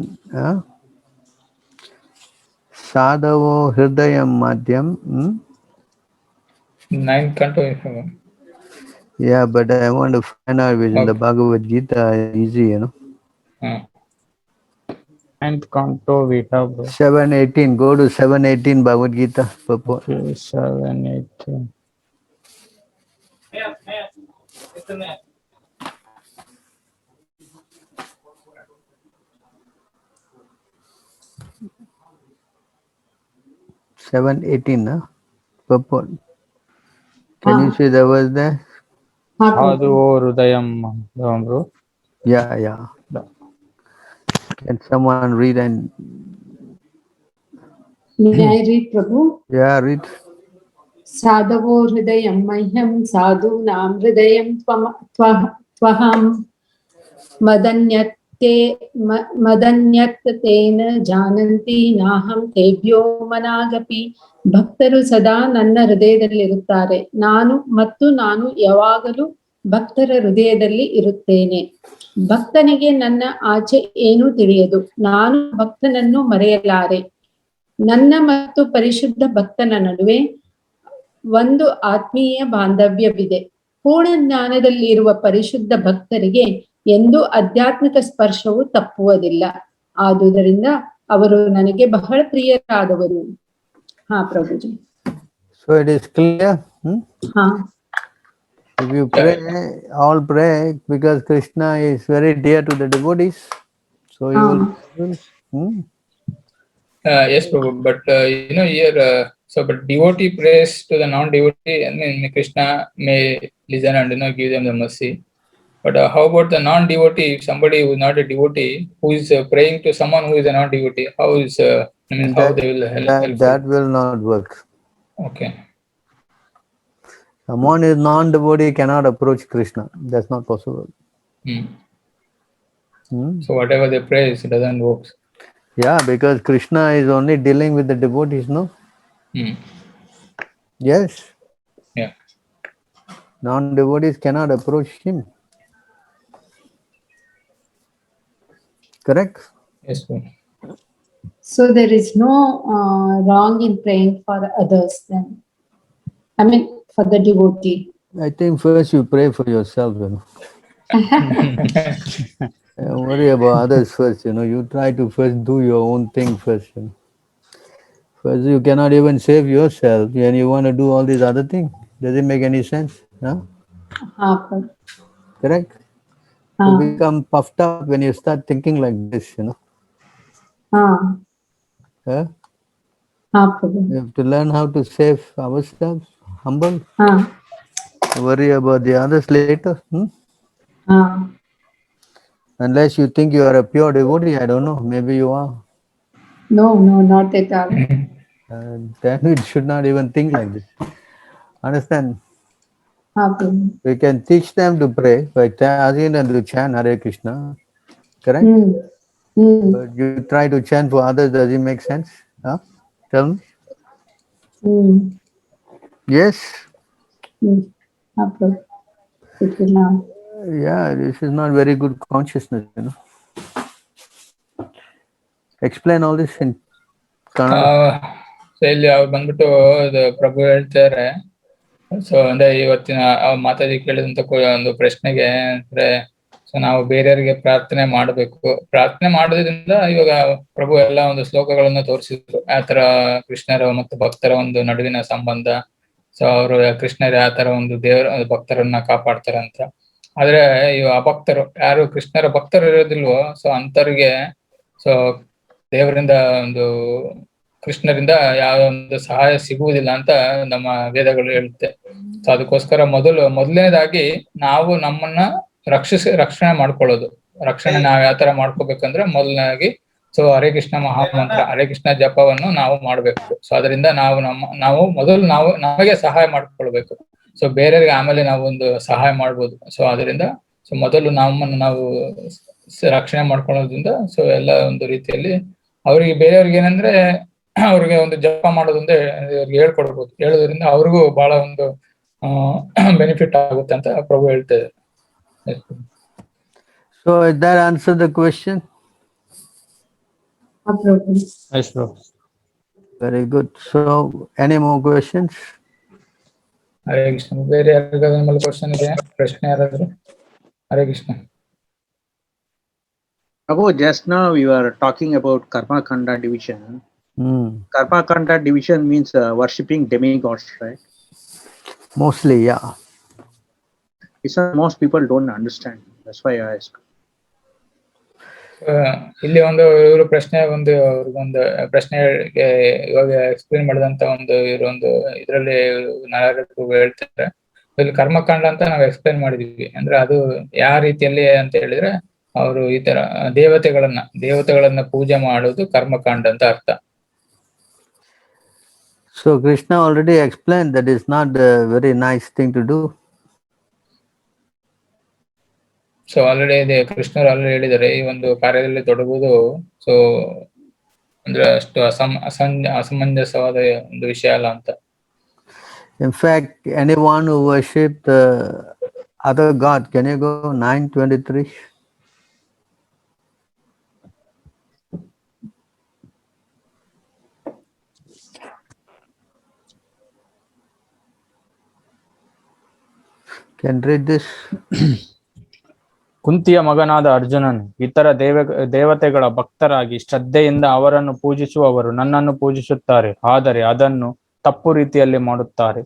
Sadhavo Hridayam Madhyam. 9th canto. Yeah, but I want to find out which in the Bhagavad Gita easy, 9th canto we have 7:18. Go to 7:18 Bhagavad Gita. okay, 7:18. Purport. Can you see the verse there? Sadhavo Hridayam. Yeah. Can someone read and? May I read, Prabhu? Yeah, read. Sadhavo hridayam mahyam sadhunam hridayam tvaham madanyatena jananti naham tebhyo managapi. ಭಕ್ತರು ಸದಾ ನನ್ನ ಹೃದಯದಲ್ಲಿರುತ್ತಾರೆ, ನಾನು ಯಾವಾಗಲೂ ಭಕ್ತರ ಹೃದಯದಲ್ಲಿ ಇರುತ್ತೇನೆ. ಭಕ್ತನಿಗೆ ನನ್ನ ಆಚೆ ಏನೂ ತಿಳಿಯದು, ನಾನು ಭಕ್ತನನ್ನು ಮರೆಯಲಾರೆ. ನನ್ನ ಮತ್ತು ಪರಿಶುದ್ಧ ಭಕ್ತನ ನಡುವೆ ಒಂದು ಆತ್ಮೀಯ ಬಾಂಧವ್ಯವಿದೆ. ಪೂರ್ಣ ಜ್ಞಾನದಲ್ಲಿರುವ ಪರಿಶುದ್ಧ ಭಕ್ತರಿಗೆ ಎಂದೂ ಆಧ್ಯಾತ್ಮಿಕ ಸ್ಪರ್ಶವು ತಪ್ಪುವುದಿಲ್ಲ. ಆದುದರಿಂದ ಅವರು ನನಗೆ ಬಹಳ ಪ್ರಿಯರಾದವರು. ಪ್ರಭುಜಿ. So it is clear. If you pray, all pray, because Krishna is very dear to the devotees. So you will. Yes, Prabhu. But here, but devotee prays to the non-devotee, and then Krishna may listen and give them the mercy. But how about the non-devotee? If somebody who is not a devotee, who is praying to someone who is a non-devotee, how they will help? That will not work. Okay. Someone is non-devotee cannot approach Krishna. That's not possible. So whatever they pray, it doesn't work. Yeah, because Krishna is only dealing with the devotees, no? Yes. Yeah. Non-devotees cannot approach him. Correct? Yes, sir. So there is no wrong in praying for others then. I mean, for the devotee. I think first you pray for yourself, Don't worry about others first, You try to first do your own thing first, First, you cannot even save yourself, and you want to do all these other things. Does it make any sense? Correct? You become puffed up when you start thinking like this, You have to learn how to save ourselves, humble. Worry about the others later. Unless you think you are a pure devotee, I don't know, maybe you are. No, not at all. Then we should not even think like this. Understand? We can teach them to pray by asking them to chant Hare Krishna. Correct? But you try to chant for others, does it make sense? Tell me. Yes? It will not. Yeah, this is not very good consciousness, Explain all this in Kannada. So ಇಲ್ಲಿ ಅವ್ರು ಬಂದ್ಬಿಟ್ಟು ಪ್ರಭು ಹೇಳ್ತಾರೆ, so ಅಂದ್ರೆ ಇವತ್ತಿನ ಮಾತಾಜಿ ಕೇಳಿದಂತ ಒಂದು ಪ್ರಶ್ನೆಗೆ ಅಂದ್ರೆ, so ನಾವು ಬೇರೆಯವರಿಗೆ ಪ್ರಾರ್ಥನೆ ಮಾಡಬೇಕು. ಪ್ರಾರ್ಥನೆ ಮಾಡೋದ್ರಿಂದ ಇವಾಗ ಪ್ರಭು ಎಲ್ಲ ಒಂದು ಶ್ಲೋಕಗಳನ್ನ ತೋರಿಸಿದ್ರು, ಆತರ ಕೃಷ್ಣರ ಮತ್ತು ಭಕ್ತರ ಒಂದು ನಡುವಿನ ಸಂಬಂಧ. ಸೊ ಅವರು ಕೃಷ್ಣರ ಯಾವ ತರ ಒಂದು ದೇವರ ಭಕ್ತರನ್ನ ಕಾಪಾಡ್ತಾರೆ ಅಂತ. ಆದ್ರೆ ಇವ ಅಭಕ್ತರು ಯಾರು ಕೃಷ್ಣರ ಭಕ್ತರು ಇರೋದಿಲ್ವೋ, ಸೊ ಅಂತವ್ರಿಗೆ ಸೊ ದೇವರಿಂದ ಒಂದು ಕೃಷ್ಣರಿಂದ ಯಾವ ಒಂದು ಸಹಾಯ ಸಿಗುವುದಿಲ್ಲ ಅಂತ ನಮ್ಮ ವೇದಗಳು ಹೇಳುತ್ತೆ. ಸೊ ಅದಕ್ಕೋಸ್ಕರ ಮೊದಲನೇದಾಗಿ ನಾವು ನಮ್ಮನ್ನ ರಕ್ಷಣೆ ಮಾಡ್ಕೊಳ್ಳೋದು. ರಕ್ಷಣೆ ನಾವ್ ಯಾವ ತರ ಮಾಡ್ಕೋಬೇಕಂದ್ರೆ ಮೊದಲನೇದಾಗಿ ಸೊ ಹರೇ ಕೃಷ್ಣ ಮಹಾಮಂತ್ರ, ಹರೇ ಕೃಷ್ಣ ಜಪವನ್ನು ನಾವು ಮಾಡ್ಬೇಕು. ಸೊ ಅದರಿಂದ ನಾವು ಮೊದಲು ನಮಗೆ ಸಹಾಯ ಮಾಡ್ಕೊಳ್ಬೇಕು. ಸೊ ಬೇರೆಯವ್ರಿಗೆ ಆಮೇಲೆ ನಾವು ಒಂದು ಸಹಾಯ ಮಾಡ್ಬೋದು. ಸೊ ಅದರಿಂದ ಸೊ ಮೊದಲು ನಮ್ಮನ್ನು ನಾವು ರಕ್ಷಣೆ ಮಾಡ್ಕೊಳ್ಳೋದ್ರಿಂದ ಸೊ ಎಲ್ಲ ಒಂದು ರೀತಿಯಲ್ಲಿ ಅವ್ರಿಗೆ ಬೇರೆಯವ್ರಿಗೆ ಏನಂದ್ರೆ ಅವ್ರಿಗೆ ಒಂದು ಜಪ ಮಾಡೋದಂದ್ರೆ ಹೇಳ್ಕೊಡ್ಬೋದು. ಹೇಳೋದ್ರಿಂದ ಅವ್ರಿಗೂ ಬಹಳ ಒಂದು ಬೆನಿಫಿಟ್ ಆಗುತ್ತೆ ಅಂತ ಪ್ರಭು ಹೇಳ್ತಾ ಇದ್ದಾರೆ. So that answer the question? Yes, bro. Very good. So any more questions? Hare Krishna. ಬೇರೆ ಯಾರಿಗಾದ್ರೂ ನಮ್ಮಲ್ಲಿ ಕ್ವಶನ್ ಇದೆ, ಪ್ರಶ್ನೆ ಯಾರಾದ್ರೂ? Hare Krishna. Prabhu, just now you are talking about Karma Kanda division. Karma Kanda division means worshipping demigods, right? Mostly, yeah. It's most people don't understand. That's why I ask. ಇಲ್ಲಿ ಇವರು ಅವ್ರಿಗೊಂದು ಪ್ರಶ್ನೆ ಇವಾಗ ಎಕ್ಸ್ಪ್ಲೇನ್ ಮಾಡಿದಂತ ಇವ್ರೊಂದು ಇದ್ರಲ್ಲಿ ನಾರಾಯಣ ಹೇಳ್ತಾರೆ. ಇಲ್ಲಿ ಕರ್ಮಕಾಂಡ ಅಂತ ನಾವು ಎಕ್ಸ್ಪ್ಲೇನ್ ಮಾಡಿದೀವಿ. ಅಂದ್ರೆ ಅದು ಯಾವ ರೀತಿಯಲ್ಲಿ ಅಂತ ಹೇಳಿದ್ರೆ ಅವರು ಈ ತರ ದೇವತೆಗಳನ್ನ ಪೂಜೆ ಮಾಡೋದು ಕರ್ಮಕಾಂಡ ಅಂತ ಅರ್ಥ. So Krishna already explained that it's not a very nice thing to do. So already ಕೃಷ್ಣರು ಆಲ್ರೆಡಿ ಹೇಳಿದ್ದಾರೆ ಈ ಒಂದು ಕಾರ್ಯದಲ್ಲಿ ತೊಡಗುವುದು ಸೊ ಅಂದ್ರೆ ಅಷ್ಟು ಅಸಮಂಜಸವಾದ ಒಂದು ವಿಷಯ ಅಲ್ಲ ಅಂತ. In fact, anyone who worship the other god, can you go 9:23? Can read this? ಕುಂತಿಯ ಮಗನಾದ ಅರ್ಜುನನು ಇತರ ದೇವತೆಗಳ ಭಕ್ತರಾಗಿ ಶ್ರದ್ಧೆಯಿಂದ ಅವರನ್ನು ಪೂಜಿಸುವವರು ನನ್ನನ್ನು ಪೂಜಿಸುತ್ತಾರೆ, ಆದರೆ ಅದನ್ನು ತಪ್ಪು ರೀತಿಯಲ್ಲಿ ಮಾಡುತ್ತಾರೆ.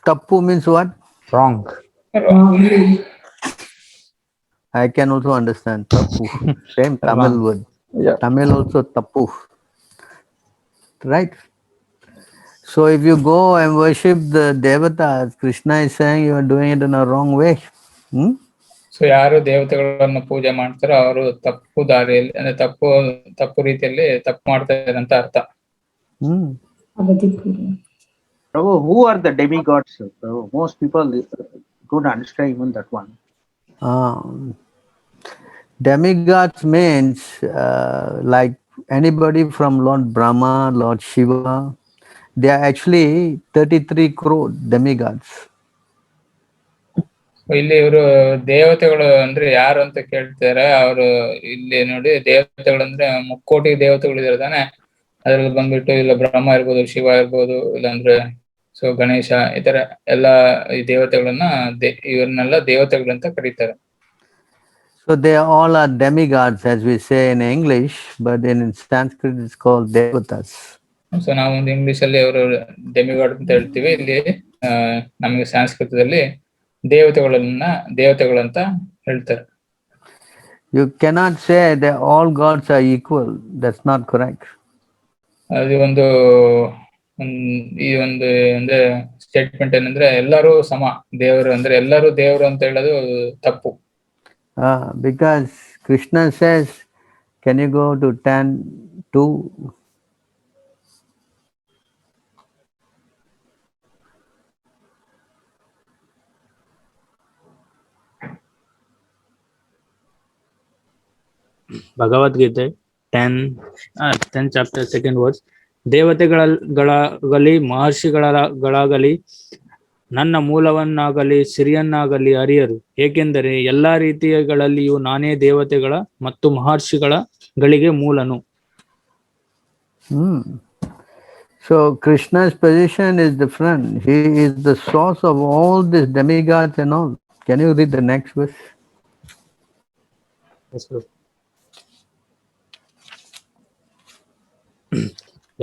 Tappu means what? Wrong. I can also understand tappu. Same Tamil word. Yeah. Tamil also tappu. Right? So if you go and worship the devatas, Krishna is saying you are doing it in a wrong way. So ಯಾರು ದೇವತೆಗಳನ್ನು ಪೂಜೆ ಮಾಡ್ತಾರೋ ಅವರು ತಪ್ಪು ದಾರಿಯಲ್ಲಿ ಅಂದ್ರೆ ತಪ್ಪು ರೀತಿಯಲ್ಲಿ ತಪ್ಪು ಮಾಡ್ತಾ ಇದ್ದಾರೆ ಅಂತ ಅರ್ಥ. Prabhu, who are the demigods? Prabhu? Most people don't understand even that one. Demigods means like anybody from Lord Brahma, Lord Shiva. They are actually 33 crore demigods. ಇಲ್ಲಿ ಇವರು ದೇವತೆಗಳು ಅಂದ್ರೆ ಯಾರು ಅಂತ ಕೇಳ್ತಾರೆ. ಅವರು ಇಲ್ಲಿ ನೋಡಿ ದೇವತೆಗಳು ಅಂದ್ರೆ 3 ಕೋಟಿ ದೇವತೆಗಳು ಇದಾರೆ ತಾನೆ. ಅದ್ರಲ್ಲಿ ಬಂದ್ಬಿಟ್ಟು ಇಲ್ಲ ಬ್ರಹ್ಮ ಇರ್ಬೋದು, ಶಿವ ಇರ್ಬೋದು, ಇಲ್ಲಾಂದ್ರೆ ಸೊ ಗಣೇಶ, ಈ ತರ ಎಲ್ಲಾ ಈ ದೇವತೆಗಳನ್ನ ಇವ್ರನ್ನೆಲ್ಲ ದೇವತೆಗಳಂತ ಕರೀತಾರೆ. So they all are demigods as we say in English, but in Sanskrit it's called devatas. So ನಾವು ಒಂದು ಇಂಗ್ಲಿಷ್ ಅಲ್ಲಿ ಅವರು ಡೆಮಿಗಾಡ್ ಅಂತ ಹೇಳ್ತೀವಿ. ಇಲ್ಲಿ ನಮಗೆ ಸಂಸ್ಕೃತದಲ್ಲಿ ದೇವತೆಗಳಂತ ಹೇಳ್ತಾರೆ. You cannot say that all gods are equal. That's not correct. ಅದು ಈ ಒಂದು ಅಂದ್ರೆ ಸ್ಟೇಟ್ಮೆಂಟ್ ಏನಂದ್ರೆ ಎಲ್ಲರೂ ಸಮ ದೇವರು ಅಂದ್ರೆ ಎಲ್ಲರೂ ದೇವರು ಅಂತ ಹೇಳೋದು ತಪ್ಪು. Because Krishna says, can you go to 10:2? Bhagavad Gita 10 chapter 2nd verse. ದೇವತೆಗಳಾಗಲಿ ಮಹರ್ಷಿಗಳಾಗಲಿ ನನ್ನ ಮೂಲವನ್ನಾಗಲಿ ಸಿರಿಯನ್ನಾಗಲಿ ಅರಿಯರು, ಏಕೆಂದರೆ ಎಲ್ಲಾ ರೀತಿಗಳಲ್ಲಿಯೂ ನಾನೇ ದೇವತೆಗಳ ಮತ್ತು ಮಹರ್ಷಿಗಳಿಗೆ ಮೂಲನು. So Krishna's position is different. He is the source of all these demigods and all. Can you read the next verse? Yes, sir.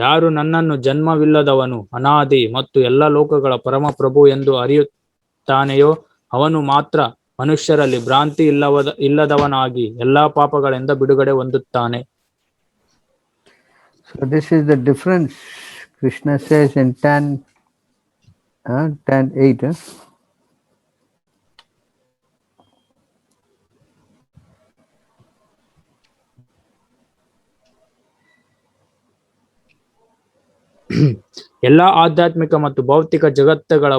ಯಾರು ನನ್ನನ್ನು ಜನ್ಮವಿಲ್ಲದವನು, ಅನಾದಿ ಮತ್ತು ಎಲ್ಲ ಲೋಕಗಳ ಪರಮಪ್ರಭು ಎಂದು ಅರಿಯುತ್ತಾನೆಯೋ ಅವನು ಮಾತ್ರ ಮನುಷ್ಯರಲ್ಲಿ ಭ್ರಾಂತಿ ಇಲ್ಲದವನಾಗಿ ಎಲ್ಲಾ ಪಾಪಗಳಿಂದ ಬಿಡುಗಡೆ ಹೊಂದುತ್ತಾನೆ. So this is the difference. Krishna says in 10:8. ಎಲ್ಲಾ ಆಧ್ಯಾತ್ಮಿಕ ಮತ್ತು ಭೌತಿಕ ಜಗತ್ತುಗಳ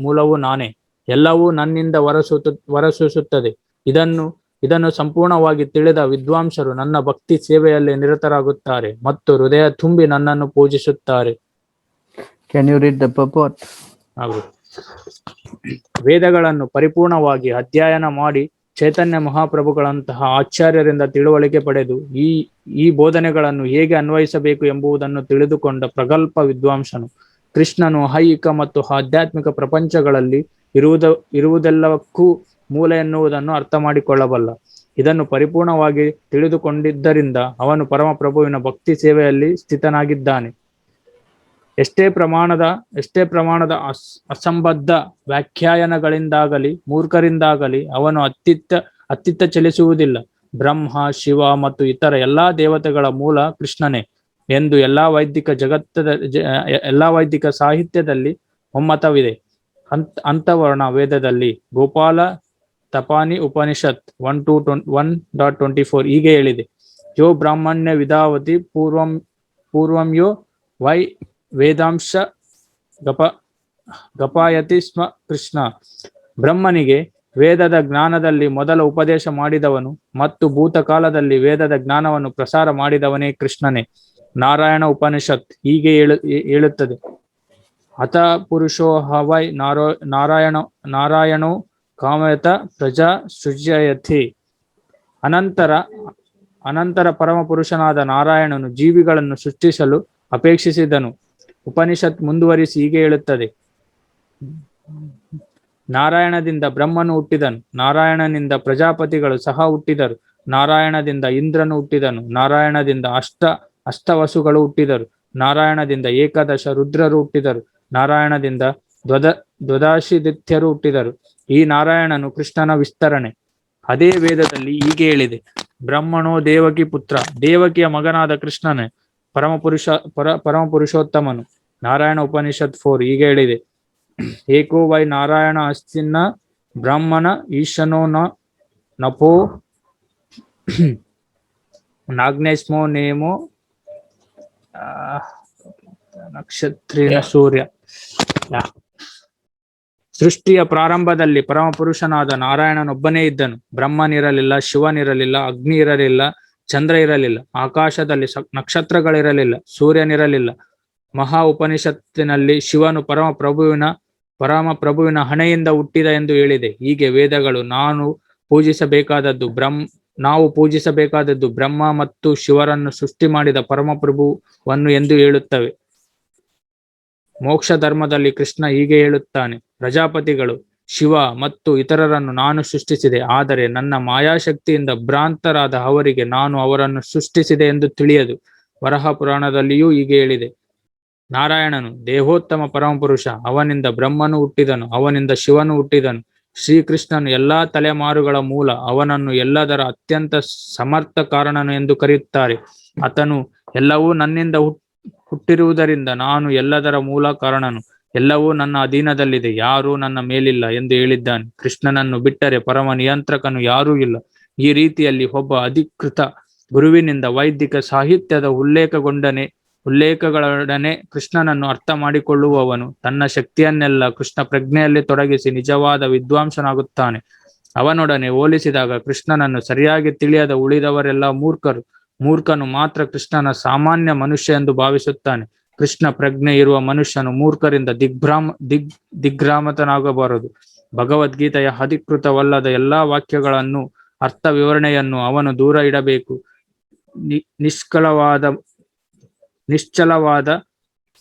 ಮೂಲವು ನಾನೇ. ಎಲ್ಲವೂ ನನ್ನಿಂದ ಹೊರಸೂಸುತ್ತದೆ. ಇದನ್ನು ಸಂಪೂರ್ಣವಾಗಿ ತಿಳಿದ ವಿದ್ವಾಂಸರು ನನ್ನ ಭಕ್ತಿ ಸೇವೆಯಲ್ಲಿ ನಿರತರಾಗುತ್ತಾರೆ ಮತ್ತು ಹೃದಯ ತುಂಬಿ ನನ್ನನ್ನು ಪೂಜಿಸುತ್ತಾರೆ. Can you read the purport? ವೇದಗಳನ್ನು ಪರಿಪೂರ್ಣವಾಗಿ ಅಧ್ಯಯನ ಮಾಡಿ ಚೈತನ್ಯ ಮಹಾಪ್ರಭುಗಳಂತಹ ಆಚಾರ್ಯರಿಂದ ತಿಳುವಳಿಕೆ ಪಡೆದು ಈ ಬೋಧನೆಗಳನ್ನು ಹೇಗೆ ಅನ್ವಯಿಸಬೇಕು ಎಂಬುದನ್ನು ತಿಳಿದುಕೊಂಡ ಪ್ರಗಲ್ಭ ವಿದ್ವಾಂಸನು ಕೃಷ್ಣನು ಐಹಿಕ ಮತ್ತು ಆಧ್ಯಾತ್ಮಿಕ ಪ್ರಪಂಚಗಳಲ್ಲಿ ಇರುವುದೆಲ್ಲವಕ್ಕೂ ಮೂಲ ಎನ್ನುವುದನ್ನು ಅರ್ಥ ಮಾಡಿಕೊಳ್ಳಬಲ್ಲ. ಇದನ್ನು ಪರಿಪೂರ್ಣವಾಗಿ ತಿಳಿದುಕೊಂಡಿದ್ದರಿಂದ ಅವನು ಪರಮಪ್ರಭುವಿನ ಭಕ್ತಿ ಸೇವೆಯಲ್ಲಿ ಸ್ಥಿತನಾಗಿದ್ದಾನೆ. ಎಷ್ಟೇ ಪ್ರಮಾಣದ ಅಸಂಬದ್ಧ ವ್ಯಾಖ್ಯಾನಗಳಿಂದಾಗಲಿ ಮೂರ್ಖರಿಂದಾಗಲಿ ಅವನು ಅತ್ತಿತ್ತ ಚಲಿಸುವುದಿಲ್ಲ. ಬ್ರಹ್ಮ, ಶಿವ ಮತ್ತು ಇತರ ಎಲ್ಲಾ ದೇವತೆಗಳ ಮೂಲ ಕೃಷ್ಣನೇ ಎಂದು ಎಲ್ಲಾ ವೈದಿಕ ಸಾಹಿತ್ಯದಲ್ಲಿ ಒಮ್ಮತವಿದೆ. ಅಂತವರ್ಣ ವೇದದಲ್ಲಿ ಗೋಪಾಲ ತಪಾನಿ ಉಪನಿಷತ್ 1.24 ಹೀಗೆ ಹೇಳಿದೆ: ಯೋ ಬ್ರಾಹ್ಮಣ್ಯ ವಿಧಾವತಿ ಪೂರ್ವಂ ಯೋ ವೈ ವೇದಾಂಶ ಗಪಾಯತಿ ಸ್ಮ ಕೃಷ್ಣ. ಬ್ರಹ್ಮನಿಗೆ ವೇದದ ಜ್ಞಾನದಲ್ಲಿ ಮೊದಲ ಉಪದೇಶ ಮಾಡಿದವನು ಮತ್ತು ಭೂತಕಾಲದಲ್ಲಿ ವೇದದ ಜ್ಞಾನವನ್ನು ಪ್ರಸಾರ ಮಾಡಿದವನೇ ಕೃಷ್ಣನೇ. ನಾರಾಯಣ ಉಪನಿಷತ್ ಹೀಗೆ ಹೇಳುತ್ತದೆ: ಅಥ ಪುರುಷೋ ಹವೈ ನಾರಾಯಣೋ ಕಾಮಯತ ಪ್ರಜಾ ಸೃಜ್ಯಯತಿ. ಅನಂತರ ಪರಮ ಪುರುಷನಾದ ನಾರಾಯಣನು ಜೀವಿಗಳನ್ನು ಸೃಷ್ಟಿಸಲು ಅಪೇಕ್ಷಿಸಿದನು. ಉಪನಿಷತ್ ಮುಂದುವರಿಸಿ ಹೀಗೆ ಹೇಳುತ್ತದೆ: ನಾರಾಯಣದಿಂದ ಬ್ರಹ್ಮನು ಹುಟ್ಟಿದನು, ನಾರಾಯಣನಿಂದ ಪ್ರಜಾಪತಿಗಳು ಸಹ ಹುಟ್ಟಿದರು, ನಾರಾಯಣದಿಂದ ಇಂದ್ರನು ಹುಟ್ಟಿದನು, ನಾರಾಯಣದಿಂದ ಅಷ್ಟವಸುಗಳು ಹುಟ್ಟಿದರು, ನಾರಾಯಣದಿಂದ ಏಕಾದಶ ರುದ್ರರು ಹುಟ್ಟಿದರು, ನಾರಾಯಣದಿಂದ ದ್ವಾದಶಾದಿತ್ಯರು ಹುಟ್ಟಿದರು. ಈ ನಾರಾಯಣನು ಕೃಷ್ಣನ ವಿಸ್ತರಣೆ. ಅದೇ ವೇದದಲ್ಲಿ ಹೀಗೆ ಹೇಳಿದೆ: ಬ್ರಹ್ಮಣೋ ದೇವಕಿ ಪುತ್ರ. ದೇವಕಿಯ ಮಗನಾದ ಕೃಷ್ಣನೇ ಪರಮ ಪುರುಷೋತ್ತಮನು. ನಾರಾಯಣ ಉಪನಿಷತ್ 4 ಹೀಗೆ ಹೇಳಿದೆ: ಏಕೋ ವೈ ನಾರಾಯಣ ಅಸ್ತಿನ್ನ ಬ್ರಾಹ್ಮಣ ಈಶನೋ ನಪೋ ನಾಗ್ನೇಸ್ಮೋ ನೇಮೋ ನಕ್ಷತ್ರಿನ ಸೂರ್ಯ. ಸೃಷ್ಟಿಯ ಪ್ರಾರಂಭದಲ್ಲಿ ಪರಮಪುರುಷನಾದ ನಾರಾಯಣನೊಬ್ಬನೇ ಇದ್ದನು. ಬ್ರಹ್ಮನಿರಲಿಲ್ಲ, ಶಿವನಿರಲಿಲ್ಲ, ಅಗ್ನಿ ಇರಲಿಲ್ಲ, ಚಂದ್ರ ಇರಲಿಲ್ಲ, ಆಕಾಶದಲ್ಲಿ ನಕ್ಷತ್ರಗಳಿರಲಿಲ್ಲ, ಸೂರ್ಯನಿರಲಿಲ್ಲ. ಮಹಾ ಉಪನಿಷತ್ತಿನಲ್ಲಿ ಶಿವನು ಪರಮಪ್ರಭುವಿನ ಹಣೆಯಿಂದ ಹುಟ್ಟಿದ ಎಂದು ಹೇಳಿದೆ. ಹೀಗೆ ವೇದಗಳು ನಾವು ಪೂಜಿಸಬೇಕಾದದ್ದು ಬ್ರಹ್ಮ ಮತ್ತು ಶಿವರನ್ನು ಸೃಷ್ಟಿ ಮಾಡಿದ ಪರಮಪ್ರಭುವನ್ನು ಎಂದು ಹೇಳುತ್ತವೆ. ಮೋಕ್ಷ ಧರ್ಮದಲ್ಲಿ ಕೃಷ್ಣ ಹೀಗೆ ಹೇಳುತ್ತಾನೆ: ಪ್ರಜಾಪತಿಗಳು, ಶಿವ ಮತ್ತು ಇತರರನ್ನು ನಾನು ಸೃಷ್ಟಿಸಿದೆ, ಆದರೆ ನನ್ನ ಮಾಯಾಶಕ್ತಿಯಿಂದ ಭ್ರಾಂತರಾದ ಅವರಿಗೆ ನಾನು ಅವರನ್ನು ಸೃಷ್ಟಿಸಿದೆ ಎಂದು ತಿಳಿಯದು. ವರಹ ಪುರಾಣದಲ್ಲಿಯೂ ಹೀಗೆ ಹೇಳಿದೆ: ನಾರಾಯಣನು ದೇಹೋತ್ತಮ ಪರಮಪುರುಷ, ಅವನಿಂದ ಬ್ರಹ್ಮನು ಹುಟ್ಟಿದನು, ಅವನಿಂದ ಶಿವನು ಹುಟ್ಟಿದನು. ಶ್ರೀಕೃಷ್ಣನು ಎಲ್ಲಾ ತಲೆಮಾರುಗಳ ಮೂಲ, ಅವನನ್ನು ಎಲ್ಲದರ ಅತ್ಯಂತ ಸಮರ್ಥ ಕಾರಣನು ಎಂದು ಕರೆಯುತ್ತಾರೆ. ಆತನು ಎಲ್ಲವೂ ನನ್ನಿಂದ ಹುಟ್ಟಿರುವುದರಿಂದ ನಾನು ಎಲ್ಲದರ ಮೂಲ ಕಾರಣನು, ಎಲ್ಲವೂ ನನ್ನ ಅಧೀನದಲ್ಲಿದೆ, ಯಾರೂ ನನ್ನ ಮೇಲಿಲ್ಲ ಎಂದು ಹೇಳಿದ್ದಾನೆ. ಕೃಷ್ಣನನ್ನು ಬಿಟ್ಟರೆ ಪರಮ ನಿಯಂತ್ರಕನು ಯಾರೂ ಇಲ್ಲ. ಈ ರೀತಿಯಲ್ಲಿ ಒಬ್ಬ ಅಧಿಕೃತ ಗುರುವಿನಿಂದ ವೈದಿಕ ಸಾಹಿತ್ಯದ ಉಲ್ಲೇಖಗಳೊಡನೆ ಕೃಷ್ಣನನ್ನು ಅರ್ಥ ಮಾಡಿಕೊಳ್ಳುವವನು ತನ್ನ ಶಕ್ತಿಯನ್ನೆಲ್ಲ ಕೃಷ್ಣ ಪ್ರಜ್ಞೆಯಲ್ಲಿ ತೊಡಗಿಸಿ ನಿಜವಾದ ವಿದ್ವಾಂಸನಾಗುತ್ತಾನೆ. ಅವನೊಡನೆ ಹೋಲಿಸಿದಾಗ ಕೃಷ್ಣನನ್ನು ಸರಿಯಾಗಿ ತಿಳಿಯದ ಉಳಿದವರೆಲ್ಲ ಮೂರ್ಖನು ಮಾತ್ರ ಕೃಷ್ಣನ ಸಾಮಾನ್ಯ ಮನುಷ್ಯ ಎಂದು ಭಾವಿಸುತ್ತಾನೆ. ಕೃಷ್ಣ ಪ್ರಜ್ಞೆ ಇರುವ ಮನುಷ್ಯನು ಮೂರ್ಖರಿಂದ ದಿಗ್ಭ್ರಾಮತನಾಗಬಾರದು. ಭಗವದ್ಗೀತೆಯ ಅಧಿಕೃತವಲ್ಲದ ಎಲ್ಲಾ ವಾಕ್ಯಗಳನ್ನು ಅರ್ಥ ವಿವರಣೆಯನ್ನು ಅವನು ದೂರ ಇಡಬೇಕು. ನಿಶ್ಚಲವಾದ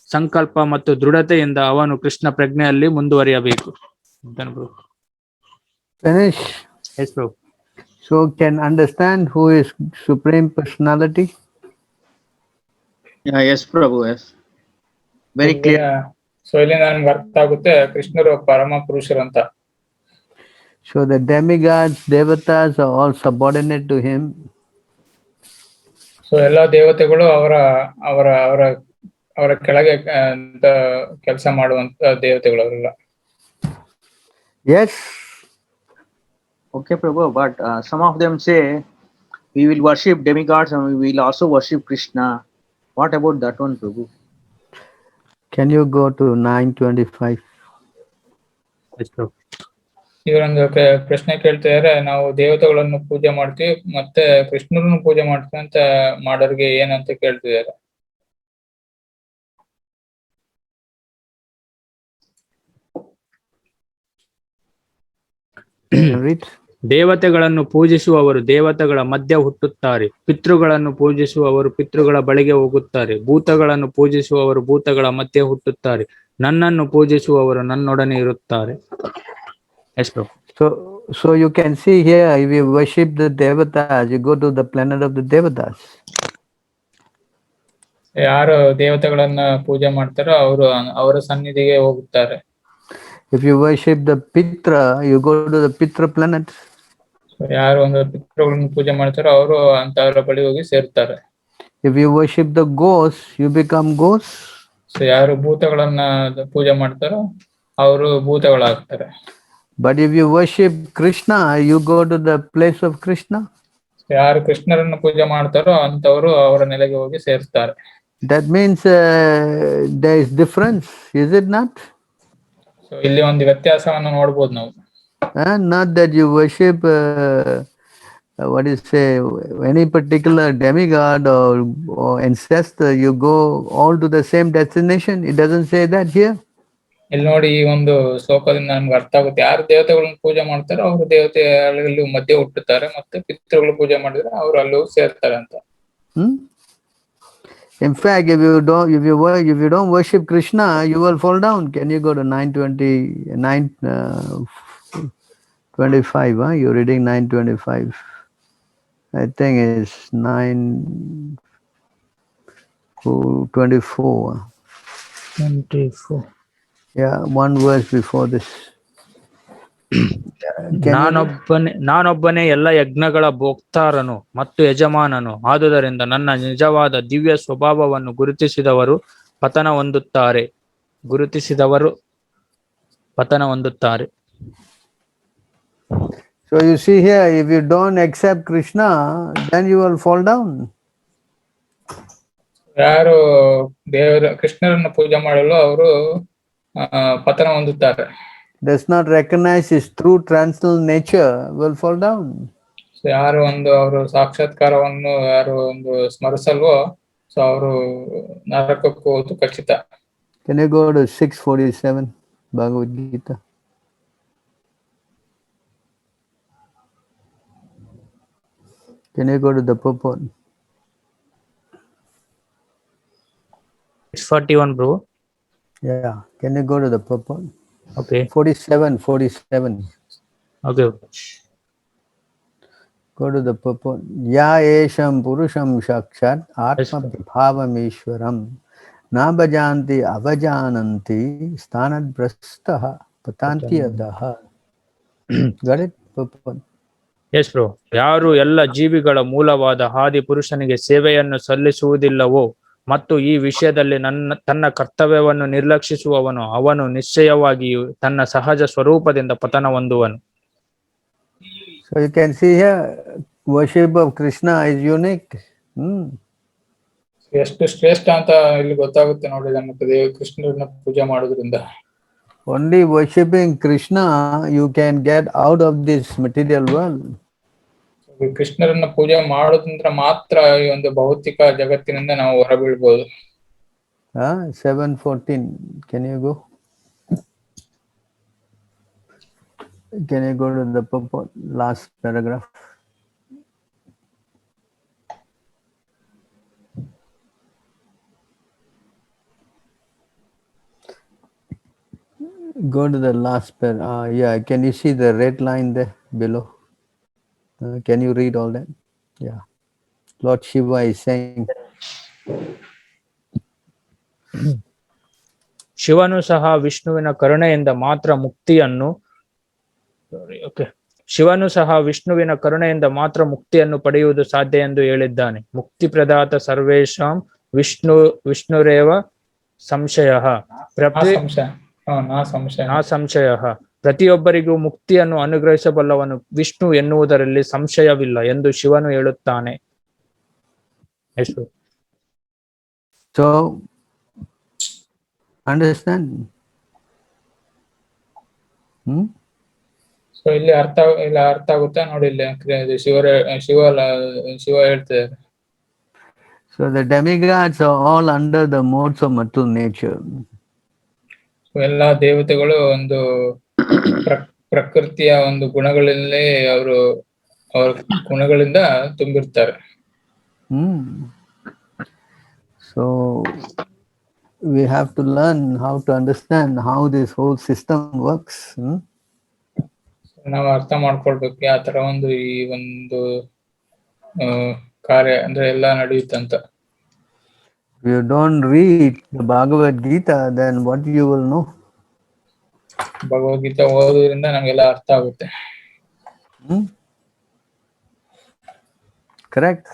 ಸಂಕಲ್ಪ ಮತ್ತು ದೃಢತೆಯಿಂದ ಅವನು ಕೃಷ್ಣ ಪ್ರಜ್ಞೆಯಲ್ಲಿ ಮುಂದುವರಿಯಬೇಕು. Finish. Yes, bro. So can understand who is Supreme Personality? Yeah, yes, Prabhu. Yes. Very clear. So ಇಲ್ಲಿ ನನ್ಗೆ ಅರ್ಥ ಆಗುತ್ತೆ ಕೃಷ್ಣರು ಪರಮ ಪುರುಷರು ಅಂತ. So the demigods, devatas are all subordinate to him. So ಎಲ್ಲಾ ದೇವತೆಗಳು ಅವರ ಅವರ ಅವರ ಅವರ ಕೆಳಗೆ ಅಂತ ಕೆಲಸ ಮಾಡುವಂತ ದೇವತೆಗಳು ಅವರೆಲ್ಲ. Yes. Okay, Prabhu, but some of them say we will worship demigods and we will also worship Krishna. What about that one, Prabhu? Can you go to 925? ಇವರೊಂದು ಪ್ರಶ್ನೆ ಕೇಳ್ತಿದಾರೆ, ನಾವು ದೇವತೆಗಳನ್ನು ಪೂಜೆ ಮಾಡ್ತೀವಿ ಮತ್ತೆ ಕೃಷ್ಣರನ್ನು ಪೂಜೆ ಮಾಡ್ತೀವಿ ಅಂತ ಮಾಡೋರಿಗೆ ಏನಂತ ಕೇಳ್ತಿದ್ದಾರೆ. Read. ದೇವತೆಗಳನ್ನು ಪೂಜಿಸುವವರು ದೇವತೆಗಳ ಮಧ್ಯೆ ಹುಟ್ಟುತ್ತಾರೆ, ಪಿತೃಗಳನ್ನು ಪೂಜಿಸುವವರು ಪಿತೃಗಳ ಬಳಿಗೆ ಹೋಗುತ್ತಾರೆ, ಭೂತಗಳನ್ನು ಪೂಜಿಸುವವರು ಭೂತಗಳ ಮಧ್ಯೆ ಹುಟ್ಟುತ್ತಾರೆ, ನನ್ನನ್ನು ಪೂಜಿಸುವವರು ನನ್ನೊಡನೆ ಇರುತ್ತಾರೆ. ಎಷ್ಟು? So you can see here, if you worship the devatas, you go to the planet of the devatas. ಯಾರು ದೇವತೆಗಳನ್ನ ಪೂಜೆ ಮಾಡ್ತಾರೋ ಅವರು ಅವರ ಸನ್ನಿಧಿಗೆ ಹೋಗುತ್ತಾರೆ. If you worship the Pitra, you go to the Pitra planet. ಯಾರು ಒಂದು ಪಿತೃಗಳನ್ನು ಪೂಜೆ ಮಾಡ್ತಾರೋ ಅವರು ಅಂತವರ ಬಳಿ ಹೋಗಿ ಸೇರ್ತಾರೆ. If you worship the ghosts, you become ghosts. So ಯಾರು ಭೂತಗಳನ್ನ ಪೂಜೆ ಮಾಡ್ತಾರೋ ಅವರು ಭೂತಗಳಾಗ್ತಾರೆ. But if you worship Krishna, you go to the place of Krishna. ಯಾರು ಕೃಷ್ಣರನ್ನು ಪೂಜೆ ಮಾಡ್ತಾರೋ ಅಂತವರು ಅವರ ನೆಲೆಗೆ ಹೋಗಿ ಸೇರ್ತಾರೆ. That means there is difference, is it not? So ಇಲ್ಲಿ ಒಂದು ವ್ಯತ್ಯಾಸವನ್ನು ನೋಡ್ಬೋದು ನಾವು. Not that you worship what is say any particular demigod or ancestor, you go all to the same destination. It doesn't say that here. ಇಲ್ಲಿ ನೋಡಿ, ಈ ಒಂದು ಶ್ಲೋಕದಿಂದ ನಮ್ಗೆ ಅರ್ಥ ಆಗುತ್ತೆ, ಯಾರು ದೇವತೆಗಳನ್ನ ಪೂಜೆ ಮಾಡ್ತಾರೋ ಅವರು ದೇವತೆ ಅಲ್ಲಿ ಮಧ್ಯೆ ಹುಟ್ಟುತ್ತಾರೆ, ಮತ್ತೆ ಪಿತೃಗಳು ಪೂಜೆ ಮಾಡಿದ್ರೆ ಅವರು ಅಲ್ಲಿ ಸೇರ್ತಾರೆ ಅಂತ. In fact, if you don't worship Krishna, you will fall down. Can you go to 9:25? You're reading 9:25. I think it's 9:24. 24. Yeah, one verse before this. ನಾನೊಬ್ಬನೇ ಎಲ್ಲ ಯಜ್ಞಗಳ ಭೋಕ್ತಾರನು ಮತ್ತು ಯಜಮಾನನು, ಆದುದರಿಂದ ನನ್ನ ನಿಜವಾದ ದಿವ್ಯ ಸ್ವಭಾವವನ್ನು ಗುರುತಿಸಿದವರು ಪತನ ಹೊಂದುತ್ತಾರೆ. So you see here, if you don't accept Krishna, then you will fall down. ಯಾರು ಕೃಷ್ಣರನ್ನು ಪೂಜೆ ಮಾಡಲು ಅವರು ಪತನ ಹೊಂದುತ್ತಾರೆ. Does not recognize his true transcendental nature will fall down. So ಯಾರು ಒಂದು ಅವರು ಸಾಕ್ಷಾತ್ಕಾರವನ್ನು ಯಾರು ಒಂದು ಸ್ಮರಿಸಲ್ವೋ ಸೊ ಅವರು ನರಕಕ್ಕೆ ಹೋಗುವುದು ಖಚಿತ. Can you go to 6:47 Bhagavad Gita? Can you go to the purport? It's 41, bro. Yeah. Can you go to the purport? Okay. 47. Okay. Go to the purport. Ya esham purusham sakshat atma bhavam ishwaram na bhajanti avajananti sthanad brastah patanti adaha. Got it? Purport. Yes, bro. ಯಾರು ಎಲ್ಲ ಜೀವಿಗಳ ಮೂಲವಾದ ಆದಿ ಪುರುಷನಿಗೆ ಸೇವೆಯನ್ನು ಸಲ್ಲಿಸುವುದಿಲ್ಲವೋ ಮತ್ತು ಈ ವಿಷಯದಲ್ಲಿ ತನ್ನ ಕರ್ತವ್ಯವನ್ನು ನಿರ್ಲಕ್ಷಿಸುವವನು ಅವನು ನಿಶ್ಚಯವಾಗಿಯೂ ತನ್ನ ಸಹಜ ಸ್ವರೂಪದಿಂದ ಪತನ ಹೊಂದುವನು. So you can see here, worship of Krishna is unique. ಎಷ್ಟು ಶ್ರೇಷ್ಠ ಅಂತ ಇಲ್ಲಿ ಗೊತ್ತಾಗುತ್ತೆ ನೋಡಿ ನಮಗೆ ಕೃಷ್ಣರನ್ನ ಪೂಜೆ ಮಾಡೋದ್ರಿಂದ. Only worshipping Krishna you can get out of this material world. ಕೃಷ್ಣರನ್ನ ಪೂಜೆ ಮಾಡೋದ್ರಿಂದ ಮಾತ್ರ ಈ ಒಂದು ಭೌತಿಕ ಜಗತ್ತಿನಿಂದ ನಾವು ಹೊರಬೀಳ್ಬೋದು. 7:14. Can you go? Can you go to the purport, last paragraph? Go to the last paragraph. Yeah, can you see the red line there below? Can you read all that? Yeah. Lord Shiva is saying. ಶಿವನು ಸಹ ವಿಷ್ಣುವಿನ ಕರುಣೆಯಿಂದ ಮಾತ್ರ ಮುಕ್ತಿಯನ್ನು ಶಿವನು ಸಹ ವಿಷ್ಣುವಿನ ಕರುಣೆಯಿಂದ ಮಾತ್ರ ಮುಕ್ತಿಯನ್ನು ಪಡೆಯುವುದು ಸಾಧ್ಯ ಎಂದು ಹೇಳಿದ್ದಾನೆ. ಮುಕ್ತಿ ಪ್ರದಾತ ಸರ್ವೇಶಾಂ ವಿಷ್ಣುರೇವ ಸಂಶಯ ನಾ ಸಂಶಯ. ಪ್ರತಿಯೊಬ್ಬರಿಗೂ ಮುಕ್ತಿಯನ್ನು ಅನುಗ್ರಹಿಸಬಲ್ಲವನು ವಿಷ್ಣು ಎನ್ನುವುದರಲ್ಲಿ ಸಂಶಯವಿಲ್ಲ ಎಂದು ಶಿವನು ಹೇಳುತ್ತಾನೆ. ಎಷ್ಟು? So, understand? ಸೊ ಇಲ್ಲಿ ಅರ್ಥ ಆಗುತ್ತಾ ನೋಡಿ, ಇಲ್ಲಿ ಶಿವ ಹೇಳ್ತಿದ್ದಾರೆ. So the demigods are all under the modes of material nature. ಎಲ್ಲಾ ದೇವತೆಗಳು ಒಂದು ಪ್ರಕೃತಿಯ ಒಂದು ಗುಣಗಳಲ್ಲಿ ಅವರ ಗುಣಗಳಿಂದ ತುಂಬಿರ್ತಾರೆ. So we have to learn how to understand how this whole system works. ನಾವು ಅರ್ಥ ಮಾಡ್ಕೊಳ್ಬೇಕು ಯಾವ ತರ ಈ ಒಂದು ಕಾರ್ಯ ಅಂದ್ರೆ ಎಲ್ಲ ನಡೆಯುತ್ತಂತ. If you don't read the Bhagavad Gita, then what you will know? Bhagavad Gita ಓದೋದ್ರಿಂದ ನಮಗೆಲ್ಲ ಅರ್ಥ ಆಗುತ್ತೆ. Correct.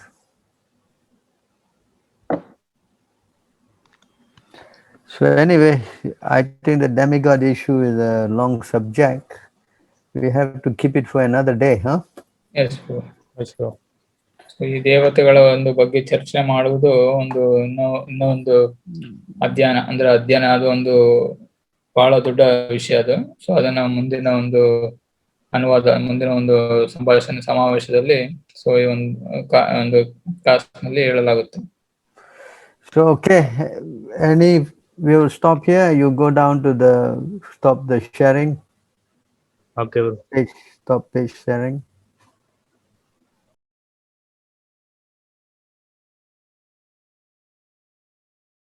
So anyway, I think the demigod issue is a long subject. We have to keep it for another day, huh? Yes, sure. ಈ ದೇವತೆಗಳ ಒಂದು ಬಗ್ಗೆ ಚರ್ಚೆ ಮಾಡುವುದು ಇನ್ನೊಂದು ಅಧ್ಯಯನ ಅದು ಒಂದು ಬಹಳ ದೊಡ್ಡ ವಿಷಯ ಅದು. ಸೊ ಅದನ್ನ ಮುಂದಿನ ಒಂದು ಸಂಭಾಷಣೆ ಸಮಾವೇಶದಲ್ಲಿ ಸೊ ಈ ಒಂದು ಕ್ಲಾಸ್ನಲ್ಲಿ ಹೇಳಲಾಗುತ್ತೆ. So okay, we will stop here. You go down to stop the sharing. Okay. Stop page sharing.